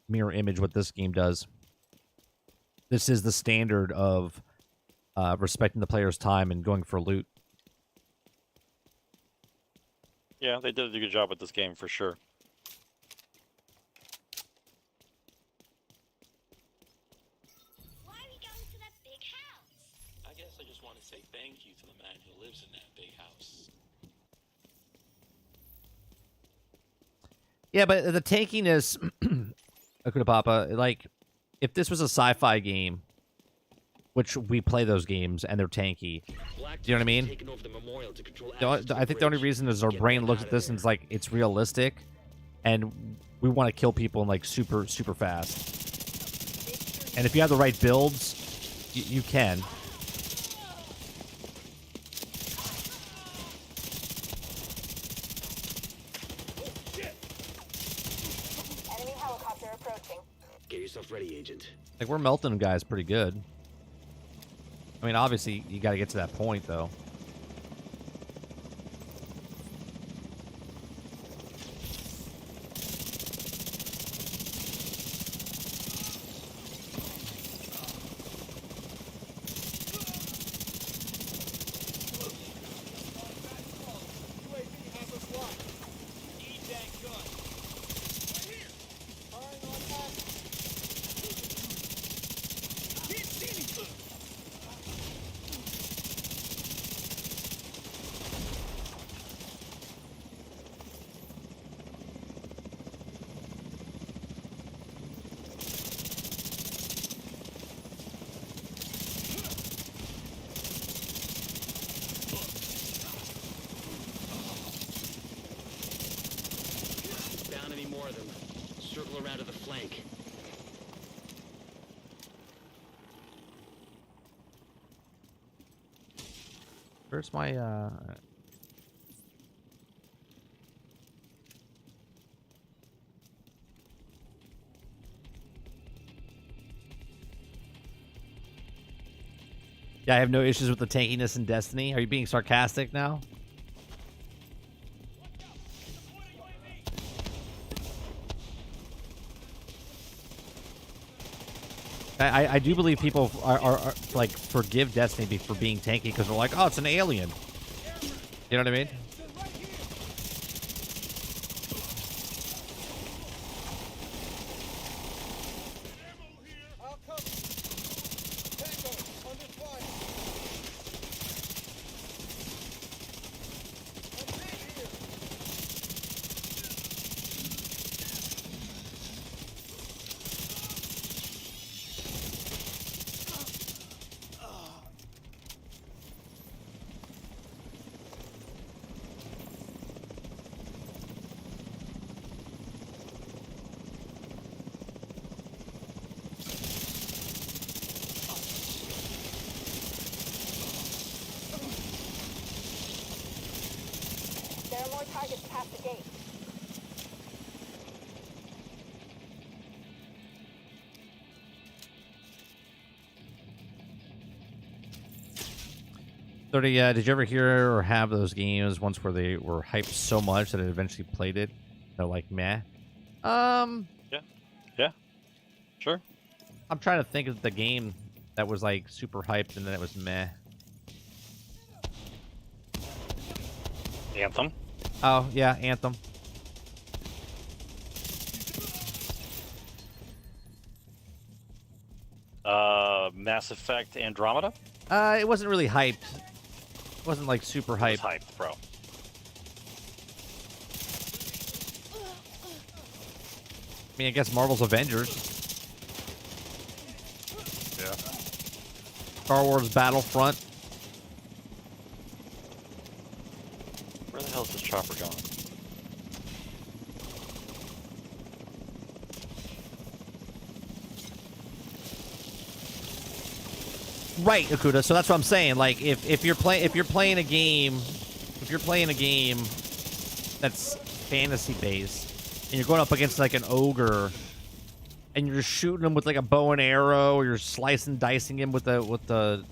mirror image what this game does. This is the standard of respecting the player's time and going for loot. Yeah, they did a good job with this game for sure. Why are we going to that big house? I guess I just want to say thank you to the man who lives in that big house. Yeah, but the tankiness, Akuta Papa, like, if this was a sci-fi game, which we play those games and they're tanky, do you know what I mean? I think the only reason is our brain looks at this and it's like, it's realistic, and we want to kill people in like super fast. And if you have the right builds, you can. Enemy helicopter approaching. Get yourself ready, Agent. Like, we're melting them guys pretty good. I mean, obviously, you got to get to that point, though. Down any more of them. Circle around to the flank. Where's my, Yeah, I have no issues with the tankiness in Destiny. Are you being sarcastic now? I do believe people are like forgive Destiny for being tanky because they're like, oh, it's an alien. You know what I mean? There are more targets past the gate. Did you ever hear or have those games once where they were hyped so much that it eventually played it? They're like, meh. Yeah. Sure. I'm trying to think of the game that was like super hyped and then it was meh. Anthem. Oh, yeah, Anthem. Mass Effect Andromeda. It wasn't really hyped. It wasn't like super It was hyped. hyped, bro. I mean, I guess Marvel's Avengers. Yeah. Star Wars Battlefront. Where the hell is this chopper going? Right, Akuda. So that's what I'm saying. Like, if you're playing a game that's fantasy based, and you're going up against like an ogre, and you're shooting him with like a bow and arrow, or you're slicing, dicing him with a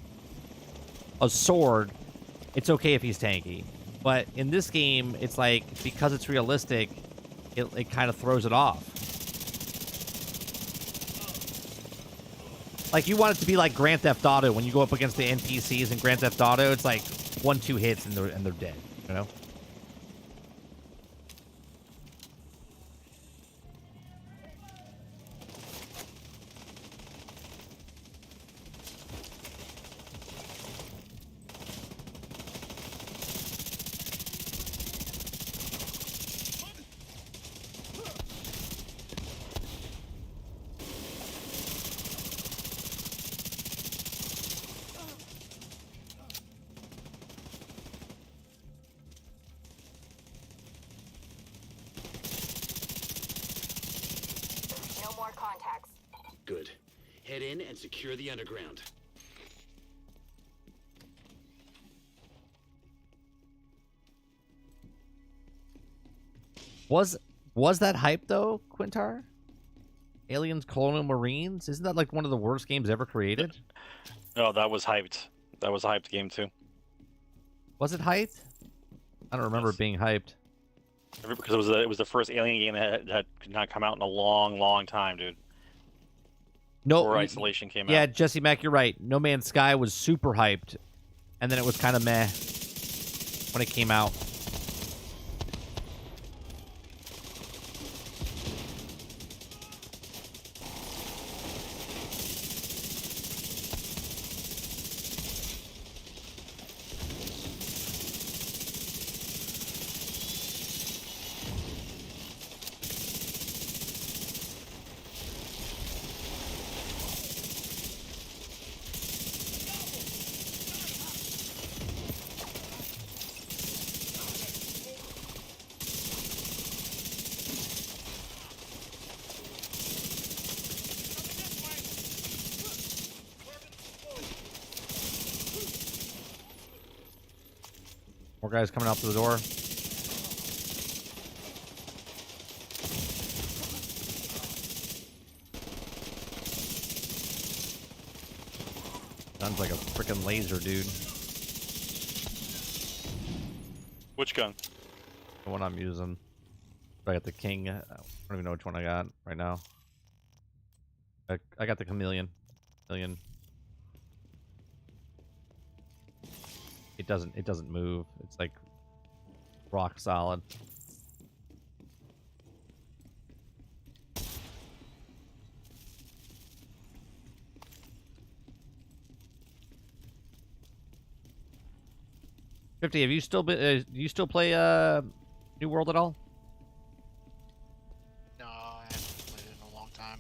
sword, it's okay if he's tanky. But in this game, it's like because it's realistic, it kind of throws it off. Like, you want it to be like Grand Theft Auto when you go up against the NPCs in Grand Theft Auto. It's like 1-2 hits and they're dead, you know? No more contacts. Good. Head in and secure the underground. Was that hype though, Quintar? Aliens Colonial Marines? Isn't that like one of the worst games ever created? No, that was hyped. That was a hyped game too. Was it hyped? I don't remember it being hyped. Because it was the first Alien game that could not come out in a long time, dude. No, Before Isolation came yeah, out. Jesse Mack, you're right. No Man's Sky was super hyped, and then it was kind of meh when it came out. More guys coming out through the door. Sounds like a freaking laser, dude. Which gun? The one I'm using. I got the King. I don't even know which one I got right now. I got the Chameleon. It doesn't move. It's like rock solid. $50. Have you still been? Do you still play New World at all? No, I haven't played it in a long time.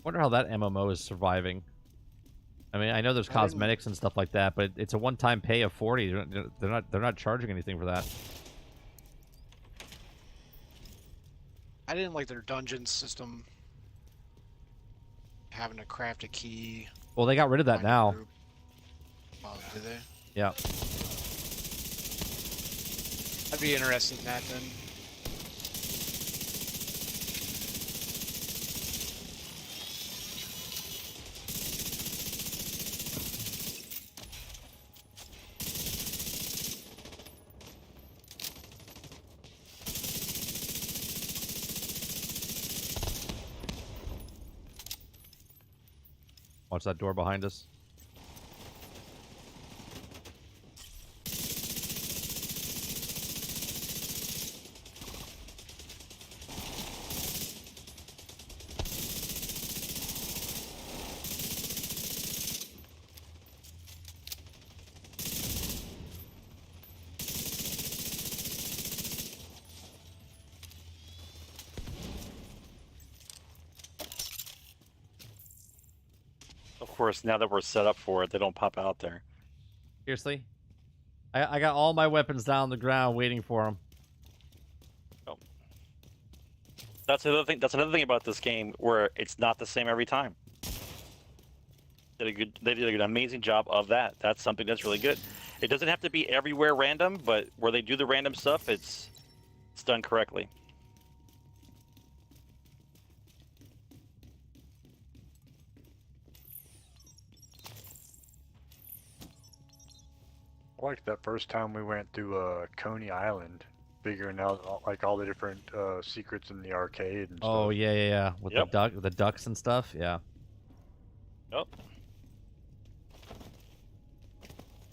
Wonder how that MMO is surviving. I mean, I know there's cosmetics and stuff like that, but it's a one-time pay of 40. They're not charging anything for that. I didn't like their dungeon system. Having to craft a key. Well, they got rid of that find a now. group. Oh, did they? Yeah. I'd be interested in that then. Watch that door behind us. Of course, now that we're set up for it, they don't pop out there. Seriously? I got all my weapons down on the ground waiting for them. Oh. That's another thing. That's another thing about this game where it's not the same every time. They did an amazing job of that. That's something that's really good. It doesn't have to be everywhere random, but where they do the random stuff, it's done correctly. I liked that first time we went through Coney Island, figuring out like all the different secrets in the arcade and stuff. Oh yeah. With Yep. the ducks and stuff. Yeah. Yep.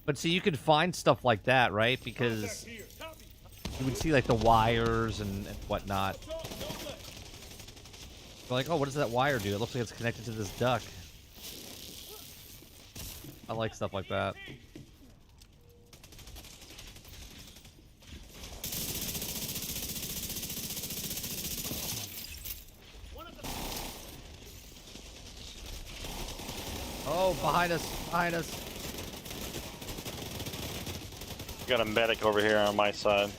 But see, you could find stuff like that, right? Because you would see like the wires and whatnot. You're like, oh, what does that wire do? It looks like it's connected to this duck. I like stuff like that. Oh, behind us, behind us. Got a medic over here on my side.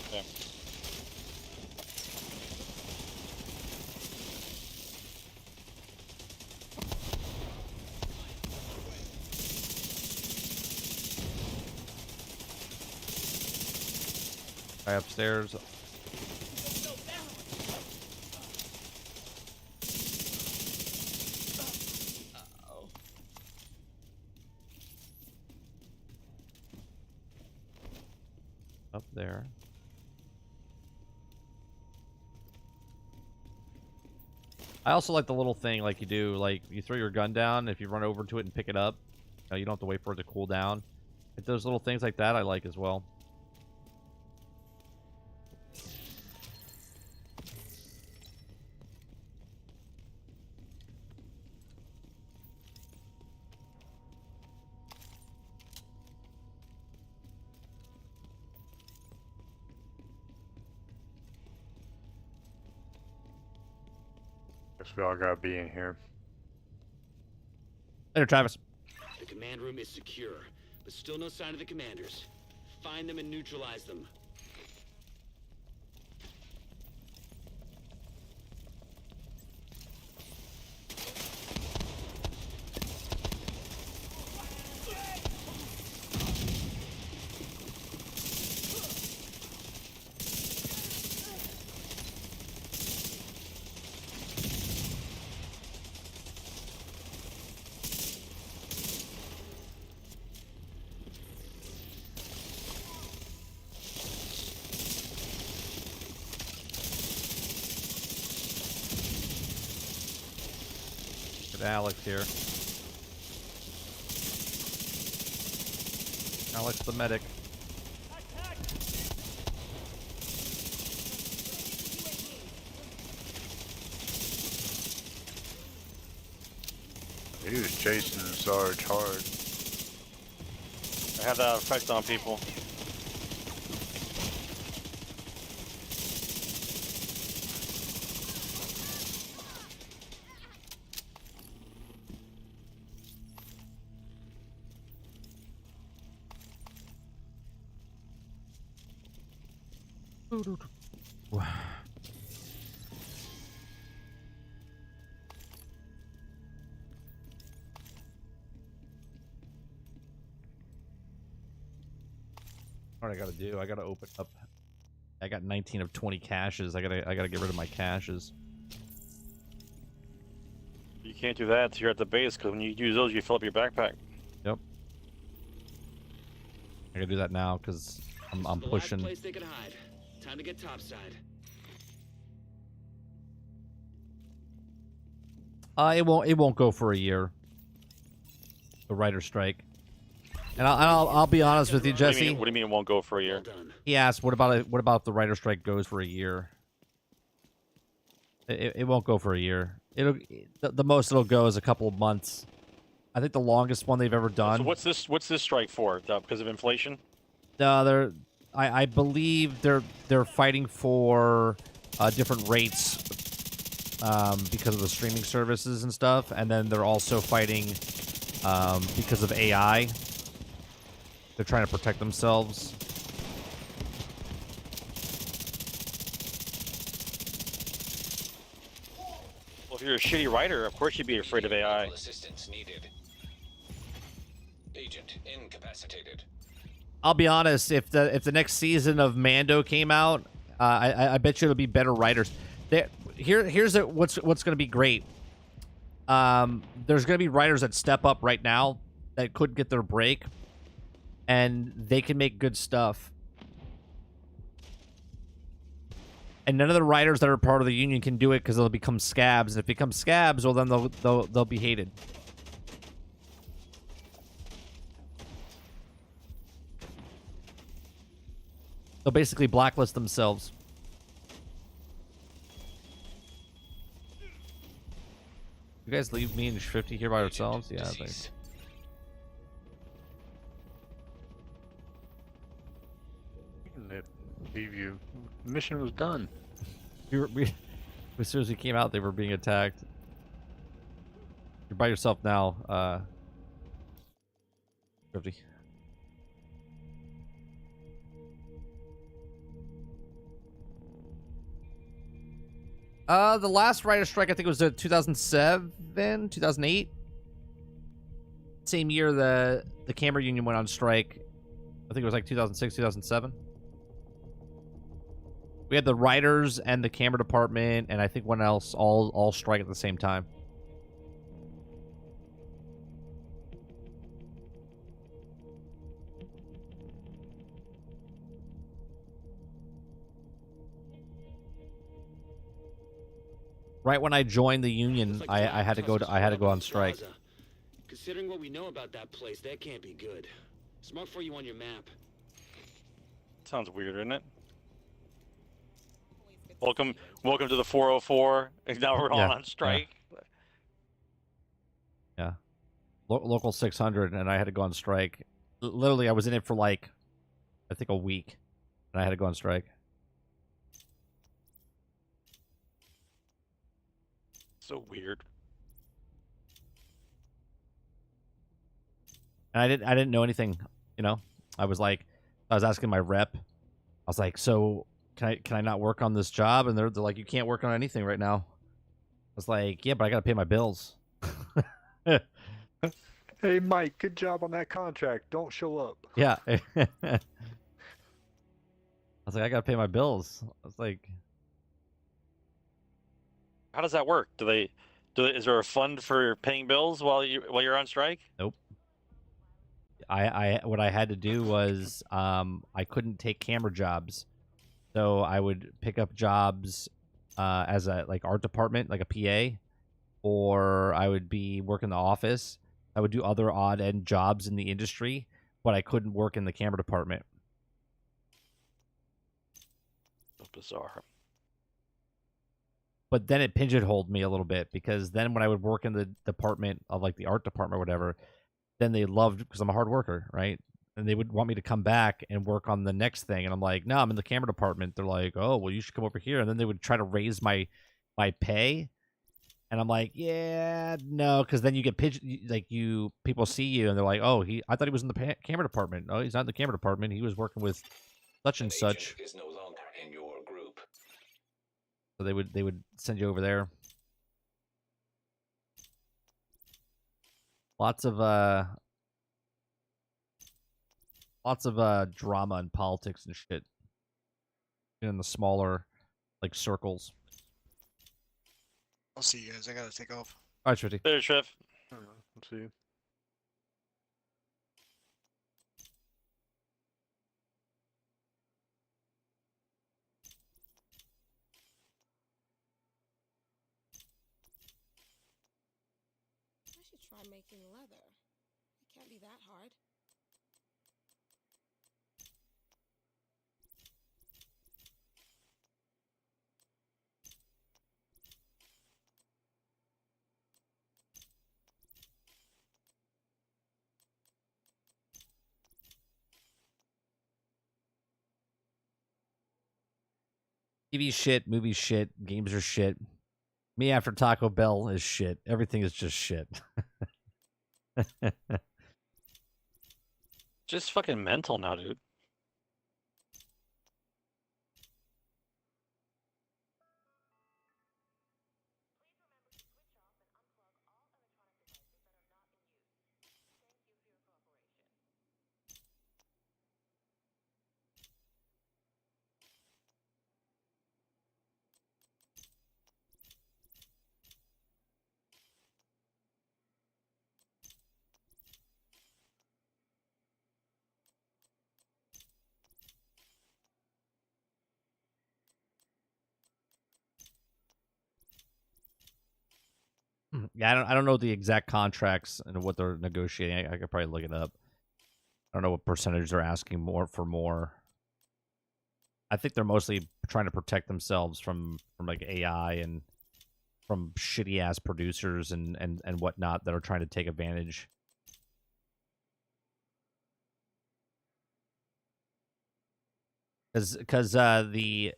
Okay. Guy upstairs. Up there. I also like the little thing like you do, like you throw your gun down, if you run over to it and pick it up, you don't have to wait for it to cool down. Like those little things like that I like as well. Guess we all gotta be in here. Later, Travis. The command room is secure, but still no sign of the commanders. Find them and neutralize them. With Alex here. Alex the medic. He was chasing Sarge hard. I have that effect on people. What I gotta do? I gotta open up. I got 19 of 20 caches. I gotta get rid of my caches. You can't do that until you're at the base, because when you use those, you fill up your backpack. Yep. I gotta do that now because I'm The pushing. last place they could hide. Time to get topside. It won't go for a year. The writer strike. And I'll be honest with you, Jesse. What do you mean it won't go for a year? Well done. He asked, "What about if the writer strike goes for a year?" It won't go for a year. The most it'll go is a couple of months. I think the longest one they've ever done. So what's this strike for? Because of inflation? No, I believe they're fighting for different rates because of the streaming services and stuff, and then they're also fighting because of AI. They're trying to protect themselves. Well, if you're a shitty writer, of course you'd be afraid of AI. Medical assistance needed. Agent incapacitated. I'll be honest. If the next season of Mando came out, I bet you it'll be better writers. Here's what's going to be great. There's going to be writers that step up right now that could get their break, and they can make good stuff. And none of the writers that are part of the union can do it because they'll become scabs. And if they become scabs, well, then they'll be hated. They'll basically blacklist themselves. You guys leave me and Shrifty here by ourselves? Yeah, I think. Deceased. Leave you. The mission was done. As soon as we came out, they were being attacked. You're by yourself now, Shrifty. The last writer strike, I think, was 2007, 2008. Same year the camera union went on strike. I think it was like 2006, 2007. We had the writers and the camera department, and I think one else all strike at the same time. Right when I joined the union, Looks like I had to go on strike. Plaza. Considering what we know about that place, that can't be good. Smart for you on your map. Sounds weird, isn't it? Welcome to the 404. And now we're all Yeah, on strike. Yeah. Local 600, and I had to go on strike. Literally, I was in it for like, I think a week, and I had to go on strike. So weird. And I didn't know anything, you know. I was asking my rep. I was like, so can I not work on this job? And they're like, you can't work on anything right now. I was like, yeah, but I gotta pay my bills. Hey, Mike, good job on that contract. Don't show up. Yeah. I was like, I gotta pay my bills. I was like, How does that work? Is there a fund for paying bills while you're on strike? nope. What I had to do was I couldn't take camera jobs, so I would pick up jobs as a art department, like a PA, or I would be working the office. I would do other odd end jobs in the industry, but I couldn't work in the camera department. So bizarre. But then it pigeonholed me a little bit because then when I would work in the department of like the art department or whatever, then they loved because I'm a hard worker, right? And they would want me to come back and work on the next thing, and I'm like, no, I'm in the camera department. They're like, oh, well, you should come over here, and then they would try to raise my pay, and I'm like, yeah, no, because then you get people see you and they're like, oh, I thought he was in the camera department. Oh, he's not in the camera department. He was working with such and An such. agent is no longer in your group. So they would send you over there. Lots of drama and politics and shit in the smaller like circles. I'll see you guys. I gotta take off. All right, Shritty. There, Trev. Let's see. I should try making leather. It can't be that hard. TV shit, movies shit, games are shit. Me after Taco Bell is shit. Everything is just shit. Just fucking mental now, dude. Yeah, I don't know the exact contracts and what they're negotiating. I could probably look it up. I don't know what percentage they're asking more for more. I think they're mostly trying to protect themselves from like AI and from shitty ass producers and whatnot that are trying to take advantage. Because the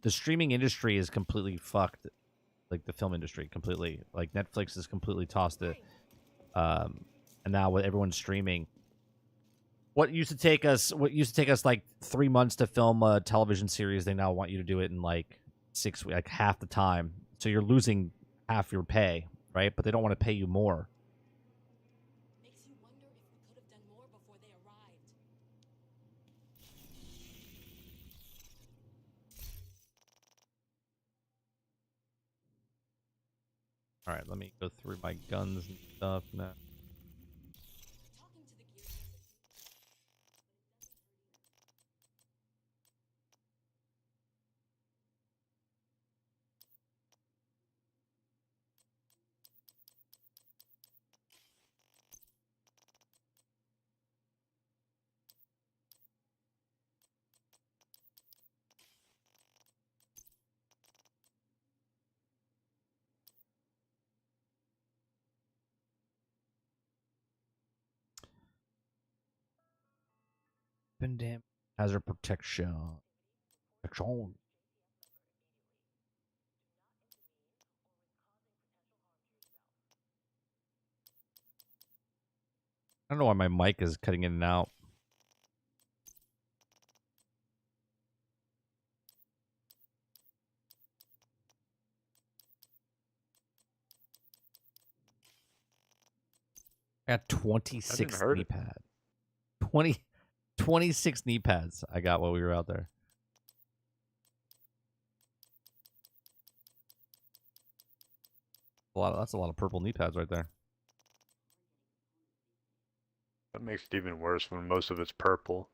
streaming industry is completely fucked. Like the film industry completely. Like Netflix has completely tossed it. And now with everyone streaming, what used to take us like 3 months to film a television series, they now want you to do it in like 6 weeks, like half the time. So you're losing half your pay, right? But they don't want to pay you more. Makes you wonder if we could have done more before they arrived. All right, let me go through my guns and stuff now. Talking to the gear doesn't do Damn. Hazard protection. Protection. I don't know why my mic is cutting in and out. I got 26 heard knee it. pads. 26 knee pads I got while we were out there. That's a lot of purple knee pads right there. That makes it even worse when most of it's purple.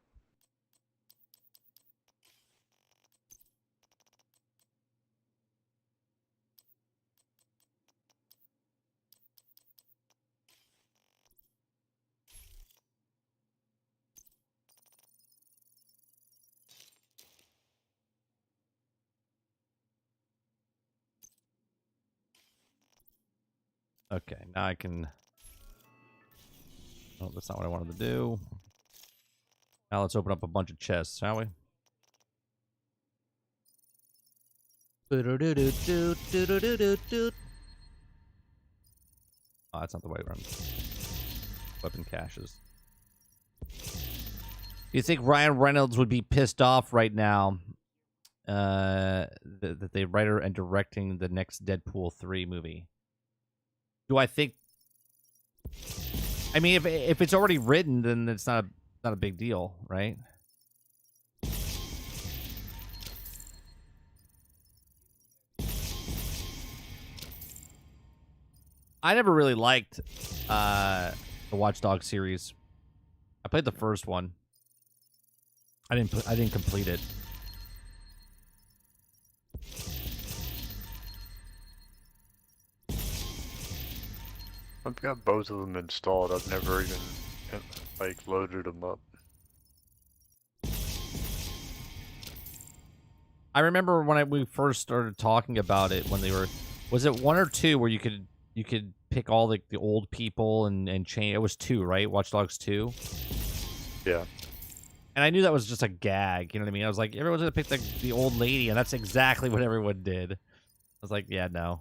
Okay, now I can... Oh, that's not what I wanted to do. Now let's open up a bunch of chests, shall we? Oh, that's not the way around. Weapon caches. You think Ryan Reynolds would be pissed off right now that they writer and directing the next Deadpool 3 movie? Do I think... I mean, if it's already written, then it's not a big deal, right? I never really liked the Watch Dogs series. I played the first one. I didn't complete it. I've got both of them installed. I've never even like loaded them up. I remember when we first started talking about it, when they were, was it 1 or 2 where you could pick all the old people and change? It was 2, right? Watch Dogs 2. Yeah. And I knew that was just a gag. You know what I mean? I was like, everyone's gonna pick the old lady, and that's exactly what everyone did. I was like, yeah, no.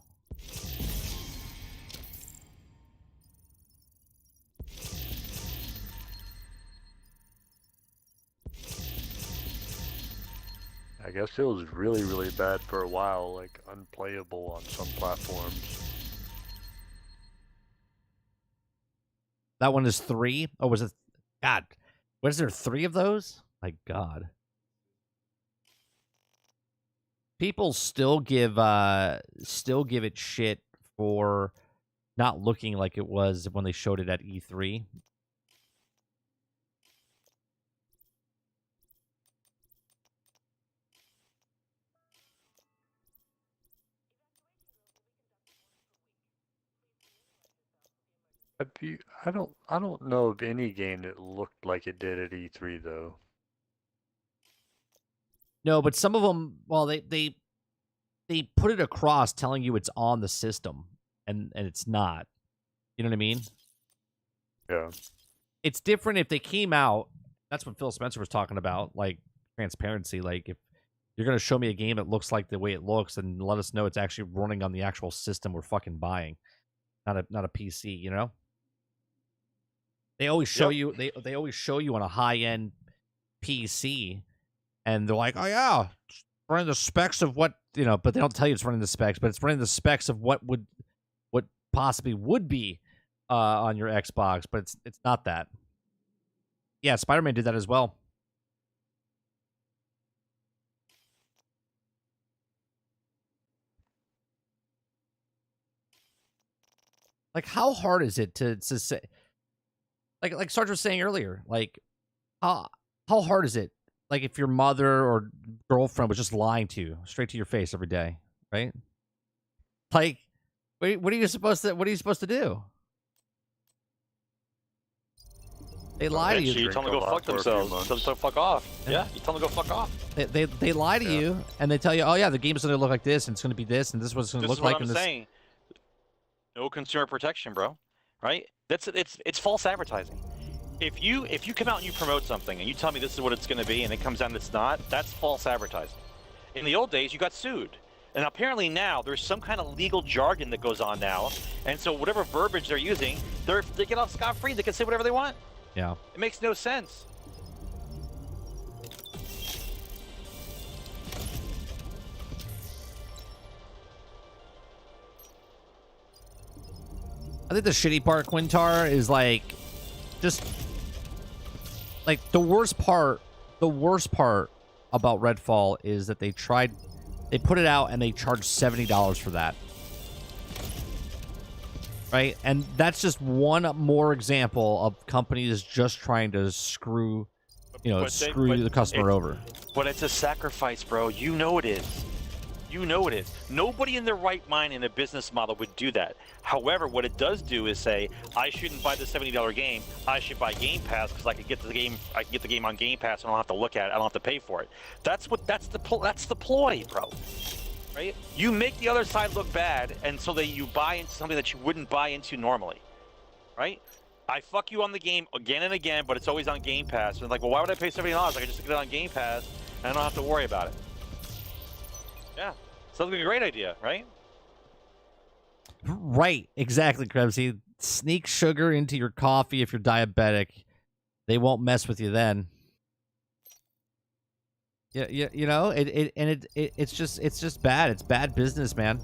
I guess it was really, really bad for a while, like unplayable on some platforms. That one is 3? Oh, was it? God, was there 3 of those? My God. People still give it shit for not looking like it was when they showed it at E3. I don't know of any game that looked like it did at E3 though. No, but some of them, well, they put it across telling you it's on the system, and it's not. You know what I mean? Yeah. It's different if they came out. That's what Phil Spencer was talking about, like transparency. Like if you're gonna show me a game that looks like the way it looks, and let us know it's actually running on the actual system we're fucking buying, not a PC. You know? They always show you they always show you on a high end PC, and they're like, oh yeah, it's running the specs of what, you know, but they don't tell you it's running the specs, but it's running the specs of what possibly would be on your Xbox, but it's not that. Yeah, Spider-Man did that as well. Like, how hard is it to say? Like Sarge was saying earlier, like, how hard is it? Like, if your mother or girlfriend was just lying to you straight to your face every day, right? Like, what are you supposed to do? They lie to you. You tell them to go fuck themselves. Tell them to fuck off. Yeah, you tell them to go fuck off. They lie to you, and they tell you, oh yeah, the game's going to look like this, and it's going to be this, and this is what it's going to look like. This is what I'm saying. No consumer protection, bro. Right? It's false advertising. If you come out and you promote something and you tell me this is what it's going to be, and it comes out and it's not, that's false advertising. In the old days, you got sued. And apparently now there's some kind of legal jargon that goes on now, and so whatever verbiage they're using, they get off scot-free. They can say whatever they want. Yeah. It makes no sense. I think the shitty part, Quintar, is like, just like the worst part about Redfall is that they put it out and they charged $70 for that. Right? And that's just one more example of companies just trying to screw the customer over. But it's a sacrifice, bro. You know it is. You know it is. Nobody in their right mind in a business model would do that. However, what it does do is say, I shouldn't buy the $70 game. I should buy Game Pass because I can get the game on Game Pass and I don't have to look at it. I don't have to pay for it. That's the ploy, bro. right? You make the other side look bad, and so that you buy into something that you wouldn't buy into normally, right? I fuck you on the game again and again, but it's always on Game Pass. And like, well, why would I pay $70? I can just get it on Game Pass, and I don't have to worry about it. Yeah, sounds like a great idea, right? Right, exactly, Krebsy. Sneak sugar into your coffee if you're diabetic. They won't mess with you then. Yeah, you know, it's just bad. It's bad business, man.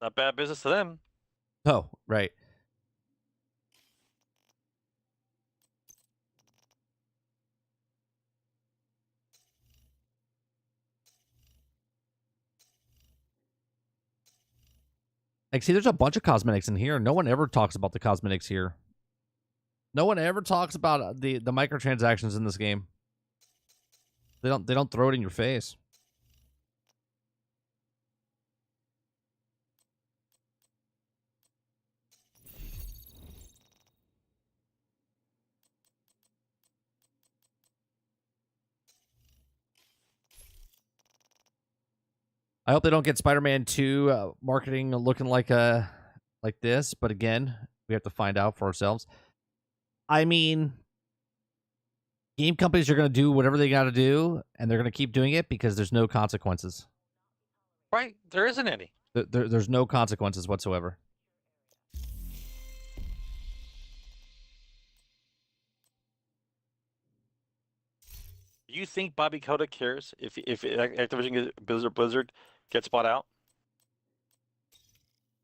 Not bad business to them. Oh, right. Like, see, there's a bunch of cosmetics in here. No one ever talks about the cosmetics here. No one ever talks about the microtransactions in this game. They don't throw it in your face. I hope they don't get Spider-Man 2 marketing looking like this, but again, we have to find out for ourselves. I mean, game companies are going to do whatever they got to do, and they're going to keep doing it because there's no consequences. Right, there isn't any. There's no consequences whatsoever. Do you think Bobby Kotick cares if Activision Blizzard gets bought out?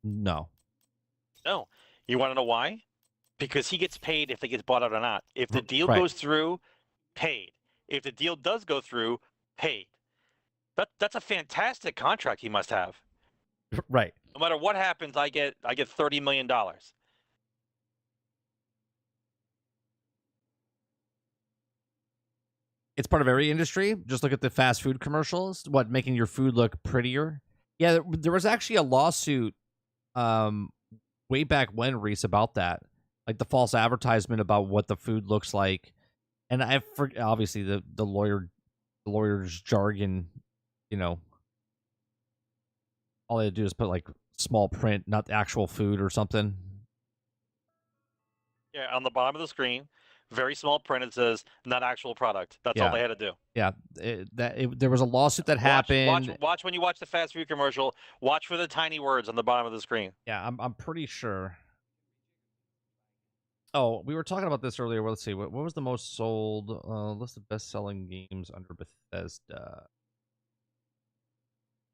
No. No. You want to know why? Because he gets paid if they get bought out or not. If the deal Right. goes through, paid. If the deal does go through, paid. That's a fantastic contract he must have. Right. No matter what happens, I get $30 million. It's part of every industry. Just look at the fast food commercials. What, making your food look prettier? Yeah, there was actually a lawsuit way back when, Reese, about that. Like the false advertisement about what the food looks like. And I forget, obviously the lawyer's jargon, you know, all they do is put like small print, not the actual food or something. Yeah, on the bottom of the screen, very small print, it says not actual product. That's all Yeah. they had to do. Yeah, there was a lawsuit that happened. Watch when you watch the fast food commercial. Watch for the tiny words on the bottom of the screen. Yeah, I'm pretty sure. Oh, we were talking about this earlier. Well, let's see. What was the most sold list of best-selling games under Bethesda?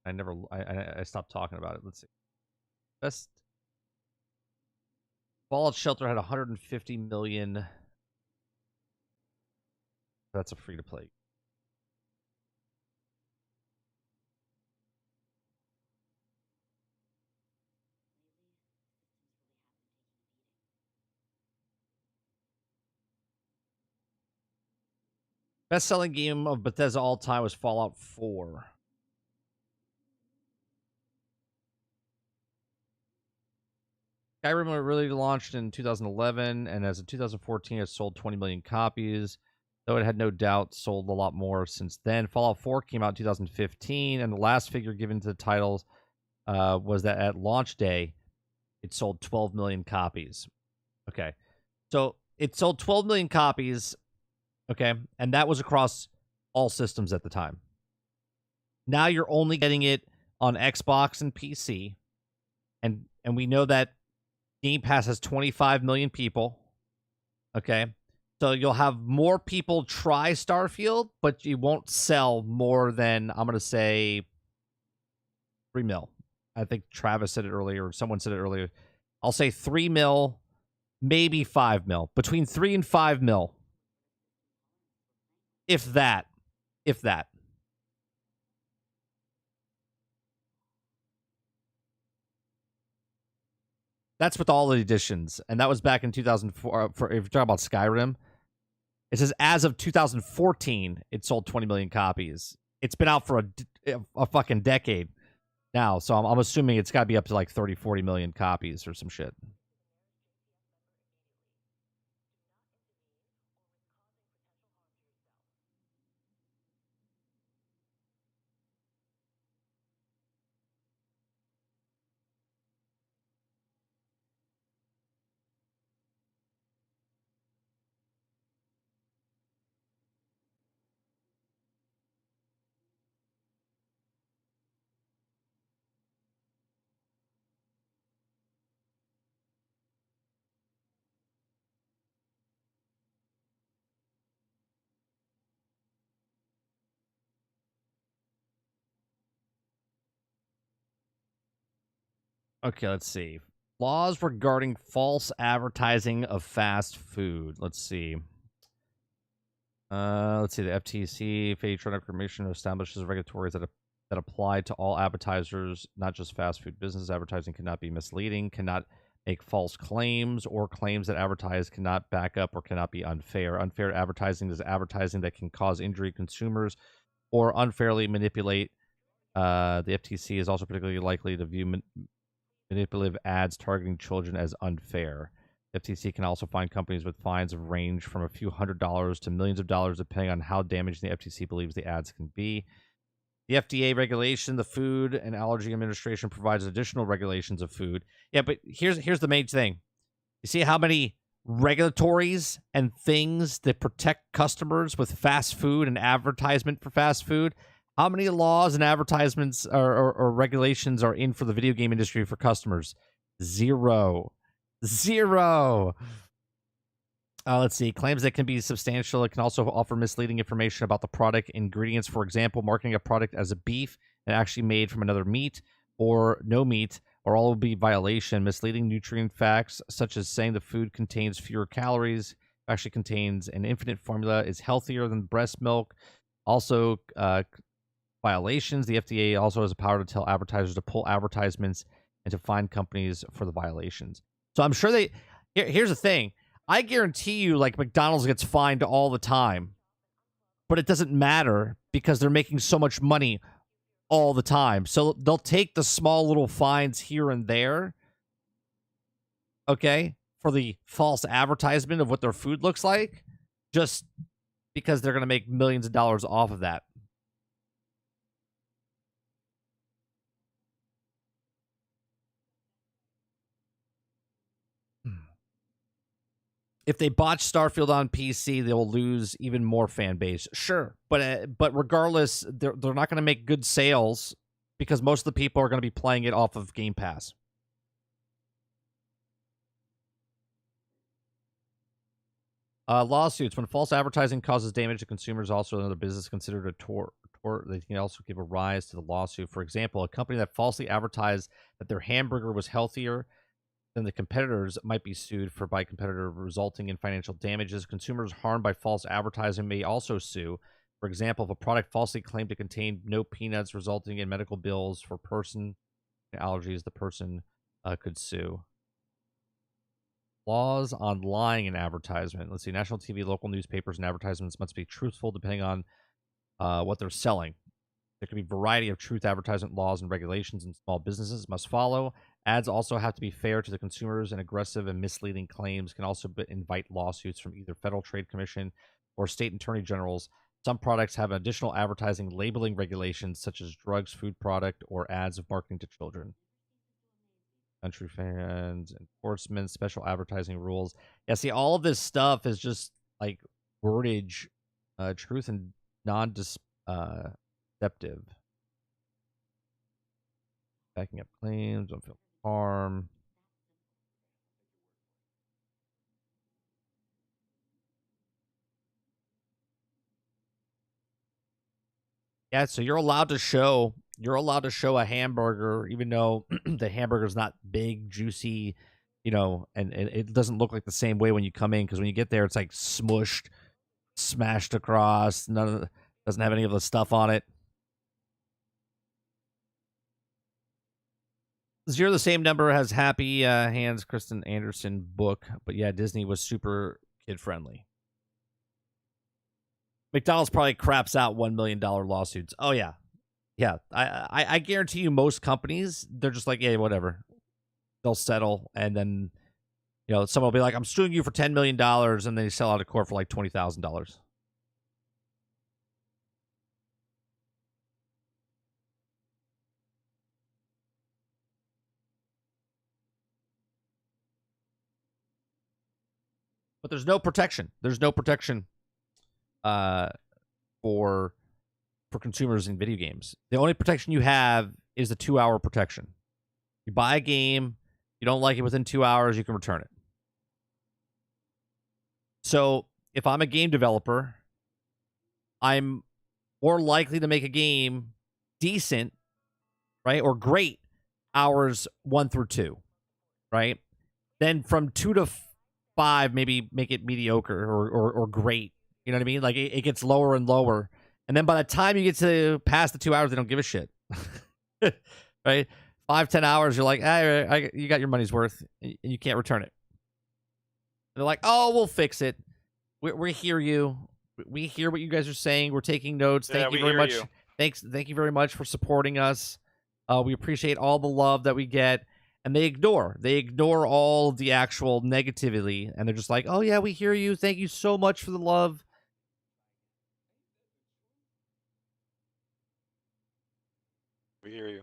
I stopped talking about it. Let's see. Best Fallout Shelter had 150 million. That's a free-to-play. Best-selling game of Bethesda all time was Fallout 4. Skyrim really launched in 2011, and as of 2014, it sold 20 million copies. Though it had no doubt sold a lot more since then. Fallout 4 came out in 2015, and the last figure given to the titles was that at launch day, it sold 12 million copies. Okay. So it sold 12 million copies. Okay. And that was across all systems at the time. Now you're only getting it on Xbox and PC. And we know that Game Pass has 25 million people. Okay. So you'll have more people try Starfield, but you won't sell more than, I'm going to say, 3 mil. I think Travis said it earlier, or someone said it earlier. I'll say 3 mil, maybe 5 mil. Between 3 and 5 mil. If that. If that. That's with all the editions. And that was back in 2004. If you're talking about Skyrim, it says as of 2014, it sold 20 million copies. It's been out for a fucking decade now. So I'm assuming it's got to be up to like 30, 40 million copies or some shit. Okay, let's see. Laws regarding false advertising of fast food. Let's see. The FTC, Federal Trade Commission, establishes regulatories that apply to all advertisers, not just fast food businesses. Advertising cannot be misleading, cannot make false claims, or claims that advertise cannot back up or cannot be unfair. Unfair advertising is advertising that can cause injury to consumers or unfairly manipulate. The FTC is also particularly likely to view manipulative ads targeting children as unfair. The FTC can also fine companies with fines of range from a few $100s to millions of dollars, depending on how damaging the FTC believes the ads can be. The FDA regulation, the Food and Allergy Administration provides additional regulations of food. Yeah, but here's the main thing. You see how many regulatories and things that protect customers with fast food and advertisement for fast food? How many laws and advertisements or regulations are in for the video game industry for customers? Zero. Let's see. Claims that can be substantial. It can also offer misleading information about the product ingredients. For example, marketing a product as a beef and actually made from another meat or no meat, or all will be violation. Misleading nutrient facts, such as saying the food contains fewer calories, actually contains an infinite formula, is healthier than breast milk. Also, violations. The FDA also has the power to tell advertisers to pull advertisements and to fine companies for the violations. So I'm sure they. Here's the thing. I guarantee you, like, McDonald's gets fined all the time, but it doesn't matter because they're making so much money all the time. So they'll take the small little fines here and there, okay, for the false advertisement of what their food looks like, just because they're going to make millions of dollars off of that. If they botch Starfield on PC, they'll lose even more fan base. Sure, but regardless, they're not going to make good sales because most of the people are going to be playing it off of Game Pass. Lawsuits. When false advertising causes damage to consumers, also another business considered a tort. They can also give a rise to the lawsuit. For example, a company that falsely advertised that their hamburger was healthier than the competitors might be sued for by competitor, resulting in financial damages. Consumers harmed by false advertising may also sue. For example, if a product falsely claimed to contain no peanuts, resulting in medical bills for person allergies, the person could sue. Laws on lying in advertisement. Let's see. National TV, local newspapers, and advertisements must be truthful depending on what they're selling. There can be a variety of truth advertisement laws and regulations, and small businesses must follow. Ads also have to be fair to the consumers, and aggressive and misleading claims can also invite lawsuits from either Federal Trade Commission or state attorney generals. Some products have additional advertising labeling regulations, such as drugs, food product, or ads of marketing to children. Country fans, enforcement, special advertising rules. Yeah, see, all of this stuff is just like wordage, truth and non-deceptive. Backing up claims, don't feel harm. Yeah, so you're allowed to show a hamburger, even though the hamburger's not big, juicy, and it doesn't look like the same way when you come in, because when you get there, it's like smushed, smashed across. Doesn't have any of the stuff on it. Zero the same number has Happy Hands Kristen Anderson book, but yeah, Disney was super kid friendly. McDonald's probably craps out $1 million lawsuits. Oh yeah. I guarantee you, most companies, they're just like, yeah, whatever. They'll settle, and then someone will be like, I'm suing you for $10 million, and they sell out of court for like $20,000. But there's no protection. There's no protection for consumers in video games. The only protection you have is the 2-hour protection. You buy a game, you don't like it within 2 hours, you can return it. So if I'm a game developer, I'm more likely to make a game decent, right, or great hours 1 through 2, right? Then from 2 to 5, maybe make it mediocre or great. You know what I mean? Like it gets lower and lower. And then by the time you get to past the 2 hours, they don't give a shit. Right? 5-10 hours, you're like, you got your money's worth. You can't return it. They're like, oh, we'll fix it. We hear you. We hear what you guys are saying. We're taking notes. Thank you very much. Thank you very much for supporting us. We appreciate all the love that we get. And they ignore all the actual negativity. And they're just like, oh, yeah, we hear you. Thank you so much for the love. We hear you.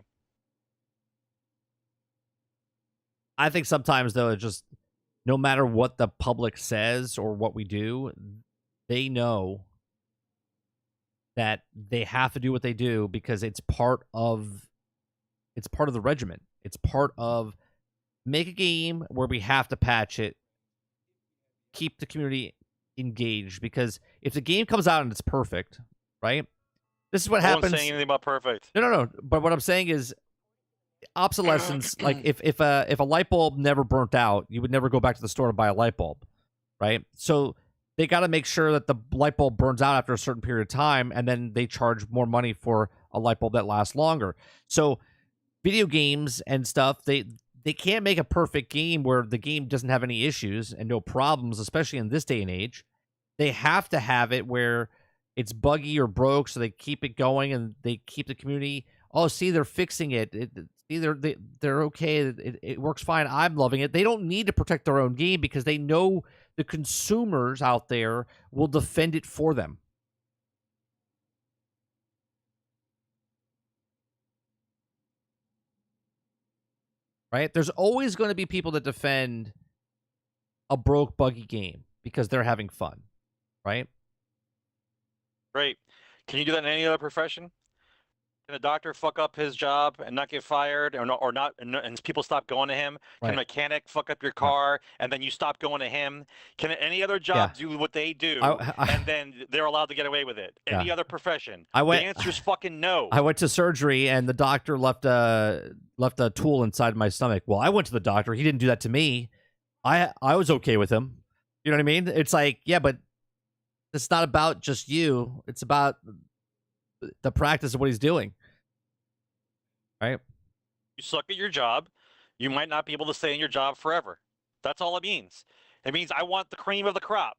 I think sometimes, though, it's just no matter what the public says or what we do, they know that they have to do what they do because it's part of the regimen. It's part of make a game where we have to patch it, keep the community engaged, because if the game comes out and it's perfect, right? This is what happens. No one's saying anything about perfect. No. But what I'm saying is obsolescence. Like if a light bulb never burnt out, you would never go back to the store to buy a light bulb, right? So they got to make sure that the light bulb burns out after a certain period of time, and then they charge more money for a light bulb that lasts longer. So video games and stuff, they can't make a perfect game where the game doesn't have any issues and no problems, especially in this day and age. They have to have it where it's buggy or broke, so they keep it going and they keep the community. Oh, see, they're fixing it. They're okay. It works fine. I'm loving it. They don't need to protect their own game because they know the consumers out there will defend it for them. Right? There's always going to be people that defend a broke, buggy game because they're having fun. Right? Great. Can you do that in any other profession? Can a doctor fuck up his job and not get fired, and people stop going to him? Can a mechanic fuck up your car and then you stop going to him? Can any other job do what they do and then they're allowed to get away with it? Any other profession? The answer is fucking no. I went to surgery and the doctor left a tool inside my stomach. Well, I went to the doctor. He didn't do that to me. I was okay with him. You know what I mean? It's like, yeah, but it's not about just you. It's about the practice of what he's doing. Right? You suck at your job. You might not be able to stay in your job forever. That's all it means. It means I want the cream of the crop.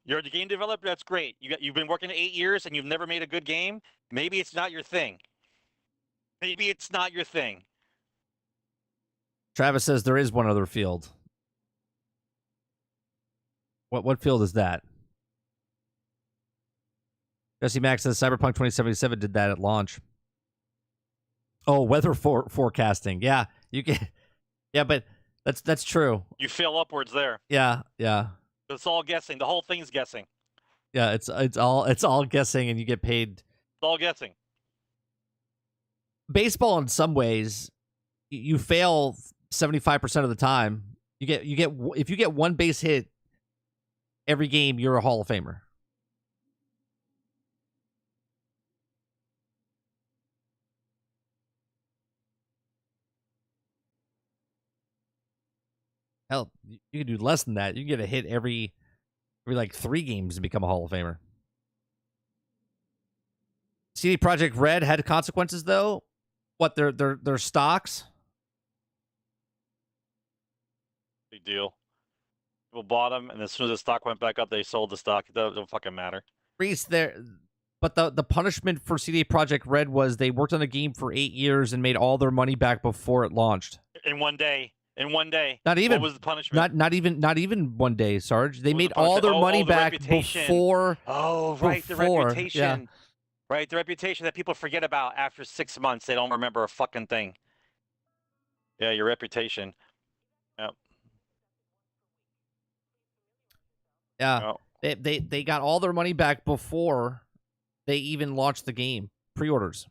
You're the game developer. That's great. You've been working 8 years and you've never made a good game. Maybe it's not your thing. Maybe it's not your thing. Travis says there is one other field. What field is that? Jesse Max says Cyberpunk 2077 did that at launch. Oh, weather forecasting. Yeah, you can. Yeah, but that's true. You fail upwards there. Yeah. It's all guessing. The whole thing's guessing. Yeah, it's all guessing, and you get paid. It's all guessing. Baseball, in some ways, you fail 75% of the time. You get if you get one base hit every game, you're a Hall of Famer. Hell, you can do less than that. You can get a hit every like 3 games and become a Hall of Famer. CD Projekt Red had consequences though. What their stocks? Big deal. People bought them, and as soon as the stock went back up, they sold the stock. It don't fucking matter. Reese, but the punishment for CD Projekt Red was they worked on the game for 8 years and made all their money back before it launched. In one day. Not even. What was the punishment? Not even one day, Sarge. They made all their money back before. Oh, right, the reputation. Yeah. Right, the reputation that people forget about after 6 months. They don't remember a fucking thing. Yeah, your reputation. Yep. Yeah. Yep. They got all their money back before they even launched the game. Pre-orders.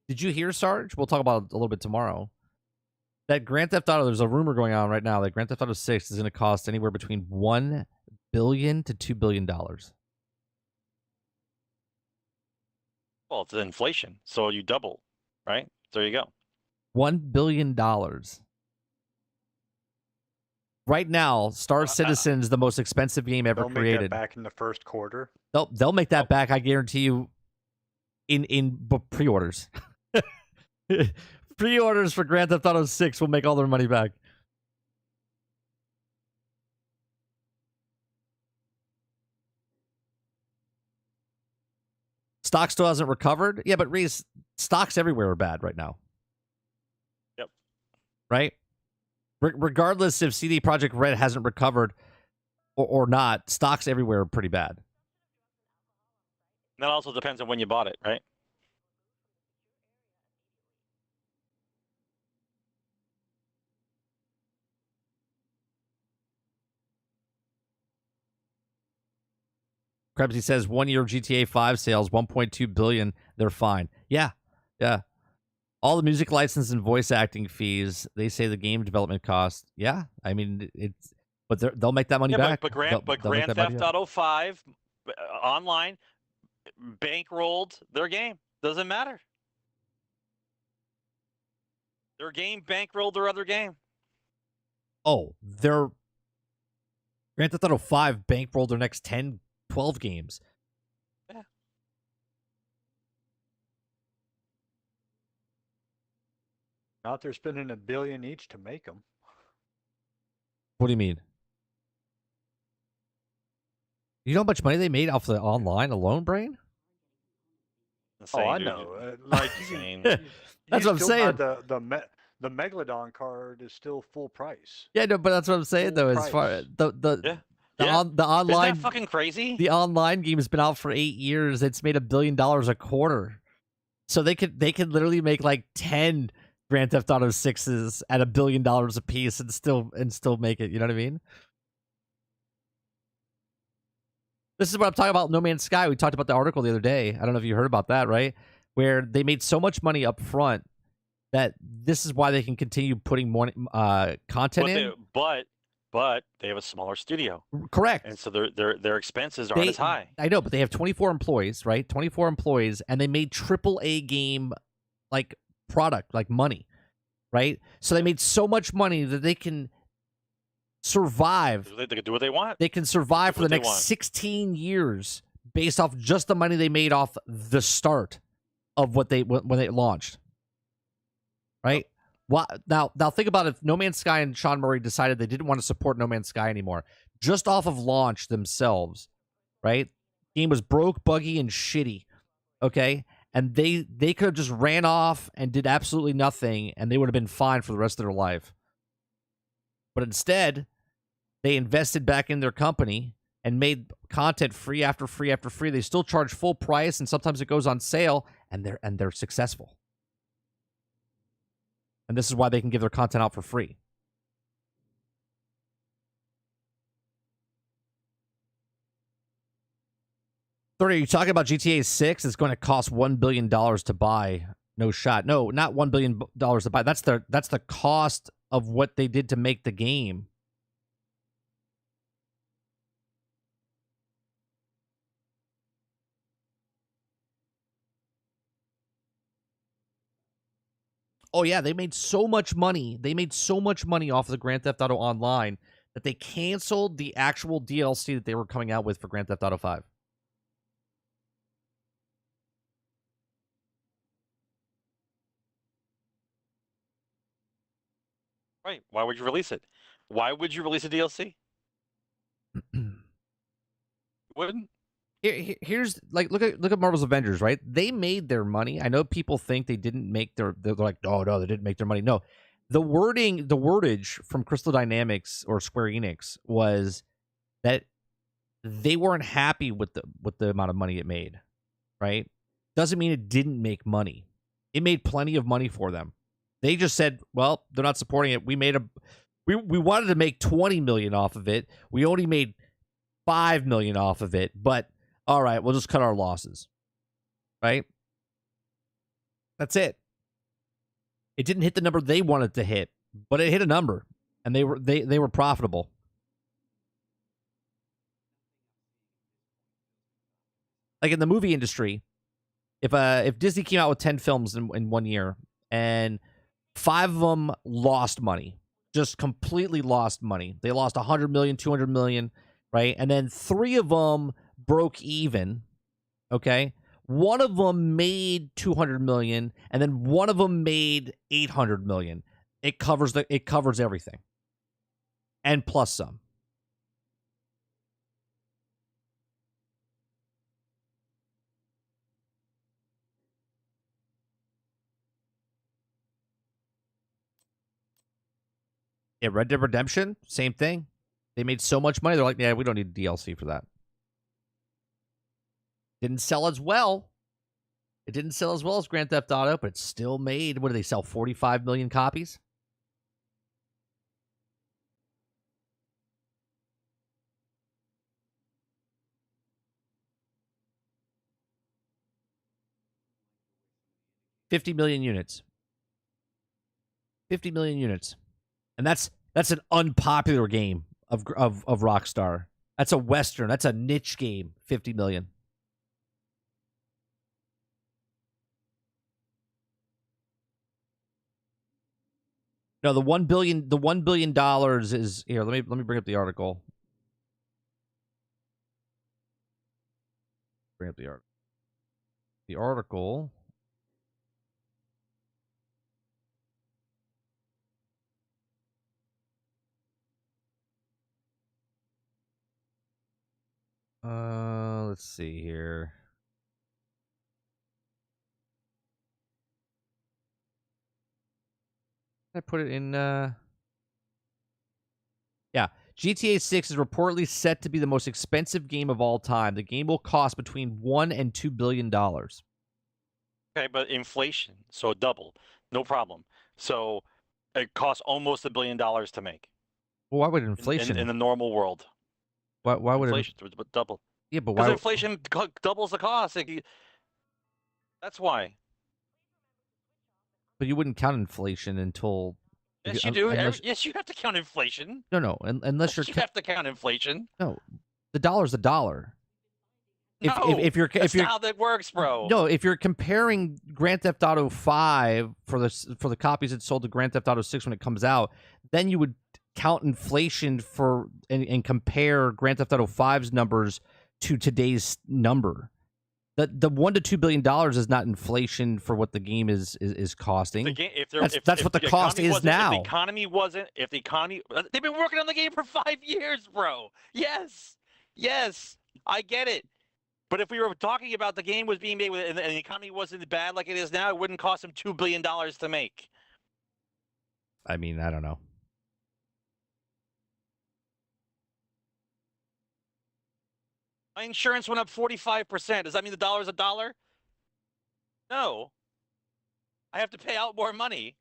Did you hear, Sarge? We'll talk about it a little bit tomorrow. That Grand Theft Auto, there's a rumor going on right now that Grand Theft Auto 6 is going to cost anywhere between $1 billion to $2 billion. Well, it's inflation, so you double, right? There you go. $1 billion. Right now, Star Citizen is the most expensive game ever They'll make that created. back in the first quarter. They'll make that back, I guarantee you, in pre-orders. Pre-orders for Grand Theft Auto 6 will make all their money back. Stock still hasn't recovered. Yeah, but Reese, stocks everywhere are bad right now. Yep. Right? Regardless if CD Projekt Red hasn't recovered or not, stocks everywhere are pretty bad. That also depends on when you bought it, right? Krebsy says 1 year GTA 5 sales, 1.2 billion. They're fine. Yeah. All the music license and voice acting fees, they say the game development cost. Yeah. I mean, but they'll make that money back. But Grand Theft Auto 5 online bankrolled their game. Doesn't matter. Their game bankrolled their other game. Oh, their Grand Theft Auto 5 bankrolled their next 10, 12 games. Yeah. Not they're spending $1 billion each to make them. What do you mean? You know how much money they made off the online alone, Brain? Insane, I dude. know. Like Insane. That's what I'm saying. The Megalodon card is still full price. Yeah, no, but that's what I'm saying Full though. As price. far the Isn't online that fucking crazy? the online game has been out for 8 years. It's made $1 billion a quarter. So they could literally make like 10 Grand Theft Auto 6s at $1 billion a piece and still make it. You know what I mean? This is what I'm talking about. No Man's Sky. We talked about the article the other day. I don't know if you heard about that, right? Where they made so much money up front that this is why they can continue putting more content in. But they have a smaller studio. Correct. And so their expenses aren't as high. I know, but they have 24 employees, right? 24 employees, and they made AAA game like product, like money, right? So they made so much money that they can survive. They can do what they want. They can survive for the next want. 16 years based off just the money they made off the start of when they launched. Right? Well, now think about if No Man's Sky and Sean Murray decided they didn't want to support No Man's Sky anymore, just off of launch themselves, right? Game was broke, buggy, and shitty. Okay? And they could have just ran off and did absolutely nothing, and they would have been fine for the rest of their life. But instead, they invested back in their company and made content free after free after free. They still charge full price, and sometimes it goes on sale, and they're successful. And this is why they can give their content out for free. Are you talking about GTA 6? It's going to cost $1 billion to buy. No shot. No, not $1 billion to buy. That's the cost of what they did to make the game. Oh yeah, they made so much money. They made so much money off of the Grand Theft Auto Online that they canceled the actual DLC that they were coming out with for Grand Theft Auto 5. Right. Why would you release it? Why would you release a DLC? Wouldn't? Here's like look at Marvel's Avengers, right? They made their money. I know people think they didn't make they're like, oh no, they didn't make their money. No. The wordage from Crystal Dynamics or Square Enix was that they weren't happy with the amount of money it made. Right? Doesn't mean it didn't make money. It made plenty of money for them. They just said, well, they're not supporting it. We wanted to make 20 million off of it. We only made 5 million off of it, but all right, we'll just cut our losses. Right? That's it. It didn't hit the number they wanted to hit, but it hit a number, and they were profitable. Like in the movie industry, If Disney came out with 10 films in 1 year and 5 of them lost money, just completely lost money. They lost 100 million, 200 million, right? And then 3 of them broke even, okay? One of them made 200 million and then one of them made 800 million. It covers everything. And plus some. Yeah, Red Dead Redemption, same thing. They made so much money, they're like, yeah, we don't need DLC for that. Didn't sell as well. It didn't sell as well as Grand Theft Auto, but it still made, what did they sell, 45 million copies? $50 million units. 50 million units. And that's an unpopular game of Rockstar. That's a Western. That's a niche game. 50 million. No, the $1 billion is here. Let me bring up the article. Bring up the article. The article. Let's see here. I put it in yeah. GTA 6 is reportedly set to be the most expensive game of all time. The game will cost between $1 and $2 billion. Okay, but inflation, so double, no problem. So it costs almost $1 billion to make. Well, why would inflation in the normal world? Why would inflation double? Yeah, but Because why inflation doubles the cost. That's why. But you wouldn't count inflation until Yes, you do. unless, Yes, you have to count inflation. no, unless You have to count inflation. no, the dollar's a dollar. No, if you're that's not how that works, bro. No, if you're comparing Grand Theft Auto 5 for the copies it sold to Grand Theft Auto 6 when it comes out, then you would count inflation for and compare Grand Theft Auto 5's numbers to today's number. The $1 to $2 billion is not inflation for what the game is costing. That's what the cost is now. If the economy, they've been working on the game for 5 years, bro. Yes, I get it. But if we were talking about the game was being made and the economy wasn't bad like it is now, it wouldn't cost them $2 billion to make. I mean, I don't know. My insurance went up 45%. Does that mean the dollar's a dollar? No. I have to pay out more money.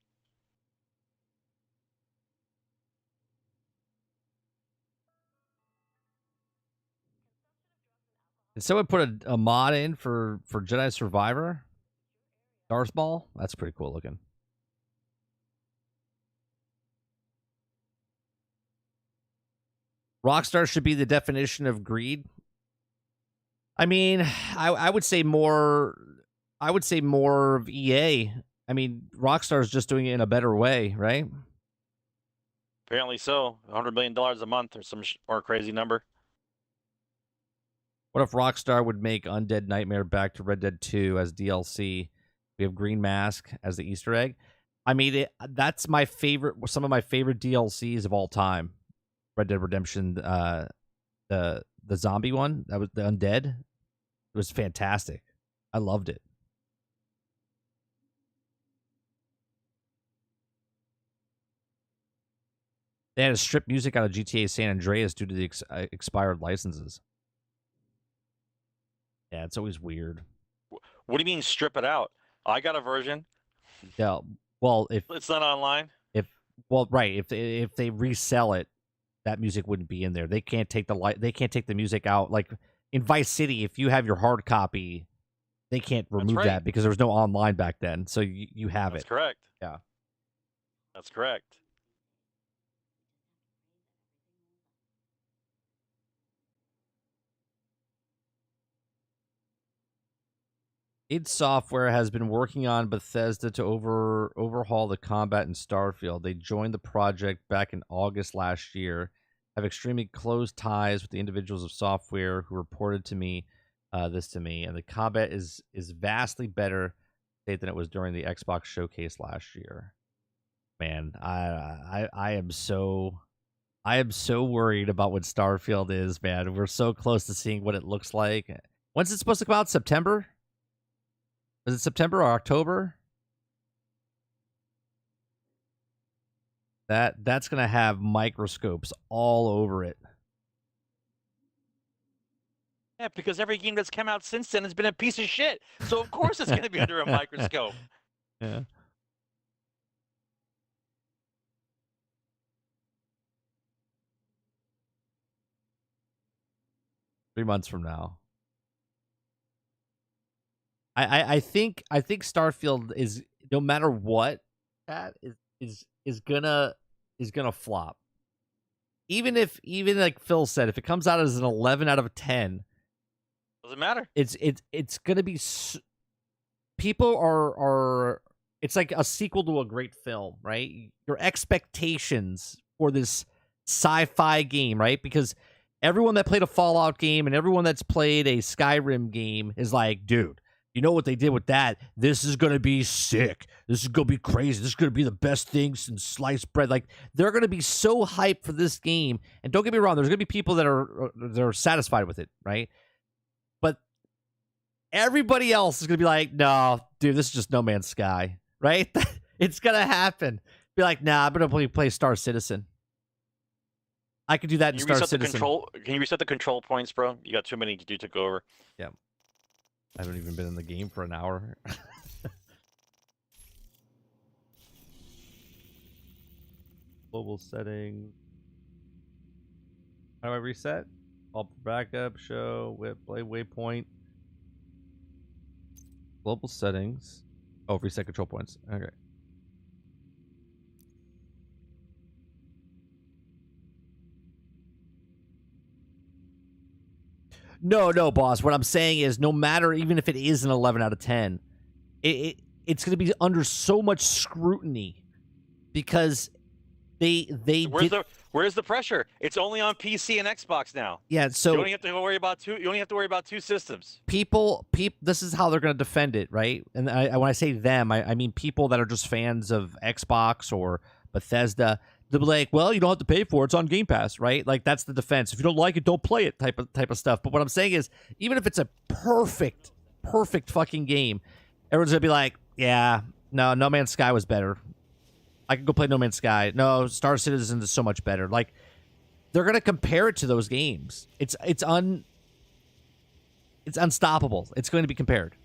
Did someone put a mod in for Jedi Survivor? Darth Maul? That's pretty cool looking. Rockstar should be the definition of greed. I mean, I would say more. I would say more of EA. I mean, Rockstar is just doing it in a better way, right? Apparently so. $100 million a month or some or crazy number. What if Rockstar would make Undead Nightmare back to Red Dead 2 as DLC? We have Green Mask as the Easter egg. I mean, that's my favorite. Some of my favorite DLCs of all time. Red Dead Redemption, the zombie one, that was the Undead. It was fantastic. I loved it. They had to strip music out of GTA San Andreas due to the expired licenses. Yeah, it's always weird. What do you mean strip it out? I got a version. Yeah, well, if it's not online. If they resell it, that music wouldn't be in there. They can't take the music out. Like in Vice City, if you have your hard copy, they can't remove that because there was no online back then. So you have That's it. Correct. Yeah. That's correct. id Software has been working on Bethesda to overhaul the combat in Starfield. They joined the project back in August last year. Have extremely close ties with the individuals of Software who reported to me this to me, and the combat is vastly better than it was during the Xbox showcase last year. Man, I am so worried about what Starfield is, man. We're so close to seeing what it looks like. When's it supposed to come out? September? Is it September or October? That's gonna have microscopes all over it. Yeah, because every game that's come out since then has been a piece of shit. So of course it's going to be under a microscope. Yeah. Three months from now. I think Starfield is, no matter what, that is gonna flop. Even like Phil said, if it comes out as an 11 out of 10, Doesn't matter. it's gonna be people are it's like a sequel to a great film, right? Your expectations for this sci-fi game, right? Because everyone that played a Fallout game and everyone that's played a Skyrim game is like, dude, you know what they did with that? This is going to be sick. This is going to be crazy. This is going to be the best thing since sliced bread. Like, they're going to be so hyped for this game. And don't get me wrong, there's going to be people that are satisfied with it, right? But everybody else is going to be like, no, dude, this is just No Man's Sky, right? It's going to happen. Be like, nah, I'm going to play Star Citizen. I could do that in Star Citizen. Can you reset the control points, bro? You got too many you took over. Yeah. I haven't even been in the game for an hour. Global settings. How do I reset? All backup, show, whip, play, waypoint. Global settings. Oh, reset control points. Okay. No, boss. What I'm saying is, no matter, even if it is an 11 out of 10, it's going to be under so much scrutiny because Where's the pressure? It's only on PC and Xbox now. Yeah, so you only have to worry about two. You only have to worry about two systems. People. This is how they're going to defend it, right? And when I say them, I mean people that are just fans of Xbox or Bethesda. They'll be like, well, you don't have to pay for it. It's on Game Pass, right? Like, that's the defense. If you don't like it, don't play it type of stuff. But what I'm saying is, even if it's a perfect fucking game, everyone's going to be like, yeah, no Man's Sky was better. I can go play No Man's Sky. No, Star Citizen is so much better. Like, they're going to compare it to those games. It's unstoppable. It's going to be compared.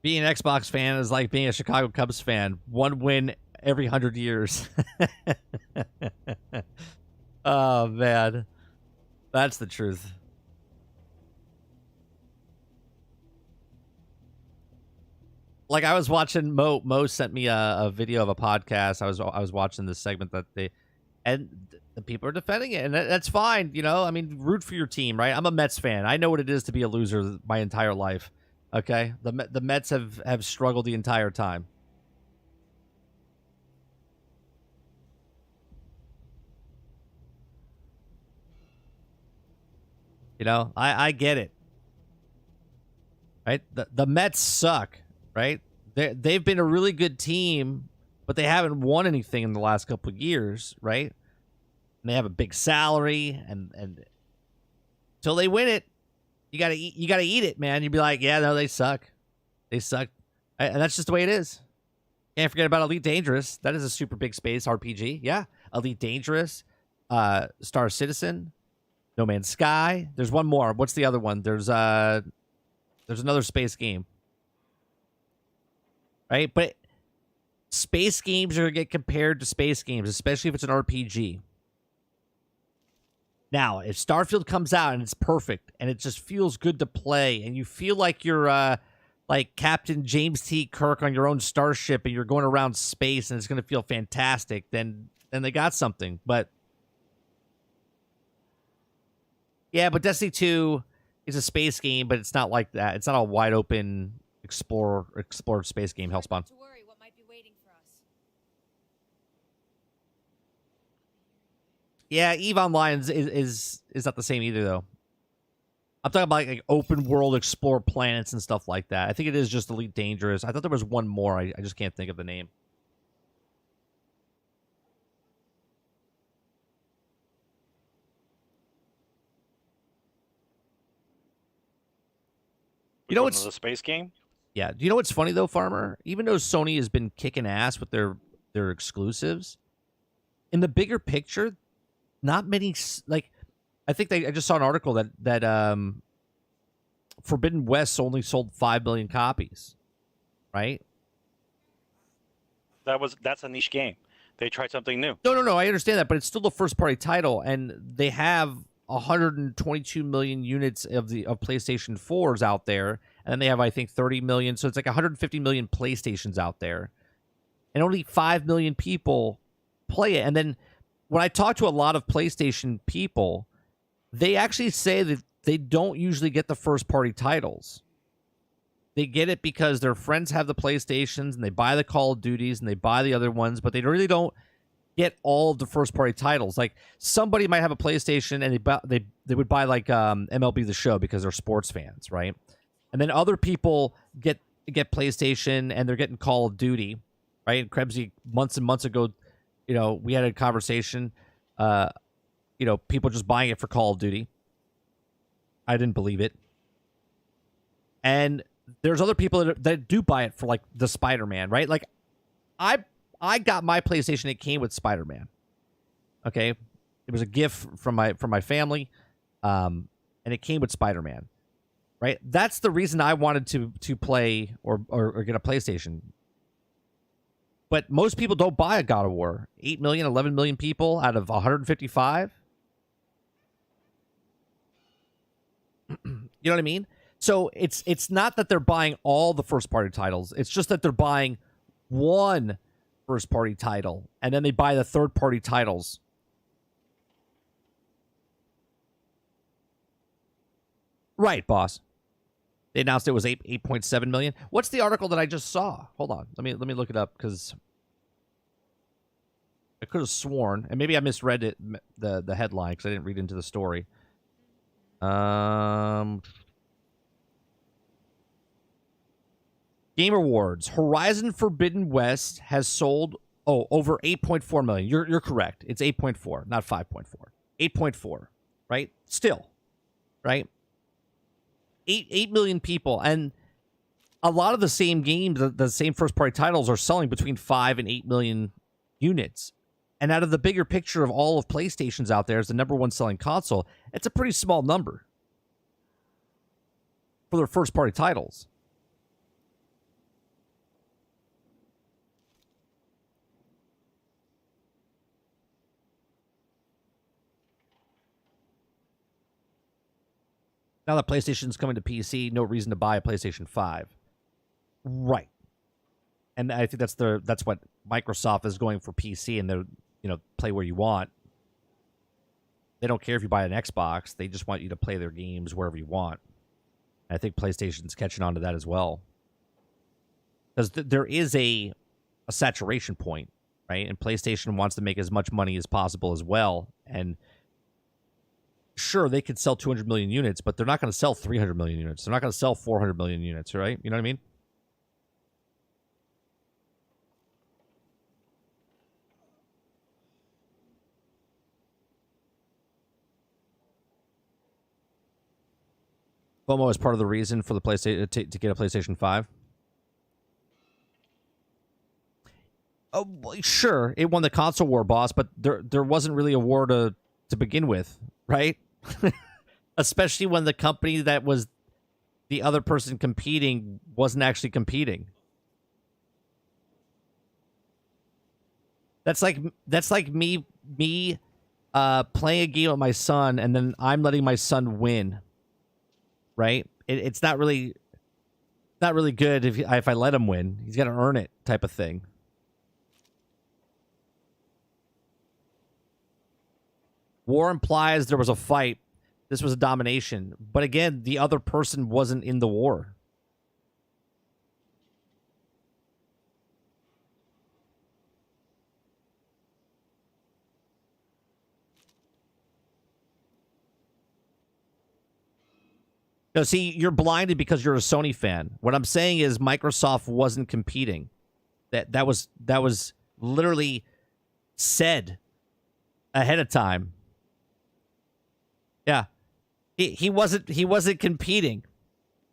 Being an Xbox fan is like being a Chicago Cubs fan. One win every 100 years. Oh, man. That's the truth. Like, I was watching Mo sent me a video of a podcast. I was watching this segment that the people are defending it, and that's fine. You know, I mean, root for your team, right? I'm a Mets fan. I know what it is to be a loser my entire life. Okay, the Mets have struggled the entire time. You know, I get it. Right? The Mets suck, right? They've been a really good team, but they haven't won anything in the last couple of years, right? And they have a big salary, and until they win it, you gotta eat it, man. You'd be like, yeah, no, they suck. They suck. And that's just the way it is. Can't forget about Elite Dangerous. That is a super big space RPG. Yeah. Elite Dangerous, Star Citizen, No Man's Sky. There's one more. What's the other one? There's another space game. Right? But space games are going to get compared to space games, especially if it's an RPG. Now, if Starfield comes out and it's perfect and it just feels good to play and you feel like you're like Captain James T. Kirk on your own starship and you're going around space and it's going to feel fantastic, then then they got something. But yeah, but Destiny 2 is a space game, but it's not like that. It's not a wide open explore space game. Hellspawn. Not to worry, what might be waiting for us. Yeah, EVE Online is not the same either, though. I'm talking about like open world, explore planets and stuff like that. I think it is just Elite Dangerous. I thought there was one more. I just can't think of the name. You know what's the space game? Yeah. Do you know what's funny though, Farmer? Even though Sony has been kicking ass with their exclusives, in the bigger picture, not many like. I think I just saw an article that Forbidden West only sold 5 million copies, right? That's a niche game. They tried something new. No. I understand that, but it's still the first party title, and they have 122 million units of PlayStation 4s out there, and then they have I think 30 million, so it's like 150 million PlayStations out there, and only 5 million people play it. And then when I talk to a lot of PlayStation people, they actually say that they don't usually get the first party titles. They get it because their friends have the PlayStations and they buy the Call of Duties and they buy the other ones, but they really don't get all of the first party titles. Like somebody might have a PlayStation and they would buy like MLB The Show because they're sports fans, right? And then other people get PlayStation and they're getting Call of Duty, right? And Krebsy, months and months ago, we had a conversation, people just buying it for Call of Duty. I didn't believe it. And there's other people that do buy it for like the Spider-Man, right? Like I got my PlayStation, it came with Spider-Man. Okay? It was a gift from my family. And it came with Spider-Man. Right? That's the reason I wanted to play or get a PlayStation. But most people don't buy a God of War. 8 million, 11 million people out of 155. You know what I mean? So it's not that they're buying all the first party titles. It's just that they're buying one first party title and then they buy the third party titles. Right, boss. They announced it was 8.7 million. What's the article that I just saw? Hold on. Let me look it up because I could have sworn, and maybe I misread it, the headline because I didn't read into the story. Game Awards. Horizon Forbidden West has sold over 8.4 million. You're correct. It's 8.4, not 5.4. 8.4, right? Still, right? 8 million people, and a lot of the same games, the same first party titles are selling between 5 and 8 million units. And out of the bigger picture of all of PlayStations out there as the number one selling console, it's a pretty small number for their first party titles. Now that PlayStation's coming to PC, no reason to buy a PlayStation 5. Right. And I think that's what Microsoft is going for PC, and they're, play where you want. They don't care if you buy an Xbox. They just want you to play their games wherever you want. And I think PlayStation's catching on to that as well. Because there is a saturation point, right? And PlayStation wants to make as much money as possible as well. And sure, they could sell 200 million units, but they're not going to sell 300 million units. They're not going to sell 400 million units, right? You know what I mean? FOMO is part of the reason for the PlayStation to get a PlayStation 5. Oh, sure, it won the console war, boss, but there wasn't really a war to begin with, right? Especially when the company that was the other person competing wasn't actually competing. That's like me playing a game with my son and then I'm letting my son win. Right? It's not really good if I let him win. He's got to earn it, type of thing. War implies there was a fight. This was a domination. But again, the other person wasn't in the war. No, see, you're blinded because you're a Sony fan. What I'm saying is Microsoft wasn't competing. That was literally said ahead of time. Yeah. He wasn't competing.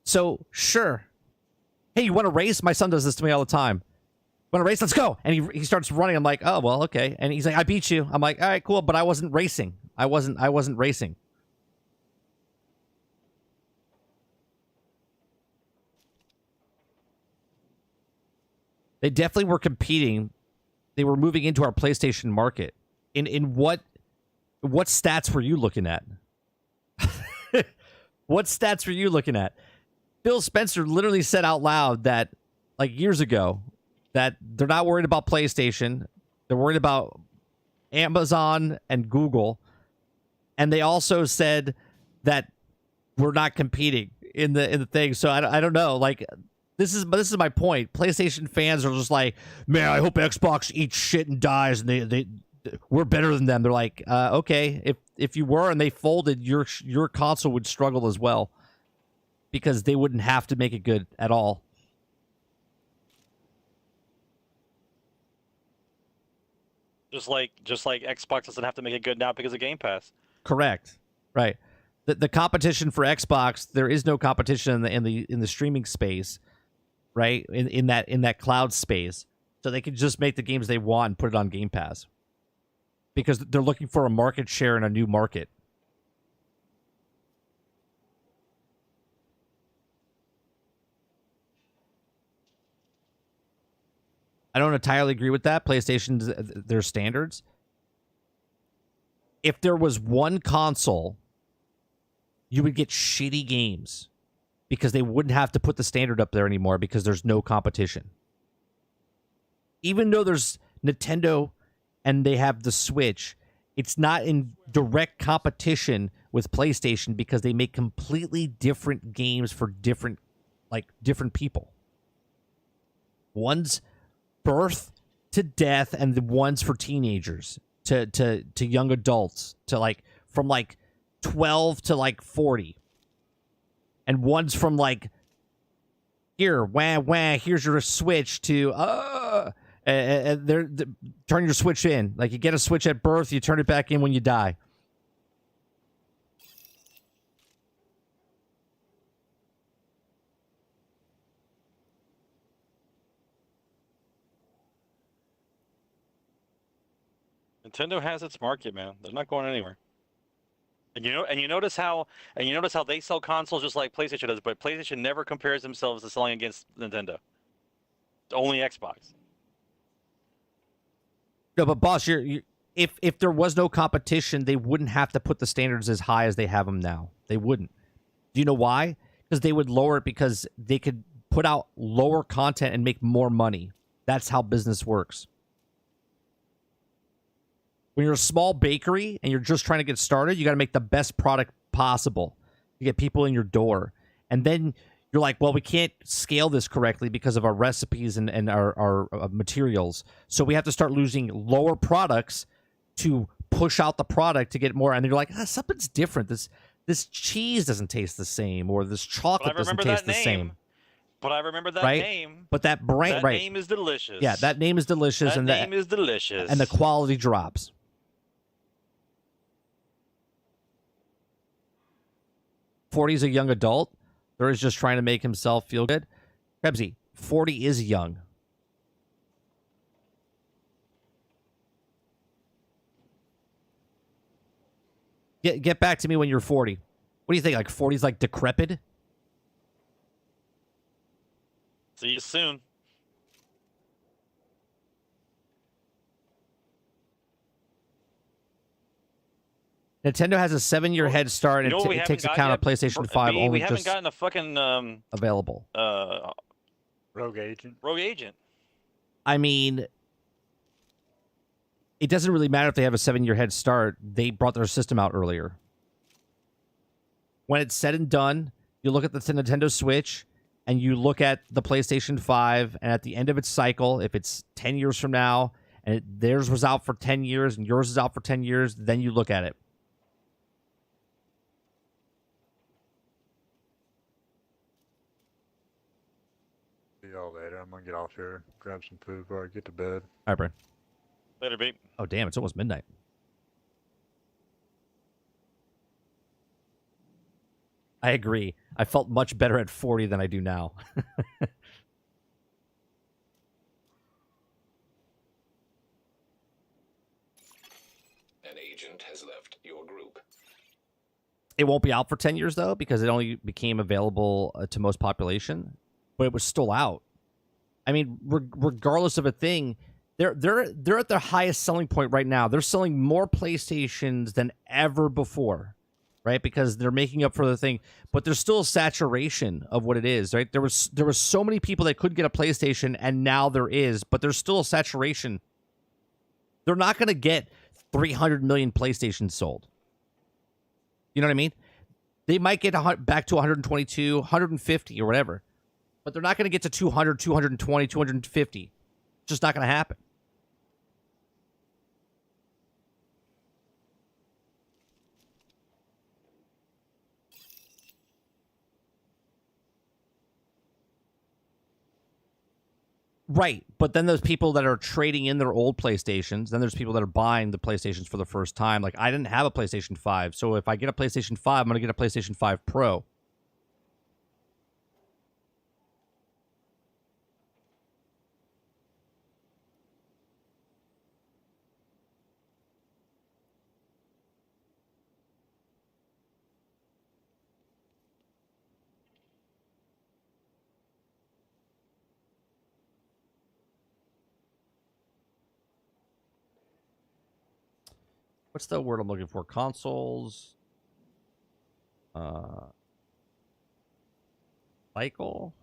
So, sure. Hey, you want to race? My son does this to me all the time. Want to race? Let's go. And he starts running. I'm like, "Oh, well, okay." And he's like, "I beat you." I'm like, "All right, cool, but I wasn't racing. I wasn't racing." They definitely were competing. They were moving into our PlayStation market. In what stats were you looking at? What stats were you looking at? Phil Spencer literally said out loud that, like, years ago, that they're not worried about PlayStation. They're worried about Amazon and Google. And they also said that we're not competing in the thing. So I don't know. Like, this is my point. PlayStation fans are just like, man, I hope Xbox eats shit and dies, and we're better than them. They're like, okay, if you were and they folded, your console would struggle as well, because they wouldn't have to make it good at all. Just like Xbox doesn't have to make it good now because of Game Pass. Correct. Right. The competition for Xbox, there is no competition in the streaming space, right? In that cloud space. So they can just make the games they want and put it on Game Pass, because they're looking for a market share in a new market. I don't entirely agree with that. PlayStation's their standards. If there was one console, you would get shitty games because they wouldn't have to put the standard up there anymore because there's no competition. Even though there's Nintendo and they have the Switch, it's not in direct competition with PlayStation because they make completely different games for different people. One's birth to death, and the one's for teenagers to young adults, to from 12 to 40. And one's from here, wah, here's your Switch to turn your Switch in. Like, you get a Switch at birth, you turn it back in when you die. Nintendo has its market, man. They're not going anywhere. And you notice how they sell consoles just like PlayStation does, but PlayStation never compares themselves to selling against Nintendo. It's only Xbox. No, but boss, if there was no competition, they wouldn't have to put the standards as high as they have them now. They wouldn't. Do you know why? Because they would lower it because they could put out lower content and make more money. That's how business works. When you're a small bakery and you're just trying to get started, you got to make the best product possible to get people in your door. And then you're like, well, we can't scale this correctly because of our recipes and our materials. So we have to start using lower products to push out the product to get more. And you're like, something's different. This cheese doesn't taste the same, or this chocolate doesn't taste the same. But I remember that right? name. But that brand, that right? name is delicious. Yeah, that name is delicious. That name is delicious. And the quality drops. Forty's a young adult. Or is just trying to make himself feel good. Krebsy, 40 is young. Get back to me when you're 40. What do you think? 40's decrepit? See you soon. Nintendo has a 7-year head start, and it takes account of PlayStation 5 only we just haven't gotten a fucking available. Rogue Agent. Rogue Agent. I mean, it doesn't really matter if they have a 7-year head start. They brought their system out earlier. When it's said and done, you look at the Nintendo Switch and you look at the PlayStation 5, and at the end of its cycle, if it's 10 years from now and theirs was out for 10 years and yours is out for 10 years, then you look at it. See y'all later. I'm gonna get off here, grab some food before I get to bed. All right, Brian. Later, beat. Oh, damn, it's almost midnight. I agree. I felt much better at 40 than I do now. An agent has left your group. It won't be out for 10 years, though, because it only became available to most population. But it was still out. I mean, regardless of a thing, they're at their highest selling point right now. They're selling more PlayStations than ever before, right? Because they're making up for the thing. But there's still a saturation of what it is, right? There was so many people that could get a PlayStation, and now there is. But there's still a saturation. They're not going to get 300 million PlayStations sold. You know what I mean? They might get back to 122, 150, or whatever. But they're not going to get to 200, 220, 250. It's just not going to happen. Right, but then there's people that are trading in their old PlayStations. Then there's people that are buying the PlayStations for the first time. Like, I didn't have a PlayStation 5, so if I get a PlayStation 5, I'm going to get a PlayStation 5 Pro. What's the word I'm looking for? Consoles. Cycle.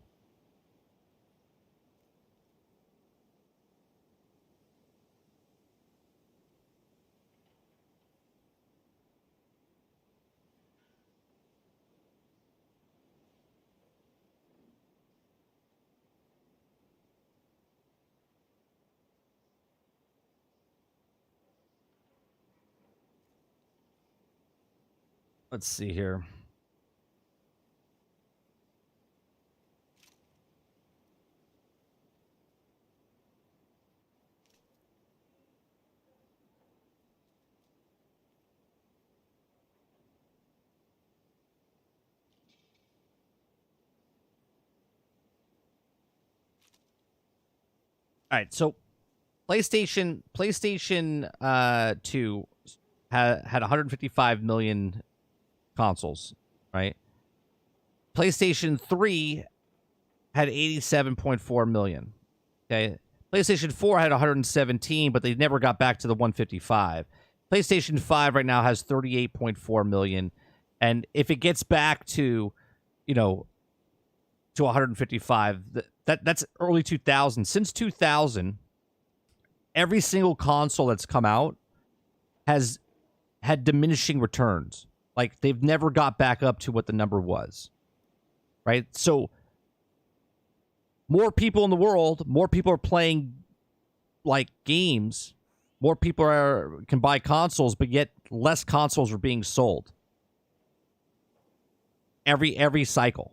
Let's see here. All right, so PlayStation 2 had 155 million consoles, right? PlayStation 3 had 87.4 million. Okay. PlayStation 4 had 117, but they never got back to the 155. PlayStation 5 right now has 38.4 million. And if it gets back to, to 155, that's early 2000. Since 2000, every single console that's come out has had diminishing returns. Like, they've never got back up to what the number was, right? So, more people in the world, more people are playing, like, games. More people can buy consoles, but yet less consoles are being sold. Every cycle.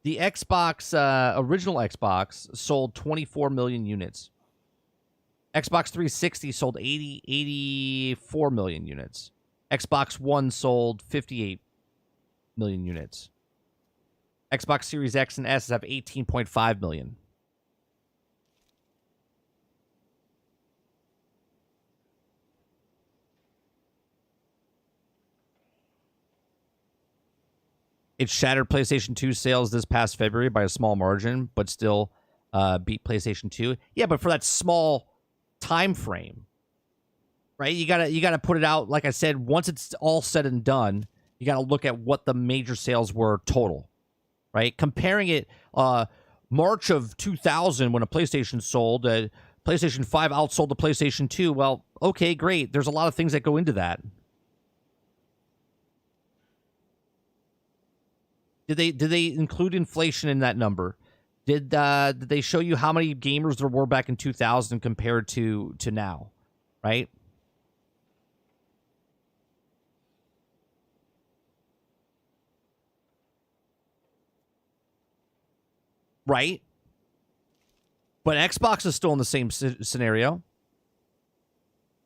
The original Xbox sold 24 million units. Xbox 360 sold 84 million units. Xbox One sold 58 million units. Xbox Series X and S have 18.5 million. It shattered PlayStation 2 sales this past February by a small margin, but still beat PlayStation 2. Yeah, but for that small time frame. right? You gotta put it out. Like I said, once it's all said and done, you gotta look at what the major sales were total, right? Comparing it, March of 2000 when a PlayStation sold, PlayStation 5 outsold the PlayStation 2. Well, okay, great. There's a lot of things that go into that. Did they include inflation in that number? Did they show you how many gamers there were back in 2000 compared to now, right? Right? But Xbox is still in the same scenario,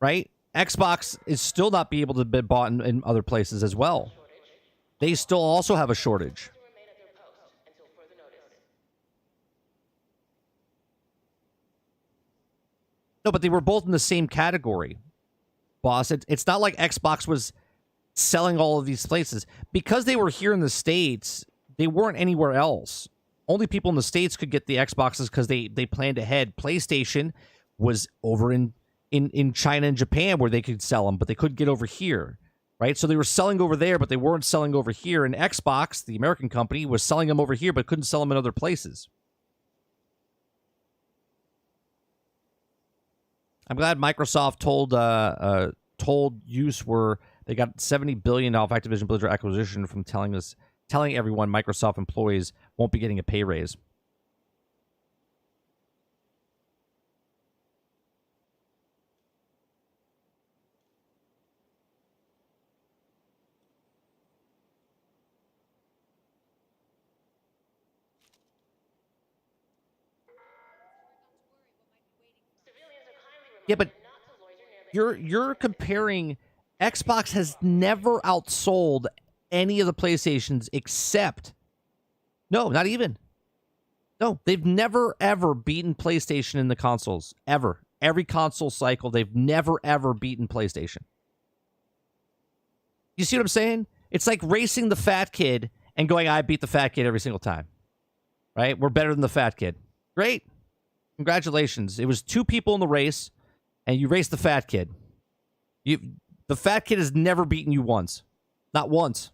right? Xbox is still not be able to be bought in other places as well. They still also have a shortage. No, but they were both in the same category, boss. It's not like Xbox was selling all of these places. Because they were here in the States, they weren't anywhere else. Only people in the States could get the Xboxes because they planned ahead. PlayStation was over in China and Japan where they could sell them, but they couldn't get over here, right? So they were selling over there, but they weren't selling over here. And Xbox, the American company, was selling them over here, but couldn't sell them in other places. I'm glad Microsoft told use were they got $70 billion off Activision Blizzard acquisition from telling everyone Microsoft employees won't be getting a pay raise. Yeah, but you're comparing. Xbox has never outsold any of the PlayStations except, no, not even. No, they've never ever beaten PlayStation in the consoles ever. Every console cycle, they've never ever beaten PlayStation. You see what I'm saying? It's like racing the fat kid and going, I beat the fat kid every single time. Right? We're better than the fat kid. Great. Congratulations. It was two people in the race, and you raced the fat kid. The fat kid has never beaten you once. Not once.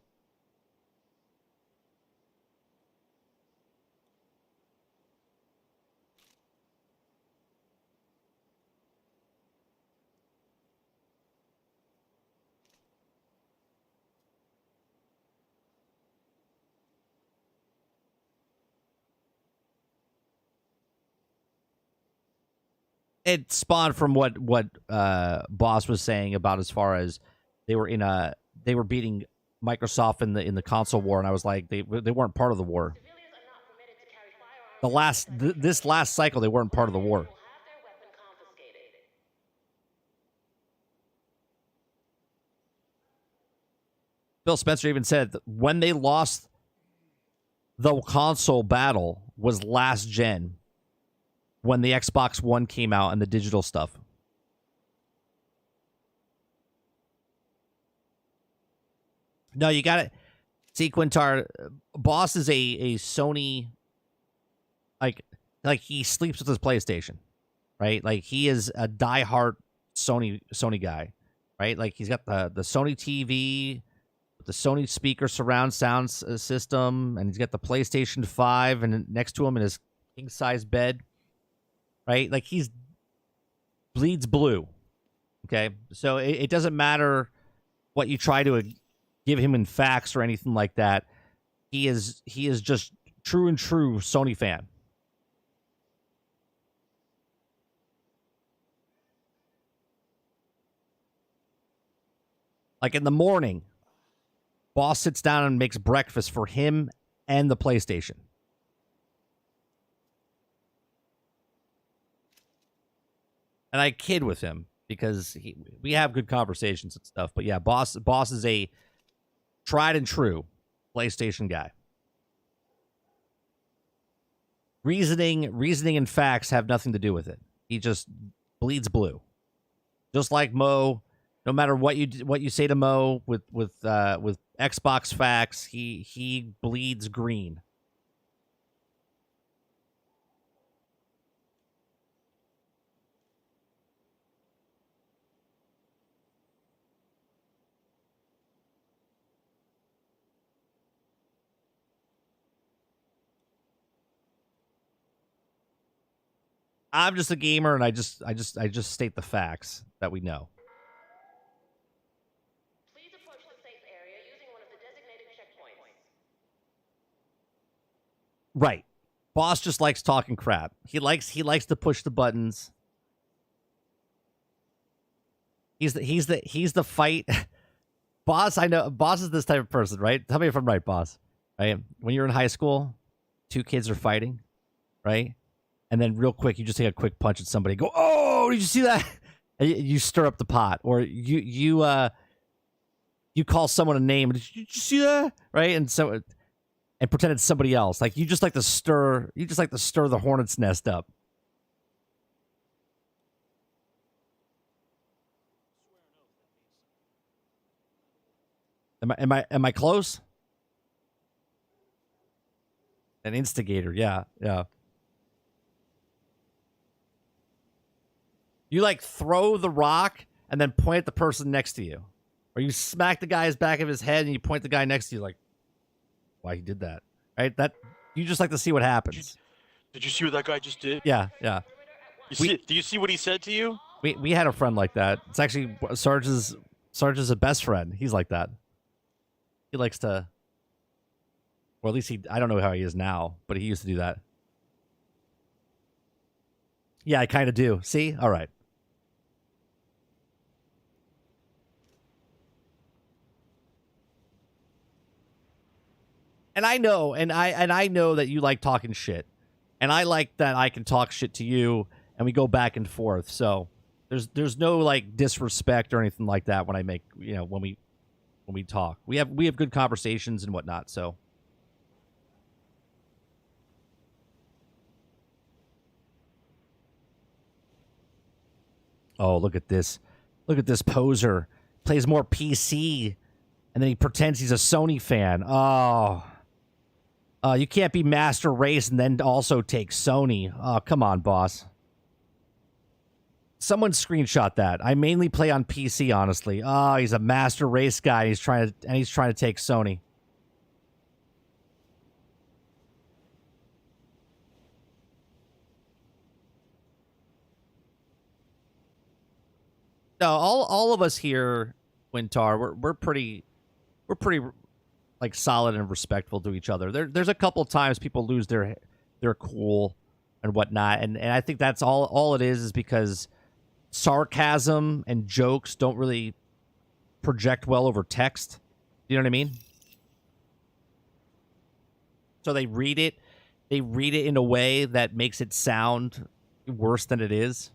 It spawned from what Boss was saying about as far as they were beating Microsoft in the console war, and I was like, they weren't part of the war. This last cycle, they weren't part of the war. Phil Spencer even said that when they lost the console battle was last gen, when the Xbox One came out and the digital stuff. No, you got it. See, Quintar, Boss is a Sony, like he sleeps with his PlayStation, right? Like he is a diehard Sony guy, right? Like he's got the Sony TV, the Sony speaker surround sound system, and he's got the PlayStation 5 and next to him in his king size bed. Right? Like he's bleeds blue. Okay? So it doesn't matter what you try to give him in facts or anything like that. He is just true Sony fan. Like in the morning, Boss sits down and makes breakfast for him and the PlayStation. And I kid with him because we have good conversations and stuff. But yeah, Boss is a tried and true PlayStation guy. Reasoning and facts have nothing to do with it. He just bleeds blue. Just like Mo, no matter what you say to Mo with Xbox facts, he bleeds green. I'm just a gamer, and I just state the facts that we know. Please approach the safe area using one of the designated checkpoints. Right. Boss just likes talking crap. He likes to push the buttons. He's the fight. Boss, I know. Boss is this type of person, right? Tell me if I'm right, boss. Right? When you're in high school, two kids are fighting, right? And then real quick, you just take a quick punch at somebody. Go, oh, did you see that? And you stir up the pot, or you call someone a name. Did you see that? Right? And so, and pretend it's somebody else. Like you just like to stir. You just like to stir the hornet's nest up. Am I close? An instigator, yeah. You like throw the rock and then point at the person next to you. Or you smack the guy's back of his head and you point the guy next to you like, why he did that. Right? That you just like to see what happens. Did you see what that guy just did? Yeah. Do you see what he said to you? We had a friend like that. It's actually Sarge's a best friend. He's like that. He likes to, or at least I don't know how he is now, but he used to do that. Yeah, I kind of do. See? All right. And I know, and I know that you like talking shit. And I like that I can talk shit to you and we go back and forth. So there's no like disrespect or anything like that when I make, when we talk. We have good conversations and whatnot, so. Oh, look at this. Look at this poser. Plays more PC, and then he pretends he's a Sony fan. Oh. You can't be Master Race and then also take Sony. Oh, come on, boss. Someone screenshot that. I mainly play on PC, honestly. Oh, he's a Master Race guy. He's trying to take Sony. No, all of us here, Wintar, we're pretty like solid and respectful to each other. There's a couple times people lose their cool and whatnot, and I think that's all it is because sarcasm and jokes don't really project well over text. You know what I mean? So they read it in a way that makes it sound worse than it is.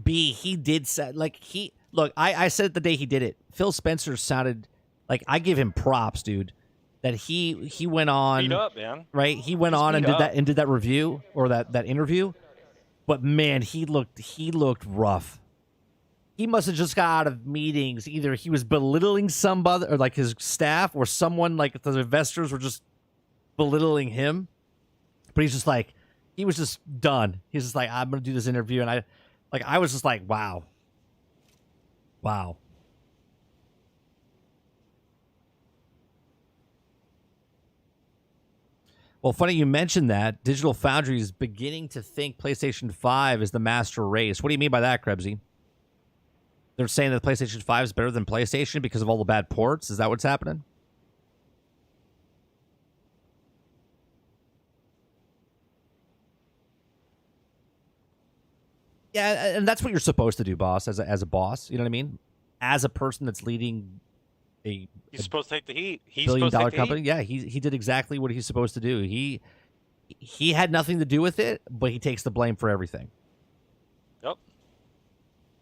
B, he did say, like, I said the day he did it, Phil Spencer sounded like, I give him props, dude, that he went on, Speed up, man. Right? He went on and did that review or that interview, but man, he looked rough. He must have just got out of meetings. Either he was belittling somebody or like his staff, or someone like the investors were just belittling him, but he's just like, he was just done. He's just like, I'm gonna do this interview, and I was just like, wow. Well, funny you mentioned that. Digital Foundry is beginning to think PlayStation 5 is the master race. What do you mean by that, Krebsy? They're saying that PlayStation 5 is better than PlayStation because of all the bad ports? Is that what's happening? Yeah, and that's what you're supposed to do, boss, as a boss. You know what I mean? As a person that's leading he's supposed to take the heat. He's billion-dollar company. Yeah, he did exactly what he's supposed to do. He had nothing to do with it, but he takes the blame for everything. Yep.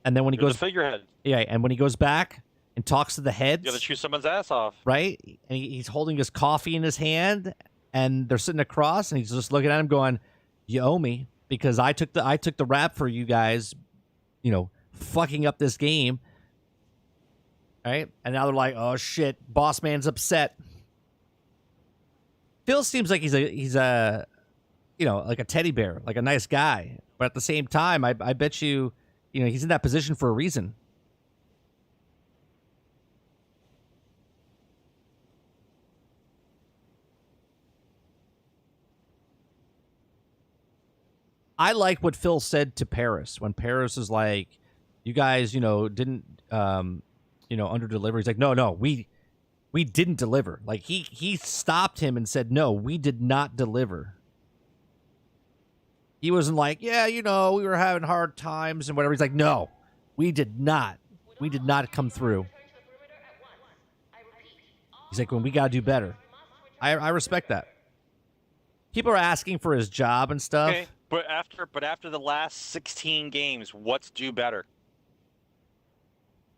And then when he goes figurehead. Yeah, and when he goes back and talks to the heads, you gotta chew someone's ass off, right? And he's holding his coffee in his hand, and they're sitting across, and he's just looking at him, going, "You owe me because I took the rap for you guys, fucking up this game." Right? And now they're like, "Oh shit, boss man's upset." Phil seems like he's a like a teddy bear, like a nice guy, But at the same time, I bet you, he's in that position for a reason. I like what Phil said to Paris when Paris was like, "You guys, didn't, under deliver." He's like, "No, we didn't deliver." Like he stopped him and said, "No, we did not deliver." He wasn't like, "Yeah, we were having hard times and whatever." He's like, "No, we did not. We did not come through." He's like, "When we gotta do better." I respect that. People are asking for his job and stuff. Okay, but after the last 16 games, what's do better?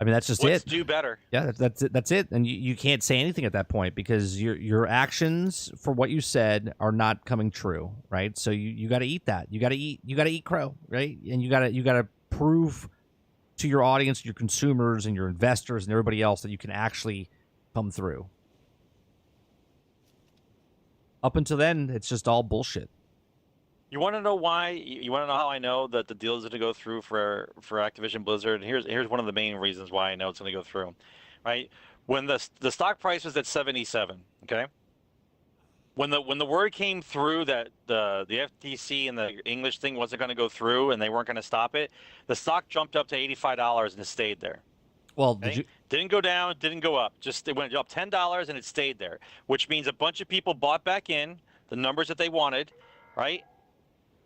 I mean, that's just What's it. do better? Yeah, that's it. And you can't say anything at that point because your actions for what you said are not coming true, right? So you got to eat that. You got to eat crow, right? And you got to prove to your audience, your consumers, and your investors, and everybody else that you can actually come through. Up until then, it's just all bullshit. You want to know why? You want to know how I know that the deal is going to go through for Activision Blizzard? And here's one of the main reasons why I know it's going to go through, right? When the stock price was at 77, okay? When the word came through that the FTC and the English thing wasn't going to go through and they weren't going to stop it, the stock jumped up to $85 and it stayed there. Well, okay? Didn't go down, didn't go up. Just it went up $10 and it stayed there, which means a bunch of people bought back in the numbers that they wanted, right?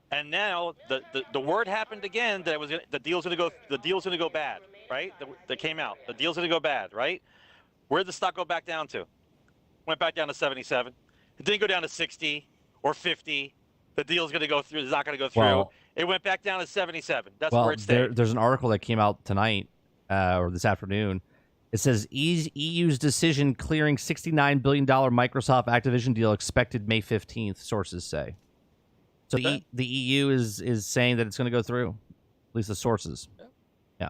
And now the word happened again that the deal's going to go bad, right? That came out. The deal's going to go bad, right? Where'd the stock go back down to? Went back down to 77. It didn't go down to 60 or 50. The deal's going to go through. It's not going to go through. Well, it went back down to 77. That's where it stayed. There's an article that came out tonight or this afternoon. It says EU's decision clearing $69 billion Microsoft Activision deal expected May 15th, sources say. So the EU is saying that it's going to go through, at least the sources. Yeah. I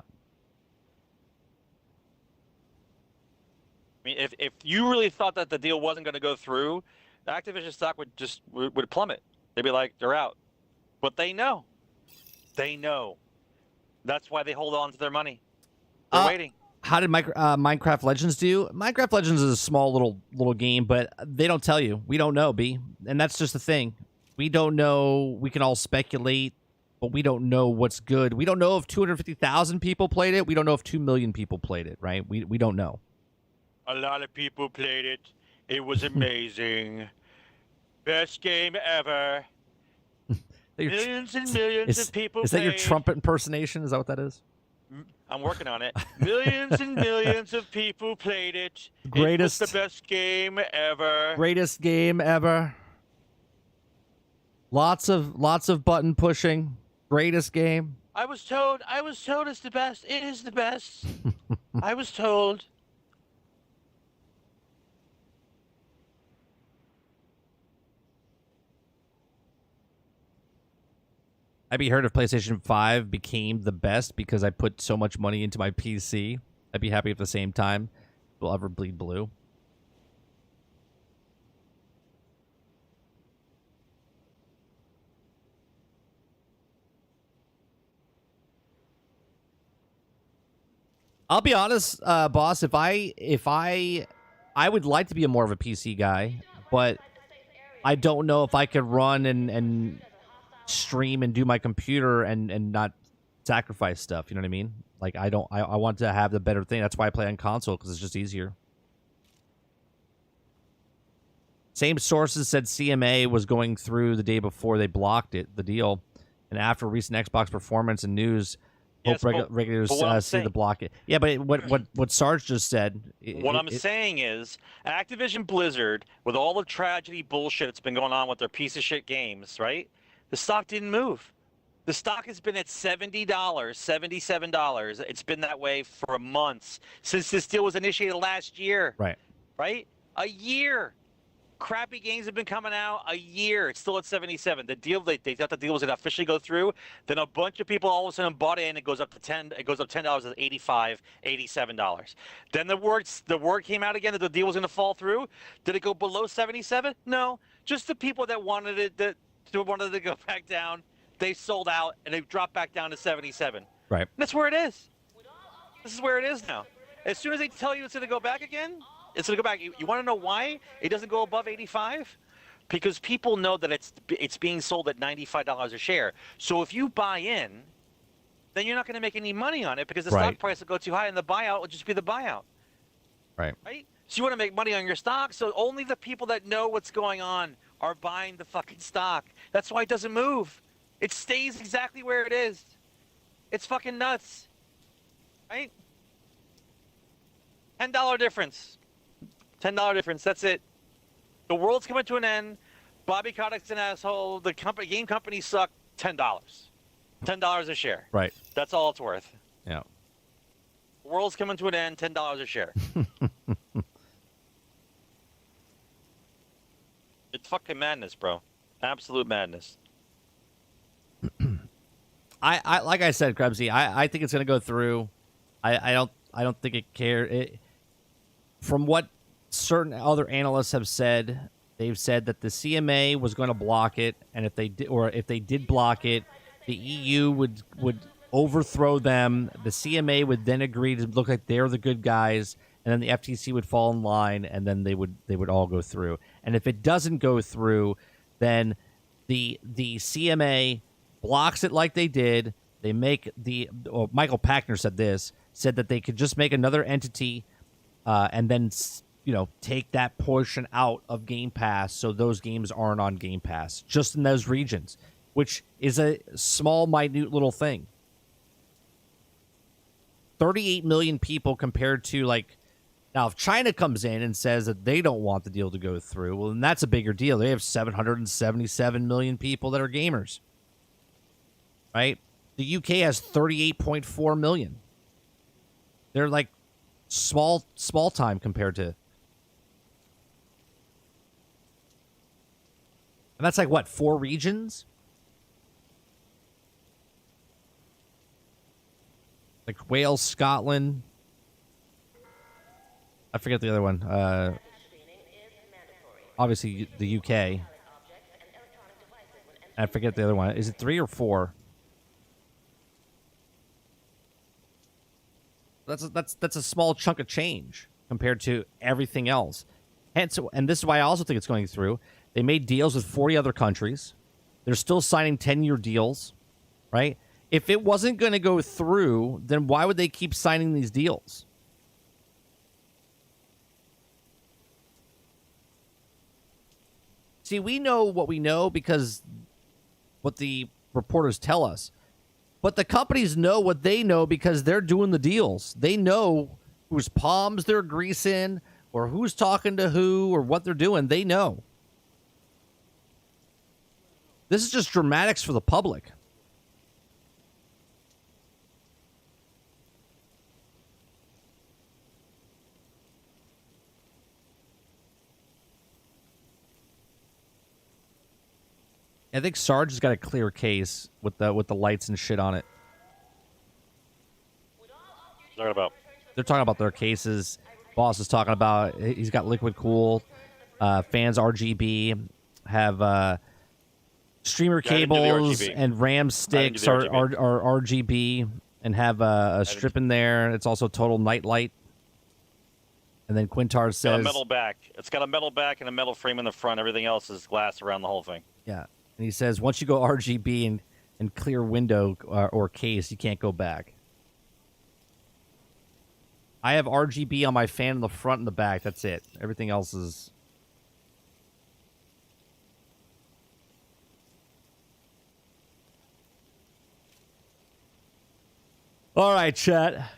mean, if you really thought that the deal wasn't going to go through, the Activision stock would plummet. They'd be like, they're out. But they know. They know. That's why they hold on to their money. They're waiting. How did Minecraft Legends do? Minecraft Legends is a small little game, but they don't tell you. We don't know, B. And that's just the thing. We don't know. We can all speculate, but we don't know what's good. We don't know if 250,000 people played it. We don't know if 2 million people played it, right? We don't know. A lot of people played it. It was amazing. Best game ever. Millions and millions of people Is that your trumpet impersonation? Is that what that is? I'm working on it. Millions and millions of people played it. Greatest. It was the best game ever. Greatest game ever. Lots of button pushing. Greatest game. I was told it's the best. It is the best. I was told. I'd be hurt if PlayStation 5 became the best because I put so much money into my PC. I'd be happy at the same time. Will ever bleed blue. I'll be honest, boss. If I would like to be more of a PC guy, but I don't know if I could run and stream and do my computer and not sacrifice stuff. You know what I mean? Like I want to have the better thing. That's why I play on console because it's just easier. Same sources said CMA was going through the day before they blocked it, the deal, and after recent Xbox performance and news. Yes, hope regulators see the block it. Yeah, but what Sarge just said. What I'm saying is, Activision Blizzard, with all the tragedy bullshit that's been going on with their piece of shit games, right? The stock didn't move. The stock has been at $70, $77. It's been that way for months since this deal was initiated last year. Right. Right? A year. Crappy games have been coming out a year. It's still at 77. The deal they thought the deal was going to officially go through. Then a bunch of people all of a sudden bought in. It goes up to 10. It goes up $10 to $85, $87. Then the word came out again that the deal was going to fall through. Did it go below 77? No. Just the people that wanted it wanted to go back down. they sold out and they dropped back down to 77. Right. That's where it is. This is where it is now. As soon as they tell you it's going to go back again, it's going to go back. You want to know why it doesn't go above 85? Because people know that it's being sold at $95 a share. So if you buy in, then you're not going to make any money on it because the stock price will go too high and the buyout will just be the buyout. Right. Right? So you want to make money on your stock, so only the people that know what's going on are buying the fucking stock. That's why it doesn't move. It stays exactly where it is. It's fucking nuts. Right? $10 difference. $10 difference. That's it. The world's coming to an end. Bobby Kotick's an asshole. The game companies suck. $10. $10 a share. Right. That's all it's worth. Yeah. The world's coming to an end. $10 a share. It's fucking madness, bro. Absolute madness. I like I said, Krebsy, I think it's gonna go through. I don't think it cares. From what certain other analysts have said, they've said that the CMA was going to block it, and if they did block it, the EU would overthrow them. The CMA would then agree to look like they're the good guys, and then the FTC would fall in line, and then they would all go through. And if it doesn't go through, then the CMA blocks it like they did. They make Michael Packner said that they could just make another entity, and then take that portion out of Game Pass, so those games aren't on Game Pass, just in those regions, which is a small, minute little thing. 38 million people compared to now if China comes in and says that they don't want the deal to go through, well, then that's a bigger deal. They have 777 million people that are gamers. Right? The UK has 38.4 million. They're like small time compared to. And that's like what, 4 regions? Like Wales, Scotland. I forget the other one. Obviously the UK. I forget the other one. Is it 3 or 4? That's a small chunk of change compared to everything else. And this is why I also think it's going through. They made deals with 40 other countries. They're still signing 10-year deals, right? If it wasn't going to go through, then why would they keep signing these deals? See, we know what we know because what the reporters tell us. But the companies know what they know because they're doing the deals. They know whose palms they're greasing or who's talking to who or what they're doing. They know. This is just dramatics for the public. I think Sarge has got a clear case with the lights and shit on it. Talking about? They're talking about their cases. Boss is talking about he's got liquid cool. Fans RGB have streamer cables and RAM sticks are RGB and have a strip in there. It's also total night light. And then Quintar says, got a metal back. It's got a metal back and a metal frame in the front. Everything else is glass around the whole thing. Yeah. And he says, once you go RGB and clear window or case, you can't go back. I have RGB on my fan in the front and the back. That's it. Everything else is... All right, chat.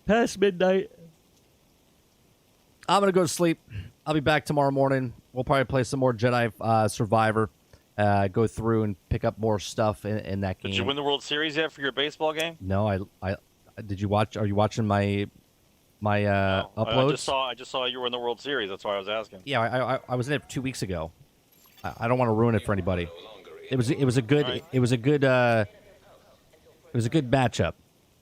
Past midnight. I'm going to go to sleep. I'll be back tomorrow morning. We'll probably play some more Jedi Survivor. Go through and pick up more stuff in that game. Did you win the World Series yet for your baseball game? No, I did you watch? Are you watching my uploads? I just saw you were in the World Series. That's why I was asking. Yeah, I was in it 2 weeks ago. I don't want to ruin it for anybody. It was a good matchup.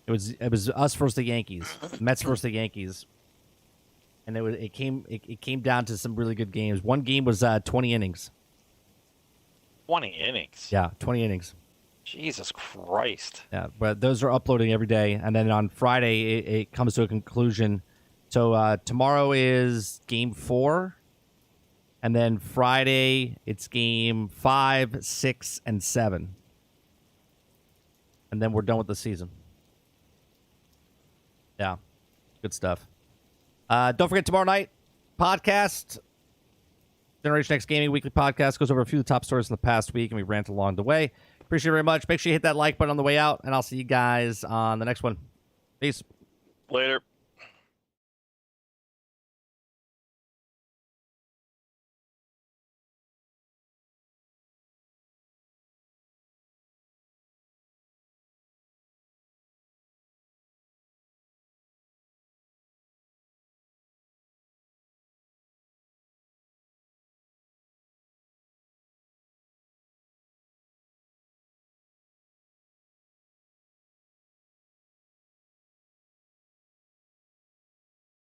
It was us versus the Yankees, Mets versus the Yankees, and it came down to some really good games. One game was 20 innings. 20 innings. Yeah, 20 innings. Jesus Christ. Yeah, but those are uploading every day, and then on Friday it comes to a conclusion. So tomorrow is game 4, and then Friday it's game 5, 6, and 7, and then we're done with the season. Yeah, good stuff. Don't forget tomorrow night podcast. Generation X Gaming Weekly Podcast goes over a few of the top stories in the past week, and we rant along the way. Appreciate it very much. Make sure you hit that like button on the way out, and I'll see you guys on the next one. Peace. Later.